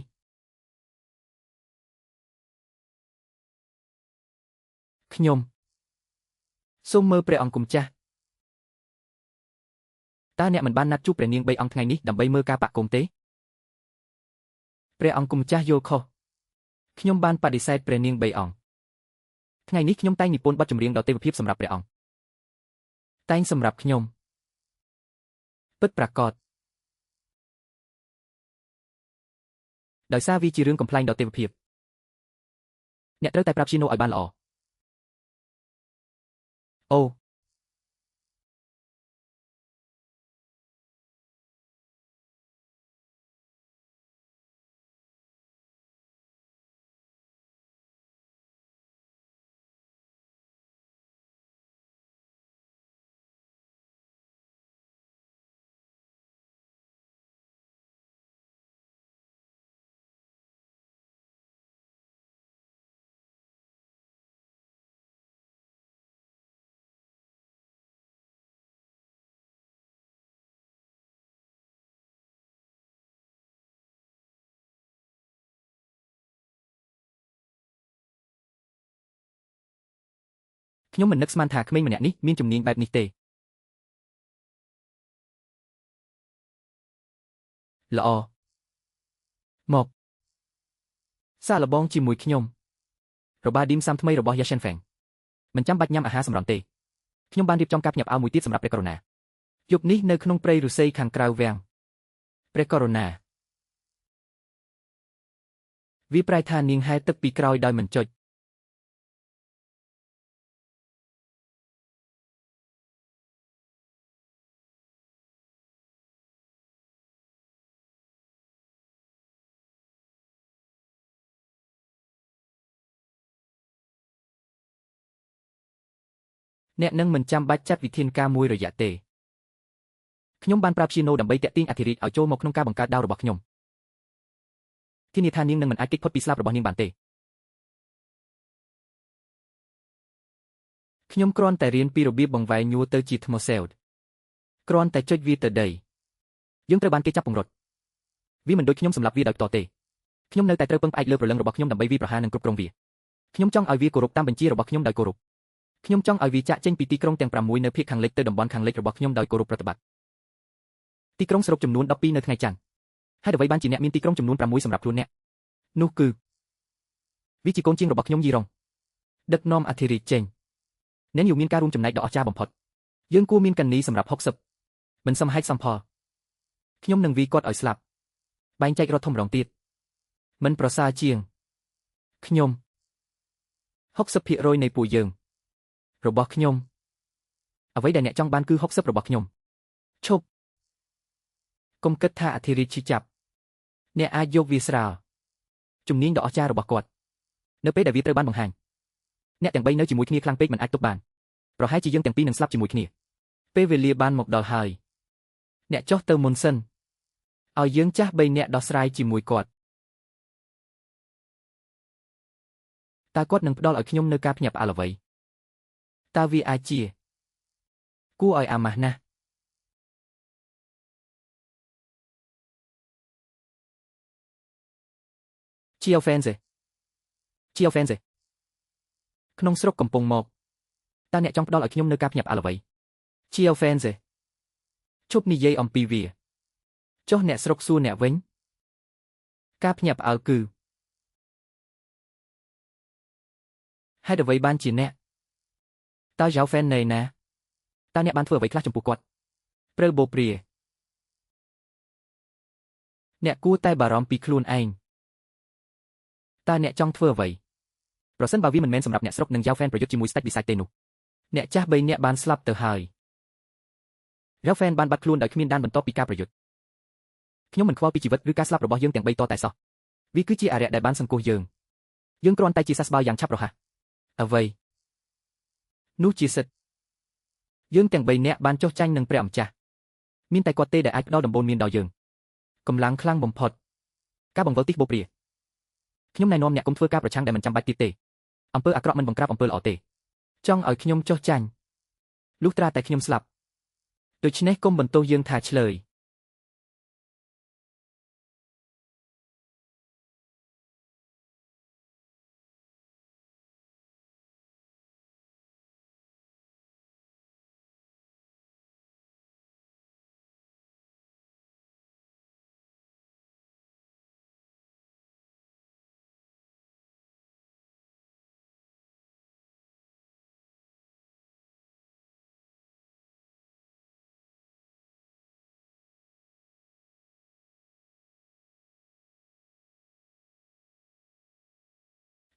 ខ្ញុំសូមមើលព្រះអង្គគុំចាស់តើអ្នកមិនបានណាត់ជួបព្រះនាង3អង្គថ្ងៃនេះដើម្បីមើលការបាក់គោមទេព្រះអង្គគុំចាស់យល់ខុសខ្ញុំបានបដិសេធព្រះនាង3អង្គថ្ងៃនេះខ្ញុំតែងនិពន្ធបទចម្រៀងដ៏ទេវភាពសម្រាប់ព្រះអង្គតែងសម្រាប់ខ្ញុំពិតប្រាកដដោយសារវាជារឿងកំប្លែងដ៏ទេវភាពអ្នកត្រូវតែប្រាប់ជីណូឲ្យបានល្អអូ ខ្ញុំមិននឹកស្មានថាក្មេងម្នាក់នេះមានជំនាញបែបនេះទេល្អមកសាកល្បងជាមួយខ្ញុំរបាឌីមសាំថ្មីរបស់ Yashen Feng មិនចាំបាច់ញ៉ាំអាហារសម្រន់ទេខ្ញុំបានរៀបចំការភ្ញាក់ផ្អើលមួយទៀតសម្រាប់ព្រះករុណាយប់នេះនៅក្នុងព្រៃឫស្សីខាងក្រៅវាំងព្រះករុណាវាប្រែថានាងហែទឹកពីក្រោយដោយមិនចុចអ្នកនឹងមិនចាំបាច់ចាត់វិធានការមួយរយៈទេខ្ញុំបានប្រាប់ឈីណូដើម្បីតាក់ទាញអធិរាជឲ្យចូលមកក្នុងការបង្កើតដាវរបស់ខ្ញុំធានាថានាងនឹងមិនអាចគេចផុតពីស្លាបរបស់នាងបានទេខ្ញុំគ្រាន់តែរៀនពីរបៀបបង្វែរញួរទៅជាថ្មសេវគ្រាន់តែចុចវាទៅដីយើងត្រូវបានគេចាប់ពង្រត់វាមិនដូចខ្ញុំសម្លាប់វាដោយផ្ទាល់ទេខ្ញុំនៅតែត្រូវពឹងផ្អែកលើព្រលឹងរបស់ខ្ញុំដើម្បីវាប្រហារនិងគ្រប់គ្រងវាខ្ញុំចង់ឲ្យវាគោរពតាមបញ្ជារបស់ខ្ញុំដោយគោរពខ្ញុំចង់ឲ្យវាចាក់ចេញពីទីក្រុងទាំង6នៅភាគខាងលិចទៅតំបន់ខាងលិចរបស់ខ្ញុំដោយគោរពប្រតិបត្តិទីក្រុងសរុបចំនួន12នៅថ្ងៃច័ន្ទហើយអ្វីបានជាអ្នកមានទីក្រុងចំនួន6សម្រាប់ខ្លួនអ្នកនោះគឺវាជាកូនជាងរបស់ខ្ញុំយីរងដឹកនាំអធិរាជចេញអ្នកយូមានការរួមចំណែកដ៏អស្ចារ្យបំផុតយើងគួរមានកន្នីសម្រាប់60មិនសមហេតុសមផលខ្ញុំនឹងវាគាត់ឲ្យស្លាប់បែងចែករត់ធំម្ដងទៀតមិនប្រសើរជាងខ្ញុំ60%នៃពួកយើងរបស់ខ្ញុំអ្វីដែលអ្នកចង់បានគឺ60របស់ខ្ញុំឈប់កុំគិតថាអធិរាជឈឺចាប់អ្នកអាចយកវាស្រាលជំនាញដ៏អស្ចារ្យរបស់គាត់នៅពេលដែលវាត្រូវបានបង្ហាញអ្នកទាំង3នៅជាមួយគ្នាខ្លាំងពេកមិនអាចទប់បានប្រហែលជាយើងទាំងពីរនឹងស្លាប់ជាមួយគ្នាពេលវេលាបានមកដល់ហើយអ្នកចុះទៅមុនសិនឲ្យយើងចាស់3នាក់ដោះស្រាយជាមួយគាត់តើគាត់នឹងផ្ដល់ឲ្យខ្ញុំនៅការភ្ញាក់ផ្អើលអ្វីតើវាអាចជាគួរឲ្យអាម៉ាស់ណាស់ជាអូហ្វេនសេក្នុងស្រុកកំពុងមកតើអ្នកចង់ផ្ដល់ឲ្យខ្ញុំនៅការភ្ញាក់ផ្អើលអ្វីជាអូហ្វេនសេឈប់និយាយអំពីវាចុះអ្នកស្រុកសួរអ្នកវិញការភ្ញាក់ផ្អើលគឺហេតុអ្វីបានជាអ្នកតើយ៉ាវហ្វេនណេណាតើអ្នកបានធ្វើអ្វីខ្លះចំពោះគាត់ព្រើបូព្រាអ្នកគួរតែបារម្ភពីខ្លួនឯងតើអ្នកចង់ធ្វើអ្វីប្រសិនបើវាមិនមែនសម្រាប់អ្នកស្រុកនិងយ៉ាវហ្វេនប្រយុទ្ធជាមួយស្ដេចបិសាចទេនោះអ្នកចាស់3នាក់បានស្លាប់ទៅហើយយ៉ាវហ្វេនបានបាត់ខ្លួនដោយគ្មានដានបន្ទាប់ពីការប្រយុទ្ធខ្ញុំមិនខ្វល់ពីជីវិតឬការស្លាប់របស់យើងទាំង3តតែសោះវាគឺជាអារក្សដែលបានសង្កោះយើងគ្រាន់តែជាសះស្បើយយ៉ាងឆាប់រហ័សអ្វីនោះជាសិទ្ធយើងទាំង3នាក់បានចុះចាញ់នឹងព្រះម្ចាស់មានតែគាត់ទេដែលអាចផ្ដល់ដំបូន្មានដល់យើងកម្លាំងខ្លាំងបំផុតការបង្វិលទីបូព្រាខ្ញុំណែនាំអ្នកកុំធ្វើការប្រឆាំងដែលមិនចាំបាច់ទៀតទេអំពើអាក្រក់មិនបង្ក្រាបអំពើល្អទេចង់ឲ្យខ្ញុំចុះចាញ់លុះត្រាតែខ្ញុំស្លាប់ដូច្នេះកុំបន្ទោសយើងថាឆ្លើយ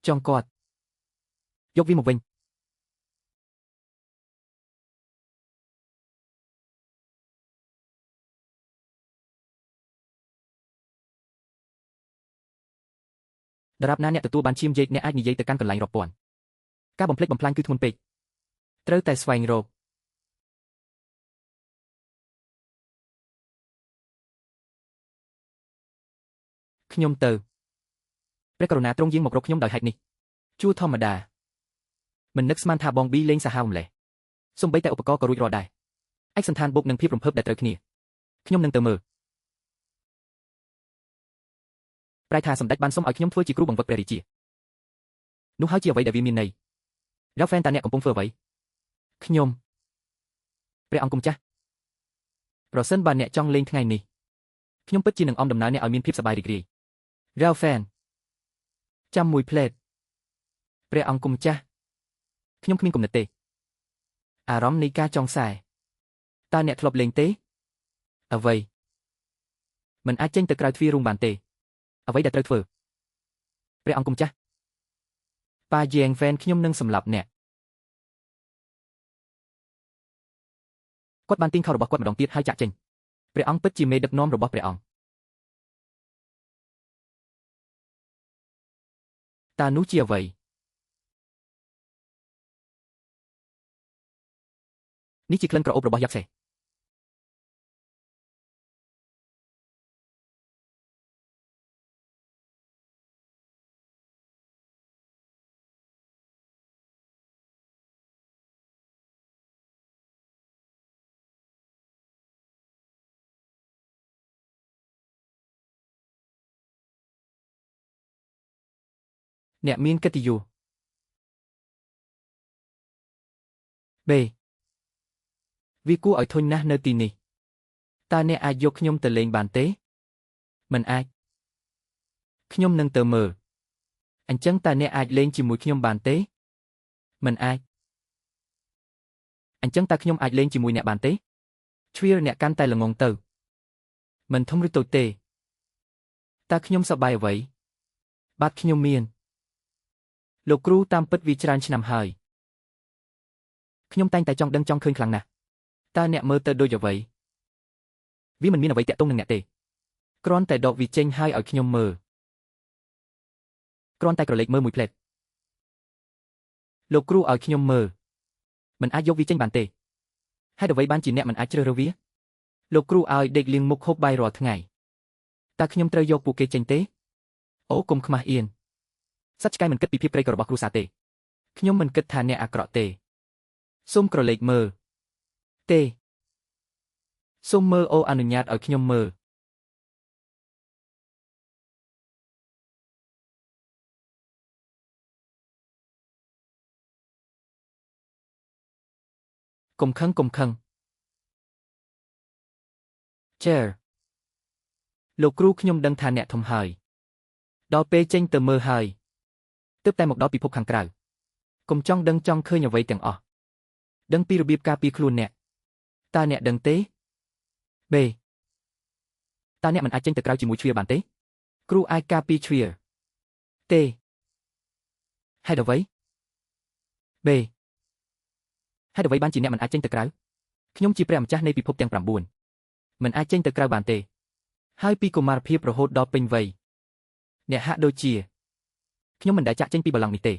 ចង់គាត់យកវាមកវិញដរាបណាអ្នកទទួលបានឈាមយេកអ្នកអាចនិយាយទៅកាន់កន្លែងរាប់ពាន់ការបំផ្លិចបំផ្លាញគឺធ្ងន់ពេកត្រូវតែស្វែងរកខ្ញុំទៅព្រះករុណាទ្រង់យាងមករកខ្ញុំដោយហេតុនេះជួធម្មតាមិននឹកស្មានថាបងប៊ីលេងសាហាវម្លេះសូម្បីតែឧបករណ៍ក៏រួចរាល់ដែរឯកសណ្ឋានបុកនឹងភាពរំភើបដែលត្រូវគ្នាខ្ញុំនឹងទៅមើលប្រែថាសម្ដេចបានសុំឲ្យខ្ញុំធ្វើជាគ្រូបង្វឹកព្រះរាជានោះហើយជាអ្វីដែលវាមានន័យយ៉ាវហ្វេនតើអ្នកកំពុងធ្វើអ្វី ខ្ញុំព្រះអង្គគុំចាស់ប្រសិនបើអ្នកចង់លេងថ្ងៃនេះខ្ញុំពិតជានឹងអមដំណើរអ្នកឲ្យមានភាពសប្បាយរីករាយ Ralphan ចាំមួយផ្លេតព្រះអង្គគុំចាស់ខ្ញុំគ្មានគំនិតទេអារម្មណ៍នៃការចង់សែតើអ្នកធ្លាប់លេងទេអ្វីមិនអាចចេញទៅក្រៅទ្វាររូងបានទេអ្វីដែលត្រូវធ្វើព្រះអង្គគុំចាស់ប៉ាយ៉ែងហ្វេនខ្ញុំនឹងសម្លាប់អ្នកគាត់បានទាញខោរបស់គាត់ម្ដងទៀតហើយចាក់ចេញព្រះអង្គពិតជាមេដឹកនាំរបស់ព្រះអង្គតើនោះជាអ្វីនេះជាក្លិនក្រអូបរបស់យ៉ាក់សេអ្នកមានកិត្តិយសបេវាគួរឲ្យធុញណាស់នៅទីនេះតើអ្នកអាចយកខ្ញុំទៅលេងបានទេមិនអាចខ្ញុំនឹងទៅមើលអញ្ចឹងតើអ្នកអាចលេងជាមួយខ្ញុំបានទេមិនអាចអញ្ចឹងតើខ្ញុំអាចលេងជាមួយអ្នកបានទេជ្រៀលអ្នកកាន់តែល្ងងទៅមិនធំឬតូចទេតើខ្ញុំសប្បាយអ្វីបាទខ្ញុំមានលោកគ្រូតាមពិតវាច្រើនឆ្នាំហើយខ្ញុំតែងតែចង់ដឹងចង់ឃើញខ្លាំងណាស់តើអ្នកមើលទៅដូចអ្វីវាមិនមានអ្វីតាក់ទងនឹងអ្នកទេគ្រាន់តែដកវាចេញហើយឲ្យខ្ញុំមើលគ្រាន់តែក្រឡេកមើលមួយផ្លេតលោកគ្រូឲ្យខ្ញុំមើលមិនអាចយកវាចេញបានទេហេតុអ្វីបានជាអ្នកមិនអាចជ្រើសរើសវាលោកគ្រូឲ្យដេកលាងមុខហូបបាយរាល់ថ្ងៃតើខ្ញុំត្រូវយកពួកគេចេញទេអូកុំខ្មាស់អៀនសត្វឆ្កែមិនគិតពីភាពក្រីក្ររបស់គ្រួសារទេខ្ញុំមិនគិតថាអ្នកអាក្រក់ទេសូមក្រឡេកមើលទេសូមមើលអូអនុញ្ញាតឲ្យខ្ញុំមើលកុំខឹងChair លោកគ្រូខ្ញុំដឹងថាអ្នកធំហើយដល់ពេលចេញទៅមើលហើយទើបតែមកដល់ពិភពខាងក្រៅកុំចង់ដឹងចង់ឃើញអ្វីទាំងអស់ដឹងពីរបៀបការពារខ្លួនអ្នកតើអ្នកដឹងទេបេតើអ្នកមិនអាចចេញទៅក្រៅជាមួយជ្វាបានទេគ្រូអាចការពារជ្វាទេហេតុអ្វីបេហេតុអ្វីបានជាអ្នកមិនអាចចេញទៅក្រៅខ្ញុំជាព្រះម្ចាស់នៃពិភពទាំង9មិនអាចចេញទៅក្រៅបានទេហើយពីកុមារភាពរហូតដល់ពេញវ័យអ្នកហាក់ដូចជាខ្ញុំមិនដែលចាក់ចេញពីបល្ល័ង្កនេះទេ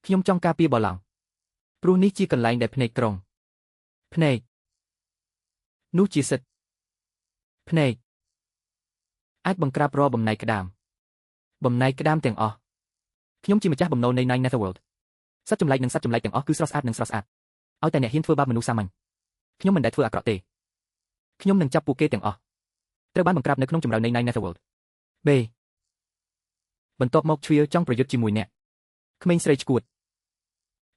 ខ្ញុំចង់ការពារបល្ល័ង្កព្រោះនេះជាកន្លែងដែលភ្នែកក្រុងភ្នែកនោះជាសិទ្ធភ្នែកអាចបង្ក្រាបរាល់បំណែកក្តាមទាំងអស់ខ្ញុំជាម្ចាស់បំណុលនៃ Nine Netherworld សត្វចម្លែកនិងសត្វចម្លែកទាំងអស់គឺស្រស់ស្អាតឲ្យតែអ្នកហ៊ានធ្វើបាបមនុស្សសាមញ្ញខ្ញុំមិនដែលធ្វើអាក្រក់ទេខ្ញុំនឹងចាប់ពួកគេទាំងអស់ត្រូវបានបង្ក្រាបនៅក្នុងជម្រៅនៃ Nine Netherworld បេបន្ទាប់មកជ្វាចង់ប្រយុទ្ធជាមួយអ្នកក្មេងស្រីឆ្កួត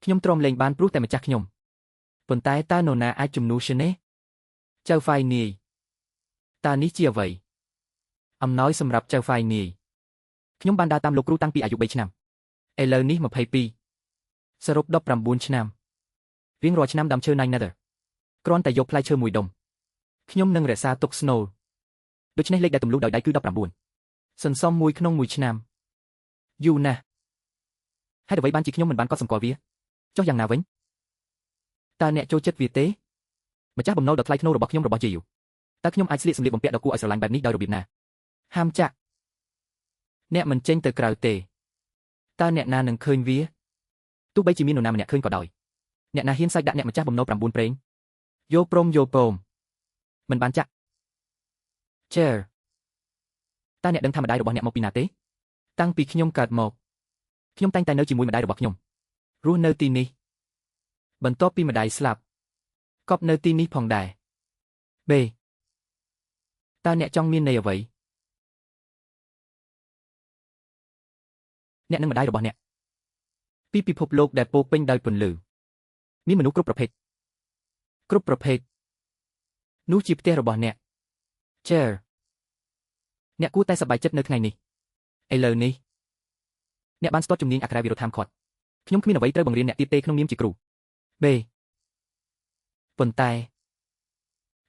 ខ្ញុំទ្រាំលេងបានព្រោះតែម្ចាស់ខ្ញុំប៉ុន្តែតើនរណាអាចជំនួសទេចៅហ្វាយនាយតើនេះជាអ្វីអំណោយសម្រាប់ចៅហ្វាយនាយខ្ញុំបានដើរតាមលោកគ្រូតាំងពីអាយុ3ឆ្នាំឥឡូវនេះ22សរុប19ឆ្នាំរៀងរាល់ឆ្នាំដាំឈើ Nine Nether គ្រាន់តែយកផ្លែឈើមួយដុំខ្ញុំនឹងរក្សាទុកស្នូលដូច្នេះលេខដែលទម្លុះដោយដៃគឺ19សន្សំមួយក្នុងមួយឆ្នាំយូរណាស់ហេតុអ្វីបានជាខ្ញុំមិនបានកត់សម្គាល់វាចុះយ៉ាងណាវិញតើអ្នកចូលចិត្តវាទេម្ចាស់បំណុលដ៏ថ្លៃថ្នូររបស់ខ្ញុំរបស់ជាយូតើខ្ញុំអាចស្លៀកសម្លៀកបំពាក់ដ៏គួរឲ្យស្រឡាញ់បែបនេះដោយរបៀបណាហាមចាក់អ្នកមិនចេញទៅក្រៅទេតើអ្នកណានឹងឃើញវាទោះបីជាមាននរណាម្នាក់ឃើញក៏ដោយអ្នកណាហ៊ានសាច់ដាក់អ្នកម្ចាស់បំណុល9ប្រេងយកព្រមមិនបានចាក់ Chair តើអ្នកដឹងថាម្ដាយរបស់អ្នកមកពីណាទេតាំងពីខ្ញុំកើតមកខ្ញុំតែងតែនៅជាមួយម្ដាយរបស់ខ្ញុំរស់នៅទីនេះបន្ទាប់ពីម្ដាយស្លាប់កប់នៅទីនេះផងដែរបេតើអ្នកចង់មានន័យអ្វីអ្នកនិងម្ដាយរបស់អ្នកពីពិភពលោកដែលពោពេញដោយពន្លឺមានមនុស្សគ្រប់ប្រភេទ គ្រប់ប្រភេទនោះជាផ្ទះរបស់អ្នក Chair អ្នកគួរតែសប្បាយចិត្តនៅថ្ងៃនេះឥឡូវនេះអ្នកបានស្ទាត់ជំនាញអក្ខរាវិរុទ្ធហាមឃាត់ខ្ញុំគ្មានអ្វីត្រូវបង្រៀនអ្នកទៀតទេក្នុងនាមជាគ្រូ B ប៉ុន្តែ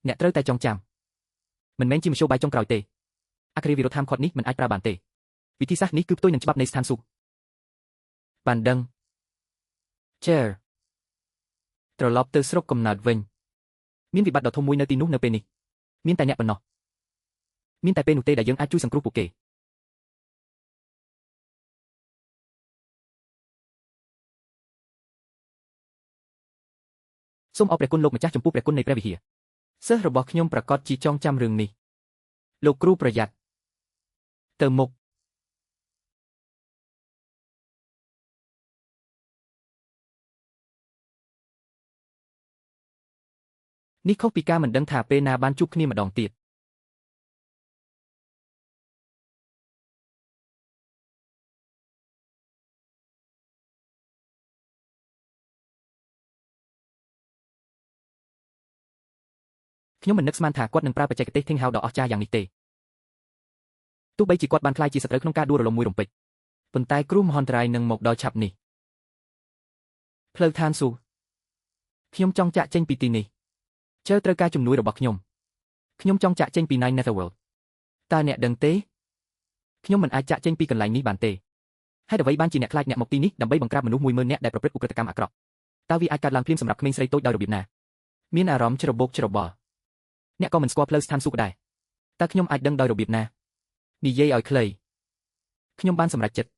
អ្នកត្រូវតែចងចាំមិនមែនជាមធ្យោបាយចុងក្រោយទេអក្ខរាវិរុទ្ធហាមឃាត់នេះមិនអាចប្រើបានទេវិធីសាស្ត្រនេះគឺផ្ទុយនឹងច្បាប់នៃស្ថានសួគ៌បានដឹង Chair ត្រឡប់ទៅស្រុកកំណើតវិញមានវិបត្តិដ៏ធំមួយនៅទីនោះនៅពេលនេះមានតែអ្នកប៉ុណ្ណោះមានតែពេលនោះទេដែលយើងអាចជួយសង្គ្រោះពួកគេសូមអរព្រះគុណលោកម្ចាស់ចំពោះព្រះគុណនៃព្រះវិហារសិស្សរបស់ខ្ញុំប្រកាសជាចងចាំរឿងនេះលោកគ្រូប្រយ័ត្នទៅមុខនេះខុសពីការមិនដឹងថាពេលណាបានជួបគ្នាម្ដងទៀតខ្ញុំមិននឹកស្មានថាគាត់នឹងប្រើបច្ចេកទេស Thing How ដ៏អស្ចារ្យយ៉ាងនេះទេទោះបីជាគាត់បានក្លាយជាសត្រូវក្នុងការដួលរលំមួយរំពេចប៉ុន្តែគ្រោះមហន្តរាយនឹងមកដល់ឆាប់នេះផ្លូវឋានសួគ៌ខ្ញុំចង់ចាក់ចេញពីទីនេះជើត្រូវការជំនួយរបស់ខ្ញុំចង់ចាក់ចេញពី Nine Netherworld តើអ្នកដឹងទេខ្ញុំមិនអាចចាក់ចេញពីកន្លែងនេះបានទេហេតុអ្វីបានជាអ្នកខ្លាចអ្នកមកទីនេះដើម្បីបង្ក្រាបមនុស្ស 10000 នាក់ដែលប្រព្រឹត្តឧក្រិដ្ឋកម្មអាក្រក់តើវាអាចកើតឡើងភ្លាមសម្រាប់ក្មេងស្រីតូចដោយរបៀបណាមានអារម្មណ៍ច្របូកច្របល់អ្នកក៏មិនស្គាល់ផ្លូវស្ថានសួគ៌ដែរតើខ្ញុំអាចដឹងដោយរបៀបណានិយាយឲ្យខ្លីខ្ញុំបានសម្រេចចិត្ត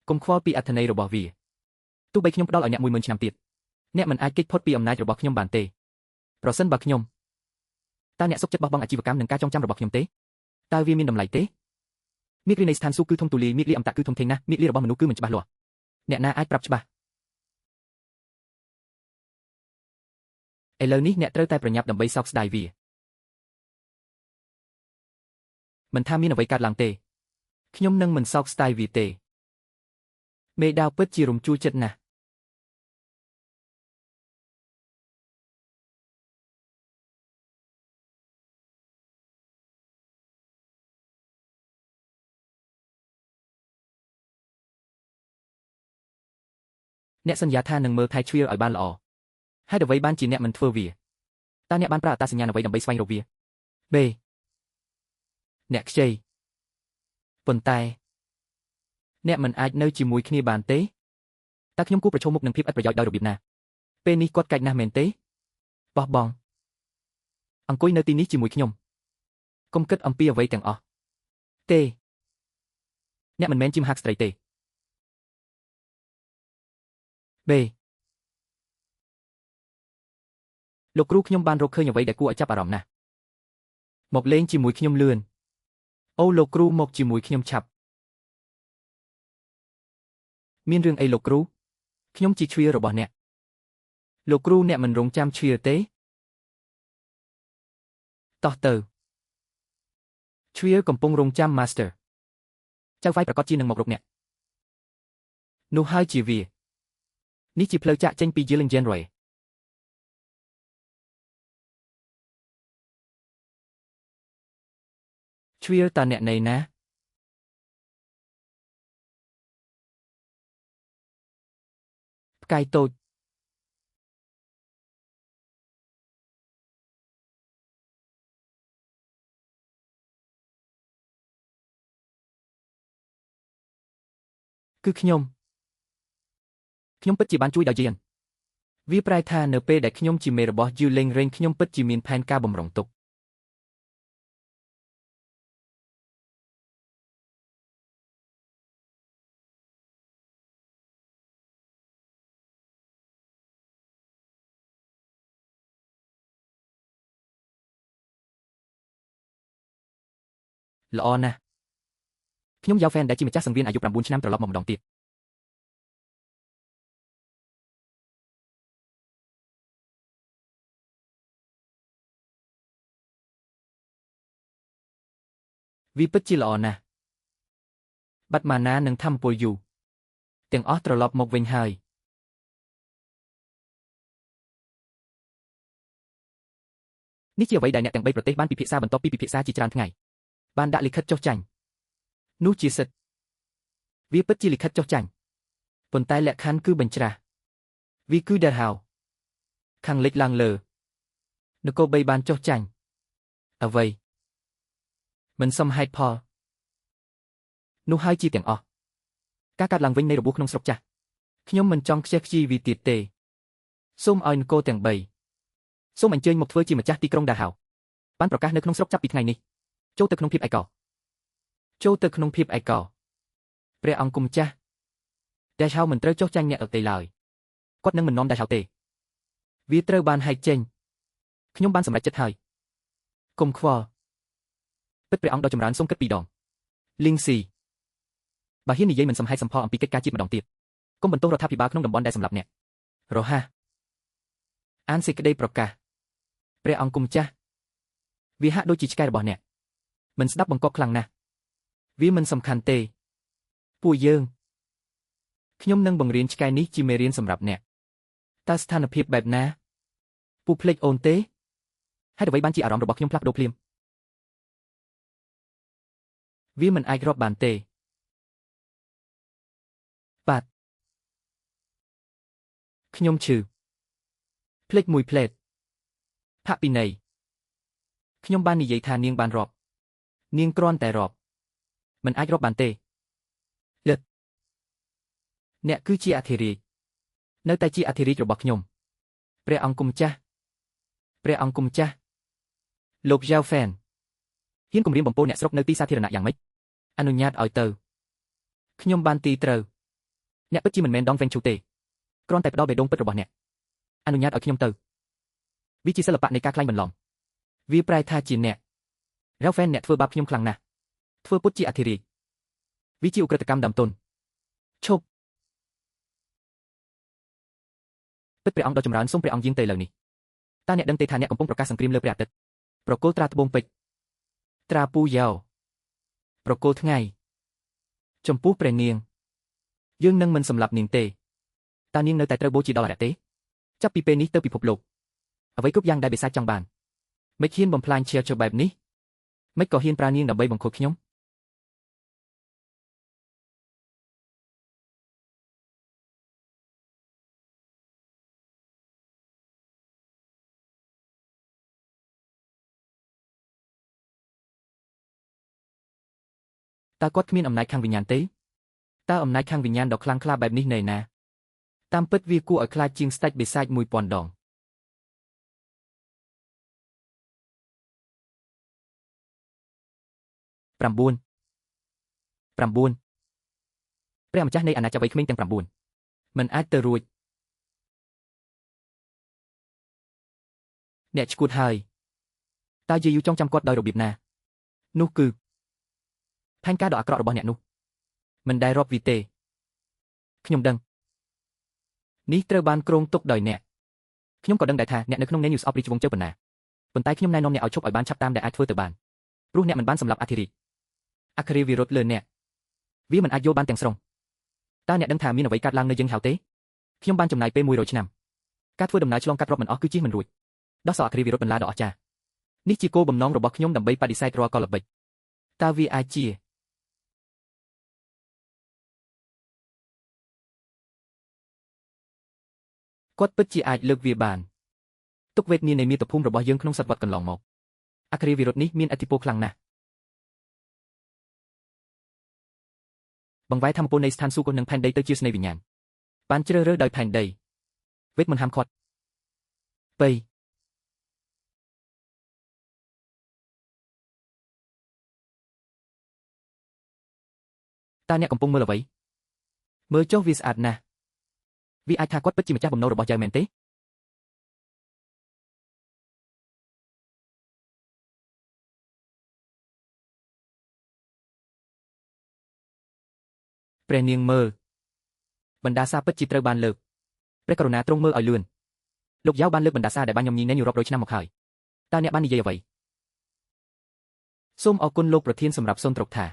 កុំខ្វល់ពីអត្ថន័យរបស់វាទោះបីខ្ញុំផ្ដល់ឲ្យអ្នក 10000 ឆ្នាំទៀតអ្នកមិនអាចគេចផុតពីអំណាចរបស់ខ្ញុំបានទេប្រសិនបើខ្ញុំតើអ្នកសុខចិត្តបោះបង់អាជីវកម្មនិងការចងចាំរបស់ខ្ញុំទេតើវាមានតម្លៃទេមាគ៌រីនៃស្ថានសួគ៌គឺធំទូលាយមាគ៌រីអមតៈគឺធំធេងណាស់មាគ៌រីរបស់មនុស្សគឺមិនច្បាស់លាស់អ្នកណាអាចប្រាប់ច្បាស់ឥឡូវនេះអ្នកត្រូវតែប្រញាប់ដើម្បីសោកស្ដាយវាមិនថាមានអ្វីកើតឡើងទេខ្ញុំនឹងមិនសោកស្ដាយវាទេមេដាវពិតជារំជួលចិត្តណាស់អ្នកសន្យាថានឹងមើលថែជ្វាលឲ្យបានល្អហើយអ្វីបានជាអ្នកមិនធ្វើវាតើអ្នកបានប្រើអត្តសញ្ញាណអ្វីដើម្បីស្វែងរកវា B អ្នកខ្ចីប៉ុន្តែអ្នកមិនអាចនៅជាមួយគ្នាបានទេតើខ្ញុំគួរប្រឈមមុខនឹងភាពឥតប្រយោជន៍ដោយរបៀបណាពេលនេះគាត់កាច់ណាស់មែនទេបោះបង់អង្គុយនៅទីនេះជាមួយខ្ញុំកុំគិតអំពីអ្វីទាំងអស់ទេអ្នកមិនមែនជាមហាក្សត្រីទេ B លោកគ្រូខ្ញុំបានរកឃើញអ្វីដែលគួរឲ្យចាប់អារម្មណ៍ណាស់មកលេងជាមួយខ្ញុំលឿនអូលោកគ្រូមកជាមួយខ្ញុំឆាប់មានរឿងអីលោកគ្រូខ្ញុំជាជ្វារបស់អ្នកលោកគ្រូអ្នកមិនរងចាំជ្វាទេតោះទៅជ្វាកំពុងរងចាំ Master ចៅហ្វាយប្រកាសជានឹងមករកអ្នកនោះហើយជាវានេះជាផ្លូវចាក់ចេញពី Yelling Genroyជ្វាតាអ្នកណៃណាផ្កាយតូចគឺខ្ញុំពិតជាបានជួយដល់យេនវាប្រែថានៅពេលដែលខ្ញុំជាមេរបស់ Yelling Rain ខ្ញុំពិតជាមានផែនការបំរុងទុកល្អណាស់ខ្ញុំយ៉ាវហ្វេនដែលជាម្ចាស់សង្វៀនអាយុ9ឆ្នាំត្រឡប់មកម្ដងទៀតវាពិតជាល្អណាស់បាត់ម៉ាណានិងធម្មពលយូទាំងអស់ត្រឡប់មកវិញហើយ នេះជាអ្វីដែលអ្នកទាំង3ប្រទេសបានពិភាក្សាបន្ទាប់ពីពិភាក្សាជាច្រើនថ្ងៃបានដាក់លិខិតចុះចាញ់នោះជាសិទ្ធិវាពិតជាលិខិតចុះចាញ់ប៉ុន្តែលក្ខខណ្ឌគឺបញ្ច្រាស់វាគឺដែលហៅខាងលិចឡើងលើនគរ3បានចុះចាញ់អ្វីមិនសមហេតុផលនោះហើយជាទាំងអស់ការកាត់ឡើងវិញនៃរបួសក្នុងស្រុកចាស់ខ្ញុំមិនចង់ខ្ជះខ្ជាយវាទៀតទេសូមឲ្យនគរទាំង3សូមអញ្ជើញមកធ្វើជាម្ចាស់ទីក្រុងដាហៅបានប្រកាសនៅក្នុងស្រុកចាប់ពីថ្ងៃនេះចូលទៅក្នុងភាពឯកោចូលទៅក្នុងភាពឯកោព្រះអង្គគុំចាស់ដាហៅមិនត្រូវចុះចាញ់អ្នកទេឡើយគាត់នឹងមិននាំដាហៅទេវាត្រូវបានហែកចេញខ្ញុំបានសម្រេចចិត្តហើយកុំខ្វល់ពិតព្រះអង្គដ៏ចម្រើនសូមគិតពីរដងលីងស៊ីបើហ៊ាននិយាយមិនសមហេតុសមផលអំពីកិច្ចការជាតិម្ដងទៀតកុំបន្ទោសរដ្ឋាភិបាលក្នុងតំបន់ដែលសម្លាប់អ្នករហ័សអានសេចក្តីប្រកាសព្រះអង្គគុំចាស់វាហាក់ដូចជាឆ្កែរបស់អ្នកមិនស្ដាប់បង្គាប់ខ្លាំងណាស់វាមិនសំខាន់ទេពួកយើងខ្ញុំនឹងបង្រៀនឆ្កែនេះជាមេរៀនសម្រាប់អ្នកតើស្ថានភាពបែបណាពួកភ្លេចអូនទេហេតុអ្វីបានជាអារម្មណ៍របស់ខ្ញុំផ្លាស់ប្ដូរភ្លាមវាមិនអាចរាប់បានទេបាទខ្ញុំឈឺភ្លេចមួយភ្លេតផាក់ពីណីខ្ញុំបាននិយាយថានាងបានរាប់នាងគ្រាន់តែរាប់មិនអាចរាប់បានទេលឹកអ្នកគឺជាអធិរាជនៅតែជាអធិរាជរបស់ខ្ញុំព្រះអង្គគុំចាស់ព្រះអង្គគុំចាស់លោកយ៉ាវហ្វែនហ៊ានគំរាមបំពោអ្នកស្រុកនៅទីសាធារណៈយ៉ាងម៉េចអនុញ្ញាតឲ្យទៅខ្ញុំបានទីត្រូវអ្នកពិតជាមិនមែនដងវែងឈូទេគ្រាន់តែផ្ដោតបេះដូងពិតរបស់អ្នកអនុញ្ញាតឲ្យខ្ញុំទៅវាជាសិល្បៈនៃការក្លែងបន្លំវាប្រែថាជាអ្នករ៉ាវហ្វែនអ្នកធ្វើបាបខ្ញុំខ្លាំងណាស់ធ្វើពុតជាអធិរាជវាជាឧក្រិដ្ឋកម្មដើមទុនឈប់ពិតព្រះអង្គដ៏ចម្រើនសូមព្រះអង្គយាងទៅឥឡូវនេះតើអ្នកដឹងទេថាអ្នកកំពុងប្រកាសសង្គ្រាមលើព្រះអាទិត្យប្រគល់ត្រាត្បូងពេជ្រត្រាពូយ៉ោប្រគល់ថ្ងៃចំពោះព្រះនាងយើងនឹងមិនសម្លាប់នាងទេតើនាងនៅតែត្រូវបូជាដល់អរិយទេចាប់ពីពេលនេះទៅពិភពលោកអ្វីគ្រប់យ៉ាងដែលបិសាចចង់បានមិនហ៊ានបំផ្លាញឈាចបែបនេះមិនក៏ហ៊ានប្រើនាងដើម្បីបង្ខូចខ្ញុំតើគាត់គ្មានអំណាចខាងវិញ្ញាណទេតើអំណាចខាងវិញ្ញាណដ៏ខ្លាំងក្លាបែបនេះនៅណាតាមពិតវាគួរឲ្យខ្លាចជាងស្ដេចបិសាច1000ដង9ព្រះម្ចាស់នៃអាណាចក្រវ័យក្មេងទាំង9មិនអាចទៅរួចអ្នកឈួតហើយតើយាយូចង់ចាំគាត់ដោយរបៀបណានោះគឺផែនការដ៏អាក្រក់របស់អ្នកនោះមិនដែលរាប់វិទេខ្ញុំដឹងនេះត្រូវបានគ្រោងទុកដោយអ្នកខ្ញុំក៏ដឹងដែរថាអ្នកនៅក្នុង News of Rich វងជើប៉ុណ្ណាប៉ុន្តែខ្ញុំណែនាំអ្នកឲ្យឈប់ឲ្យបានឆាប់តាមដែលអាចធ្វើទៅបានព្រោះអ្នកមិនបានសម្លាប់អធិរាជអគ្គរាជវិរុទ្ធលើអ្នកវាមិនអាចយល់បានទាំងស្រុងតើអ្នកដឹងថាមានអ្វីកើតឡើងនៅយើងហៅទេខ្ញុំបានចំណាយពេល100ឆ្នាំការធ្វើដំណើរឆ្លងកាត់រាប់មិនអស់គឺជិះមិនរួចដោះសោអគ្គរាជវិរុទ្ធបន្លាដ៏អស្ចារ្យនេះជាគោលបំណងរបស់ខ្ញុំដើម្បីបដិសេធរាល់កលល្បិចតើវាអាចជាគាត់ពិតជាអាចលើកវាបានទុកវេទនានៃមាតុភូមិរបស់យើងក្នុងសតវត្សកន្លងមកអគ្គរាជវិរុទ្ធនេះមានឥទ្ធិពលខ្លាំងណាស់បង្វែរធម្មពលនៃស្ថានសួគ៌និងផែនដីទៅជាស្នេហ៍វិញ្ញាណបានជ្រើសរើសដោយផែនដីវេទមន្តហាមឃាត់បៃតើអ្នកកំពុងមើលអ្វីមើលចុះវាស្អាតណាស់វាអាចថាគាត់ពិតជាម្ចាស់បំណុលរបស់ចៅមែនទេព្រះនាងមើលបណ្ដាសាពិតជាត្រូវបានលើកព្រះករុណាទ្រង់មើលឲ្យលឿនលោកយ៉ាវបានលើកបណ្ដាសាដែលបានញោមញីណែនយុរ៉ុប100ឆ្នាំមកហើយតើអ្នកបាននិយាយអ្វីសូមអរគុណលោកប្រធានសម្រាប់សូនត្រុកថា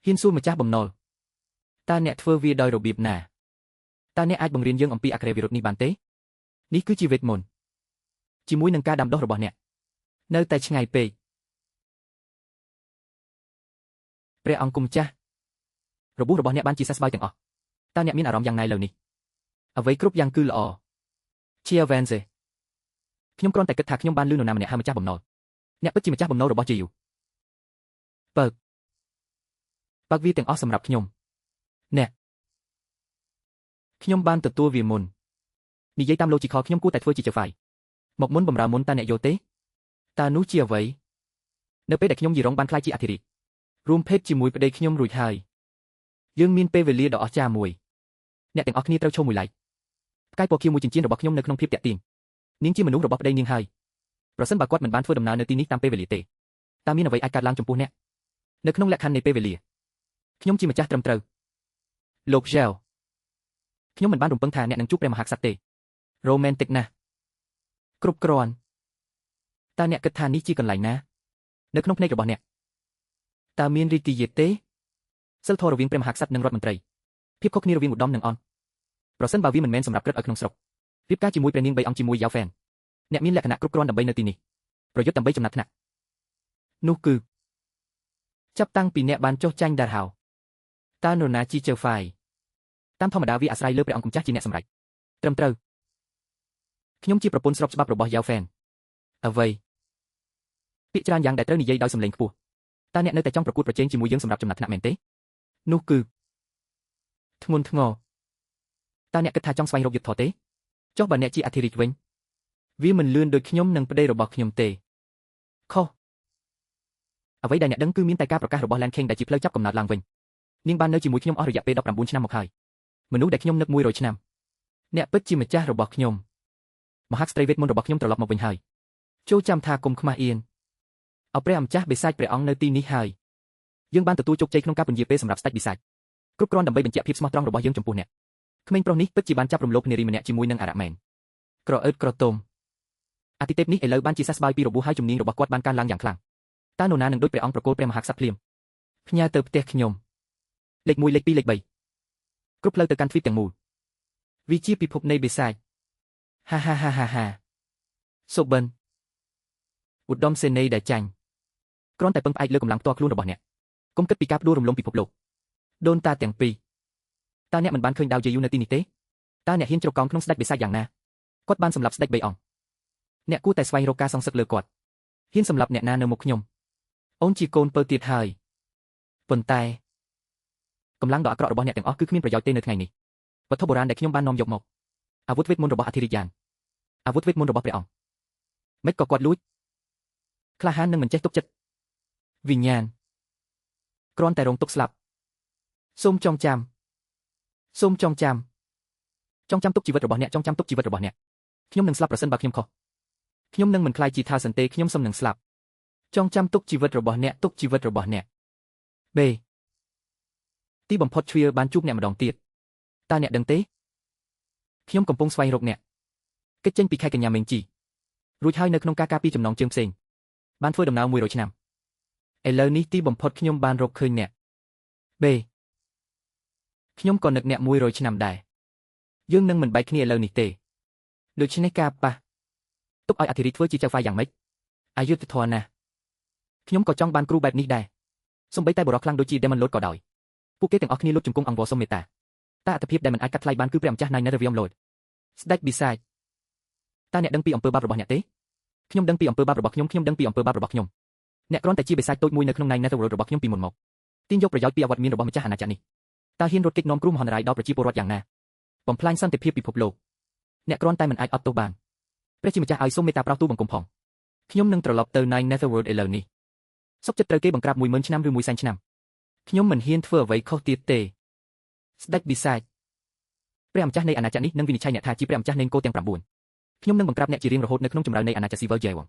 ហ៊ានសួរម្ចាស់បំណុលតើអ្នកធ្វើវាដោយរបៀបណាតើអ្នកអាចបង្រៀនយើងអំពីអគ្គរាជវិរុទ្ធនេះបានទេនេះគឺជាវេទមន្តជាមួយនឹងការដាំដុះរបស់អ្នក នៅតែឆ្ងាយពេកព្រះអង្គគុំចាស់របួសរបស់អ្នកបានជាសះស្បើយទាំងអស់តើអ្នកមានអារម្មណ៍យ៉ាងណាលើនេះអ្វីគ្រប់យ៉ាងគឺល្អជាវ៉ែនសេខ្ញុំគ្រាន់តែគិតថាខ្ញុំបានលឺនរណាម្នាក់ហៅម្ចាស់បំណុលអ្នកពិតជាម្ចាស់បំណុលរបស់ជាយូបើកវាទាំងអស់សម្រាប់ខ្ញុំអ្នកខ្ញុំបានទទួលវាមុននិយាយតាម logical ខ្ញុំគួរតែធ្វើជាចៅហ្វាយមកមុនបំរើមុនតើអ្នកយល់ទេតើនោះជាអ្វីនៅពេលដែលខ្ញុំយីរងបានខ្លាយជាអធិរាជរួមភេទជាមួយប្តីខ្ញុំរួចហើយយើងមានពេលវេលាដ៏អស្ចារ្យមួយអ្នកទាំងអស់គ្នាត្រូវឈរមួយឡែកផ្កាយពណ៌ខៀវមួយចិញ្ចៀនរបស់ខ្ញុំនៅក្នុងភាពតាក់ទាញនាងជាមនុស្សរបស់ប្តីនាងហើយប្រសិនបើគាត់មិនបានធ្វើដំណើរនៅទីនេះតាមពេលវេលាទេតើមានអ្វីអាចកើតឡើងចំពោះអ្នកនៅក្នុងលក្ខខណ្ឌនៃពេលវេលាខ្ញុំជាម្ចាស់ត្រឹមត្រូវលោក Gel ខ្ញុំមិនបានរំពឹងថាអ្នកនឹងជួបព្រះមហាក្សត្រទេ Romantic ណាស់គ្រប់គ្រាន់តើអ្នកគិតថានេះជាកន្លែងណានៅក្នុងភ្នែករបស់អ្នកតើមានរីករាយទេសិលធម៌រវាងព្រះមហាក្សត្រនិងរដ្ឋមន្ត្រីភាពខុសគ្នារវាងឧត្តមនិងអន់ប្រសិនបើវាមិនមែនសម្រាប់ក្រឹតឲ្យក្នុងស្រុករៀបការជាមួយព្រះនាង3អង្គជាមួយយ៉ាវហ្វេនអ្នកមានលក្ខណៈគ្រប់គ្រាន់ដើម្បីនៅទីនេះប្រយុទ្ធដើម្បីចំណាត់ថ្នាក់នោះគឺចាប់តាំងពីអ្នកបានចុះចាញ់ដារហៅតើនរណាជីជើហ្វាយតាមធម្មតាវាអាស្រ័យលើព្រះអង្គម្ចាស់ជាអ្នកសម្រេចត្រឹមត្រូវខ្ញុំជាប្រពន្ធស្របច្បាប់របស់យ៉ាវហ្វេនអ្វីពាក្យច្រើនយ៉ាងដែលត្រូវនិយាយដោយសំឡេងខ្ពស់តើអ្នកនៅតែចង់ប្រកួតប្រជែងជាមួយយើងសម្រាប់ចំណាត់ថ្នាក់មែនទេនោះគឺធ្ងន់ធ្ងរតើអ្នកគិតថាចង់ស្វែងរកយុទ្ធធម៌ទេចុះបើអ្នកជាអធិរាជវិញវាមិនលឿនដូចខ្ញុំនិងប្តីរបស់ខ្ញុំទេខុសអ្វីដែលអ្នកដឹងគឺមានតែការប្រកាសរបស់ Land King ដែលជាផ្លូវចាប់កំណើតឡើងវិញនាងបាននៅជាមួយខ្ញុំអស់រយៈពេល19ឆ្នាំមកហើយមនុស្សដែលខ្ញុំនឹក100ឆ្នាំអ្នកពិតជាម្ចាស់របស់ខ្ញុំមហាក្សត្រីវេទមន្តរបស់ខ្ញុំត្រឡប់មកវិញហើយចូលចាំថាគុំខ្មាស់អៀនអោព្រះម្ចាស់បិសាចព្រះអង្គនៅទីនេះហើយយើងបានទទួលជោគជ័យក្នុងការពន្យាពេលសម្រាប់ស្ដេចបិសាចគ្រប់គ្រាន់ដើម្បីបញ្ជាក់ភាពស្មោះត្រង់របស់យើងចំពោះអ្នកក្មេងប្រុសនេះពិតជាបានចាប់រំលោភនារីម្នាក់ជាមួយនឹងអារ៉ាមែនក្រអឺតក្រទមអាទិទេពនេះឥឡូវបានជាសះស្បើយពីរបួសហើយជំនាញរបស់គាត់បានកើនឡើងយ៉ាងខ្លាំងតើនរណានឹងដូចព្រះអង្គប្រគល់ព្រះមហាក្សត្រភ្លាមផ្ញើទៅផ្ទះខ្ញុំលេខ1លេខ2លេខ3គ្រប់ផ្លូវទៅកាន់ទ្វីបទាំងមូលវាជាពិភពនៃបិសាចហាសូបិនឧត្តមសេនីយ៍ដែលចាញ់គ្រាន់តែពឹងផ្អែកលើកម្លាំងផ្ទាល់ខ្លួនរបស់អ្នកកុំគិតពីការផ្ដួលរំលំពិភពលោកដូនតាទាំងពីរតើអ្នកមិនបានឃើញដាវជេយូនៅទីនេះទេតើអ្នកហ៊ានជ្រកកោនក្នុងស្ដេចបិសាចយ៉ាងណាគាត់បានសម្លាប់ស្ដេច3អង្គអ្នកគួរតែស្វែងរកការសងសឹកលើគាត់ហ៊ានសម្លាប់អ្នកណានៅមុខខ្ញុំអូនជាកូនពៅទៀតហើយប៉ុន្តែកម្លាំងដ៏អាក្រក់របស់អ្នកទាំងអស់គឺគ្មានប្រយោជន៍ទេនៅថ្ងៃនេះវត្ថុបុរាណដែលខ្ញុំបាននាំយកមកអាវុធវេទមន្តរបស់អធិរាជយ៉ាងអាវុធវេទមន្តរបស់ព្រះអង្គមិនក៏គាត់លួចក្លាហាននឹងមិនចេះទុកចិត្តវិញ្ញាណគ្រាន់តែរងទុកស្លាប់សូមចងចាំទុកជីវិតរបស់អ្នកចងចាំទុកជីវិតរបស់អ្នកខ្ញុំនឹងស្លាប់ប្រសិនបើខ្ញុំខុសខ្ញុំនឹងមិនខ្លាចជាថាសន្តិខ្ញុំសុំនឹងស្លាប់ចងចាំទុកជីវិតរបស់អ្នកបេទីបំផុតជ្វាបានជួបអ្នកម្ដងទៀតតើអ្នកដឹងទេខ្ញុំកំពុងស្វែងរកអ្នកកិច្ចចេញពីខេត្តកញ្ញាមេងជីរួចហើយនៅក្នុងការការពារចំណងជើងផ្សេងបានធ្វើដំណើរ100ឆ្នាំឥឡូវនេះទីបំផុតខ្ញុំបានរកឃើញអ្នកបេខ្ញុំក៏នឹកអ្នក100ឆ្នាំដែរយើងនឹងមិនបែកគ្នាឥឡូវនេះទេដូច្នេះការប៉ះទុកឲ្យអធិរាជធ្វើជាចៅហ្វាយយ៉ាងម៉េចអយុត្តិធម៌ណាស់ខ្ញុំក៏ចង់បានគ្រូបែបនេះដែរសូម្បីតែបរិសុទ្ធខ្លាំងដូចជា Demon Lord ក៏ដោយពួកគេទាំងអស់គ្នាលុតជង្គង់អង្គវសុំមេត្តាតែអត្ថភាពដែលមិនអាចកាត់ថ្លៃបានគឺព្រះម្ចាស់ Nine Netherrealm Lord ស្ដេចបិសាចតើអ្នកដឹងពីអំពើបាបរបស់អ្នកទេខ្ញុំដឹងពីអំពើបាបរបស់ខ្ញុំអ្នកគ្រាន់តែជាបិសាចតូចមួយនៅក្នុង Nine Netherworld របស់ខ្ញុំពីមុនមកទាញយកប្រយោជន៍ពីអវត្តមានរបស់ម្ចាស់អាណាចក្រនេះតើហ៊ានរត់គេចនាំគ្រោះមហន្តរាយដល់ប្រជាពលរដ្ឋយ៉ាងណាបំផ្លាញសន្តិភាពពិភពលោកអ្នកគ្រាន់តែមិនអាចអត់ទោសបានព្រះជាម្ចាស់ឲ្យសូមមេត្តាប្រោសទូបង្គំផងខ្ញុំនឹងត្រឡប់ទៅ Nine Netherworld ឥឡូវនេះសុខចិត្តត្រូវគេបង្ក្រាប 10000 ឆ្នាំឬ100,000 ឆ្នាំខ្ញុំមិនហ៊ានធ្វើអ្វីខុសទៀតទេស្ដេចបិសាចព្រះម្ចាស់នៃអាណាចក្រនេះនឹងវិនិច្ឆ័យអ្នកថាជាព្រះម្ចាស់នៃគោទាំង9ខ្ញុំនឹងបង្ក្រាបអ្នកជារៀងរហូតនៅក្នុងជម្រៅនៃអាណាចក្រ Silver Jewel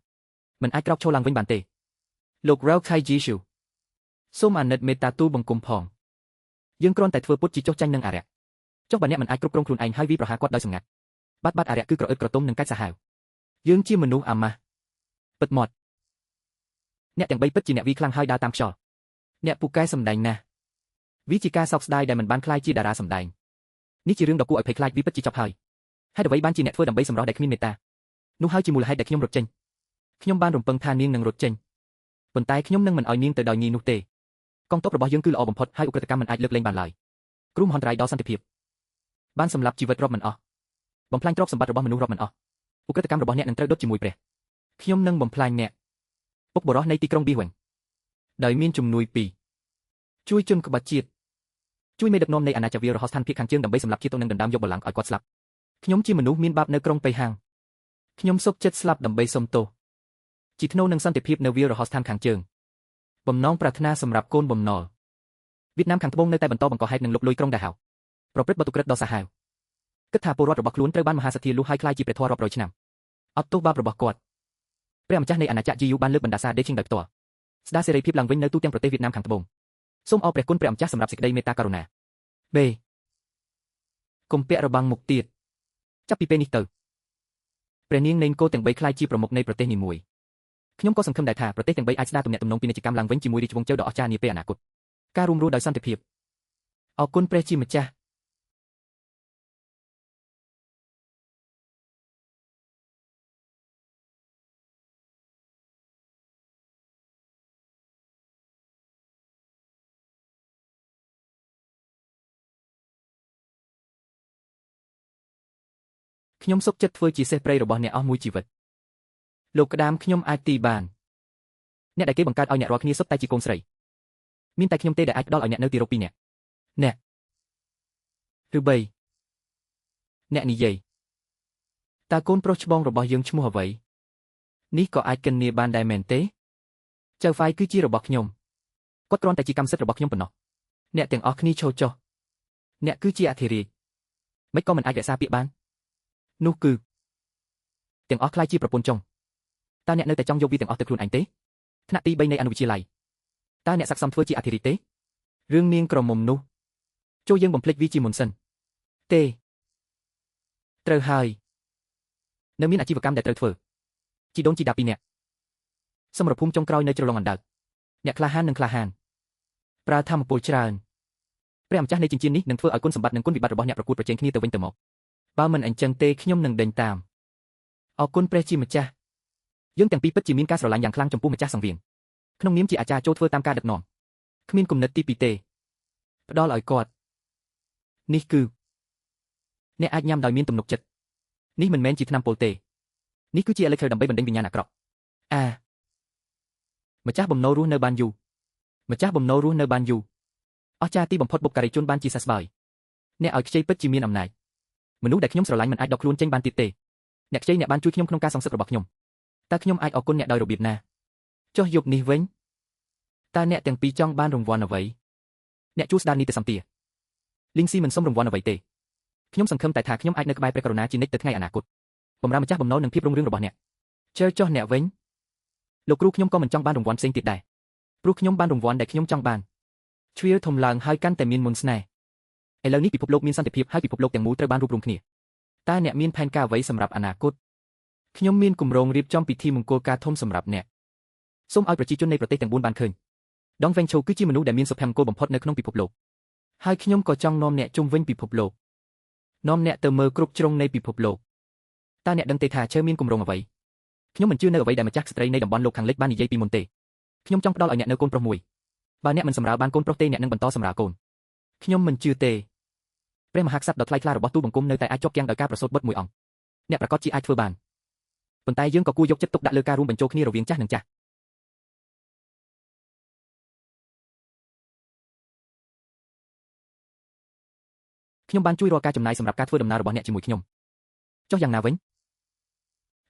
មិនអាចក្រោកឈរឡើងវិញបានទេលោក Rao Kai Jishu សូមអាណិតមេត្តាទូលបង្គំផងយើងគ្រាន់តែធ្វើពុតជាចុះចាញ់នឹងអារក្សចុះបើអ្នកមិនអាចគ្រប់គ្រងខ្លួនឯងហើយវាប្រហារគាត់ដោយសម្ងាត់បាត់អារក្សគឺក្រអឺតក្រទុំនឹងកាច់សាហាវយើងជាមនុស្សអាម៉ាស់ពិតមាត់អ្នកទាំង3ពិតជាអ្នកវាខ្លាំងហើយដើរតាមខ្យល់អ្នកពូកែសម្ដែងណាស់វាជាការសោកស្ដាយដែលមិនបានខ្លាយជាតារាសម្ដែងនេះជារឿងដ៏គួរឲ្យភ័យខ្លាចវាពិតជាចប់ហើយហេតុអ្វីបានជាអ្នកធ្វើដើម្បីសម្រស់ដែលគ្មានមេត្តានោះហើយជាមូលហេតុដែលខ្ញុំរត់ចេញ ខ្ញុំបានរំពឹងថានាងនឹងរត់ចេញប៉ុន្តែខ្ញុំនឹងមិនឲ្យនាងទៅដោយងាយនោះទេកងទ័ពរបស់យើងគឺល្អបំផុតហើយឧក្រិដ្ឋកម្មមិនអាចលើកលែងបានឡើយគ្រោះមហន្តរាយដល់សន្តិភាពបានសម្លាប់ជីវិតរាប់មិនអស់បំផ្លាញទ្រព្យសម្បត្តិរបស់មនុស្សរាប់មិនអស់ឧក្រិដ្ឋកម្មរបស់អ្នកនឹងត្រូវដុតជាមួយព្រះខ្ញុំនឹងបំផ្លាញអ្នកពុកបរោះនៃទីក្រុងប៊ីវិញដោយមានជំនួយពីជួយជនក្បត់ជាតិជួយមេដឹកនាំនៃអាណាចក្រវាលរហស្ថានភាគខាងជើងដើម្បីសម្លាប់ជាតិនិងដណ្ដើមយកបល្ល័ង្កឲ្យគាត់ស្លាប់ខ្ញុំជាមនុស្សមានបាបនៅក្រុងប៉េហាំងខ្ញុំសុខចិត្តស្លាប់ដើម្បីសុំទោសជាថ្នូរនឹងសន្តិភាពនៅវាលរហស្ថានខាងជើងបំណងប្រាថ្នាសម្រាប់កូនបំណុលវៀតណាមខាងត្បូងនៅតែបន្តបង្កហេតុនឹងលុកលុយក្រុងដាហៅប្រព្រឹត្តបទឧក្រិដ្ឋដ៏សាហាវគិតថាពលរដ្ឋរបស់ខ្លួនត្រូវបានមហាសទ្ធាលួចហើយក្លាយជាព្រះធម៌រាប់រយឆ្នាំអត់ទោសបាបរបស់គាត់ព្រះម្ចាស់នៃអាណាចក្រជីយូបានលើកបណ្ដាសាដេឈិងដោយផ្ទាល់ស្ដារសេរីភាពឡើងវិញនៅទូទាំងប្រទេសវៀតណាមខាងត្បូងសូមអរព្រះគុណព្រះម្ចាស់សម្រាប់សេចក្តីមេត្តាករុណាបកុំពាក់របាំងមុខទៀតចាប់ពីពេលនេះទៅព្រះនាងនៃនគរទាំង3ក្លាយជាប្រមុខនៃប្រទេសនីមួយខ្ញុំក៏សង្ឃឹមដែរថាប្រទេសទាំង3អាចស្ដារទំនាក់ទំនងពាណិជ្ជកម្មឡើងវិញជាមួយរាជវង្សជូដ៏អស្ចារ្យនាពេលអនាគតការរួមរស់ដោយសន្តិភាពអរគុណព្រះជាម្ចាស់ខ្ញុំសុខចិត្តធ្វើជាសេះព្រៃរបស់អ្នកអស់មួយជីវិតលោកក្តាមខ្ញុំអាចទីបានអ្នកដែលគេបង្កើតឲ្យអ្នករាល់គ្នាសុទ្ធតែជាកូនស្រីមានតែខ្ញុំទេដែលអាចផ្ដល់ឲ្យអ្នកនៅទីរកពីរនាក់អ្នកឬ3អ្នកនិយាយតើកូនប្រុសច្បងរបស់យើងឈ្មោះអ្វីនេះក៏អាចកិននាបានដែរមែនទេចៅហ្វាយគឺជារបស់ខ្ញុំគាត់គ្រាន់តែជាកម្មសិទ្ធិរបស់ខ្ញុំប៉ុណ្ណោះអ្នកទាំងអស់គ្នាឈរចុះអ្នកគឺជាអធិរាជមិនក៏មិនអាចរក្សាពាក្យបាននោះគឺទាំងអស់ខ្លាយជាប្រពន្ធចុងតើអ្នកនៅតែចង់យកវាទាំងអស់ទៅខ្លួនឯងទេថ្នាក់ទី3នៃអនុវិទ្យាល័យតើអ្នកស័ក្តិសមធ្វើជាអធិរាជទេរឿងនាងក្រមុំនោះចូលយើងបំភ្លេចវាជាមុនសិនទេត្រូវហើយនៅមានអាជីវកម្មដែលត្រូវធ្វើជីដូនជីតាពីរនាក់សមរភូមិចុងក្រោយនៅជ្រលងអណ្ដើកអ្នកក្លាហាននិងក្លាហានប្រើធម្មពលច្រើនព្រះម្ចាស់នៃចិញ្ចៀននេះនឹងធ្វើឲ្យគុណសម្បត្តិនិងគុណវិបត្តិរបស់អ្នកប្រកួតប្រជែងគ្នាទៅវិញទៅមកបើមិនអញ្ចឹងទេខ្ញុំនឹងដេញតាមអរគុណព្រះជាម្ចាស់យើងទាំងពីរពិតជាមានការស្រឡាញ់យ៉ាងខ្លាំងចំពោះម្ចាស់សង្វៀនក្នុងនាមជាអាចារ្យចូលធ្វើតាមការដឹកនាំគ្មានគំនិតទីពីរទេផ្ដល់ឲ្យគាត់នេះគឺអ្នកអាចញ៉ាំដោយមានទំនុកចិត្តនេះមិនមែនជាថ្នាំពុលទេនេះគឺជាអេឡិចត្រូដើម្បីបណ្ដេញវិញ្ញាណអាក្រក់ម្ចាស់បំណុលរស់នៅបានយូរម្ចាស់បំណុលរស់នៅបានយូរអស្ចារ្យទីបំផុតបុព្វការីជនបានជាសះស្បើយអ្នកឲ្យខ្ចីពិតជាមានអំណាចមនុស្សដែលខ្ញុំស្រឡាញ់មិនអាចដកខ្លួនចេញបានទៀតទេអ្នកខ្ចីអ្នកបានជួយខ្ញុំក្នុងការសងសឹករបស់ខ្ញុំតើខ្ញុំអាចអរគុណអ្នកដោយរបៀបណាចុះយប់នេះវិញតើអ្នកទាំងពីរចង់បានរង្វាន់អ្វីអ្នកជួស្ដារនីតិសម្ភារលីងស៊ីមិនសុំរង្វាន់អ្វីទេខ្ញុំសង្ឃឹមតែថាខ្ញុំអាចនៅក្បែរព្រះករុណាជានិច្ចទៅថ្ងៃអនាគតបម្រើម្ចាស់បំណុលនិងភាពរុងរឿងរបស់អ្នកចុះអ្នកវិញលោកគ្រូខ្ញុំក៏មិនចង់បានរង្វាន់ផ្សេងទៀតដែរព្រោះខ្ញុំបានរង្វាន់ដែលខ្ញុំចង់បានជ្រៀលធំឡើងហើយកាន់តែមានមុនស្នេហ៍ឥឡូវនេះពិភពលោកមានសន្តិភាពហើយពិភពលោកទាំងមូលត្រូវបានរួបរวมគ្នាតើអ្នកមានផែនការអ្វីសម្រាប់អនាគតខ្ញុំមានគម្រោងរៀបចំពិធីមង្គលការធំសម្រាប់អ្នកសូមឲ្យប្រជាជននៃប្រទេសទាំង4បានឃើញដងវែងឈូគឺជាមនុស្សដែលមានសុភមង្គលបំផុតនៅក្នុងពិភពលោកហើយខ្ញុំក៏ចង់នាំអ្នកជុំវិញពិភពលោកនាំអ្នកទៅមើលគ្រប់ជ្រុងនៃពិភពលោកតើអ្នកដឹងទេថាឈើមានគម្រោងអ្វីខ្ញុំមិនជឿនៅអ្វីដែលម្ចាស់ស្ត្រីនៃតំបន់លោកខាងលិចបាននិយាយពីមុនទេខ្ញុំចង់ផ្ដល់ឲ្យអ្នកនៅកូនប្រុសមួយបើអ្នកមិនសម្រាលបានកូនប្រុសទេអ្នកនឹងបន្តសម្រាលកូនខ្ញុំមិនជឿទេព្រះមហាក្សត្រដ៏ថ្លៃថ្លារបស់ទូបង្គំនៅតែអាចជាប់គាំងដោយការប្រសូតបុត្រមួយអង្គអ្នកប្រកាសជាអាចធ្វើបានប៉ុន្តែយើងក៏គួរយកចិត្តទុកដាក់លើការរួមបញ្ចូលគ្នារវាងចាស់និងចាស់ខ្ញុំបានជួយរាល់ការចំណាយសម្រាប់ការធ្វើដំណើររបស់អ្នកជាមួយខ្ញុំចុះយ៉ាងណាវិញ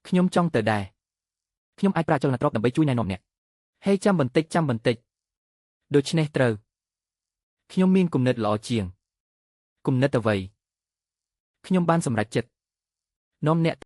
ខ្ញុំចង់ទៅដែរខ្ញុំអាចប្រាជ្ញាទ្រព្យដើម្បីជួយណែនាំអ្នកហេចាំបន្តិចដូច្នេះត្រូវខ្ញុំមានគំនិតល្អជាងគំនិតអ្វីខ្ញុំបានសម្រេចចិត្តនាំអ្នក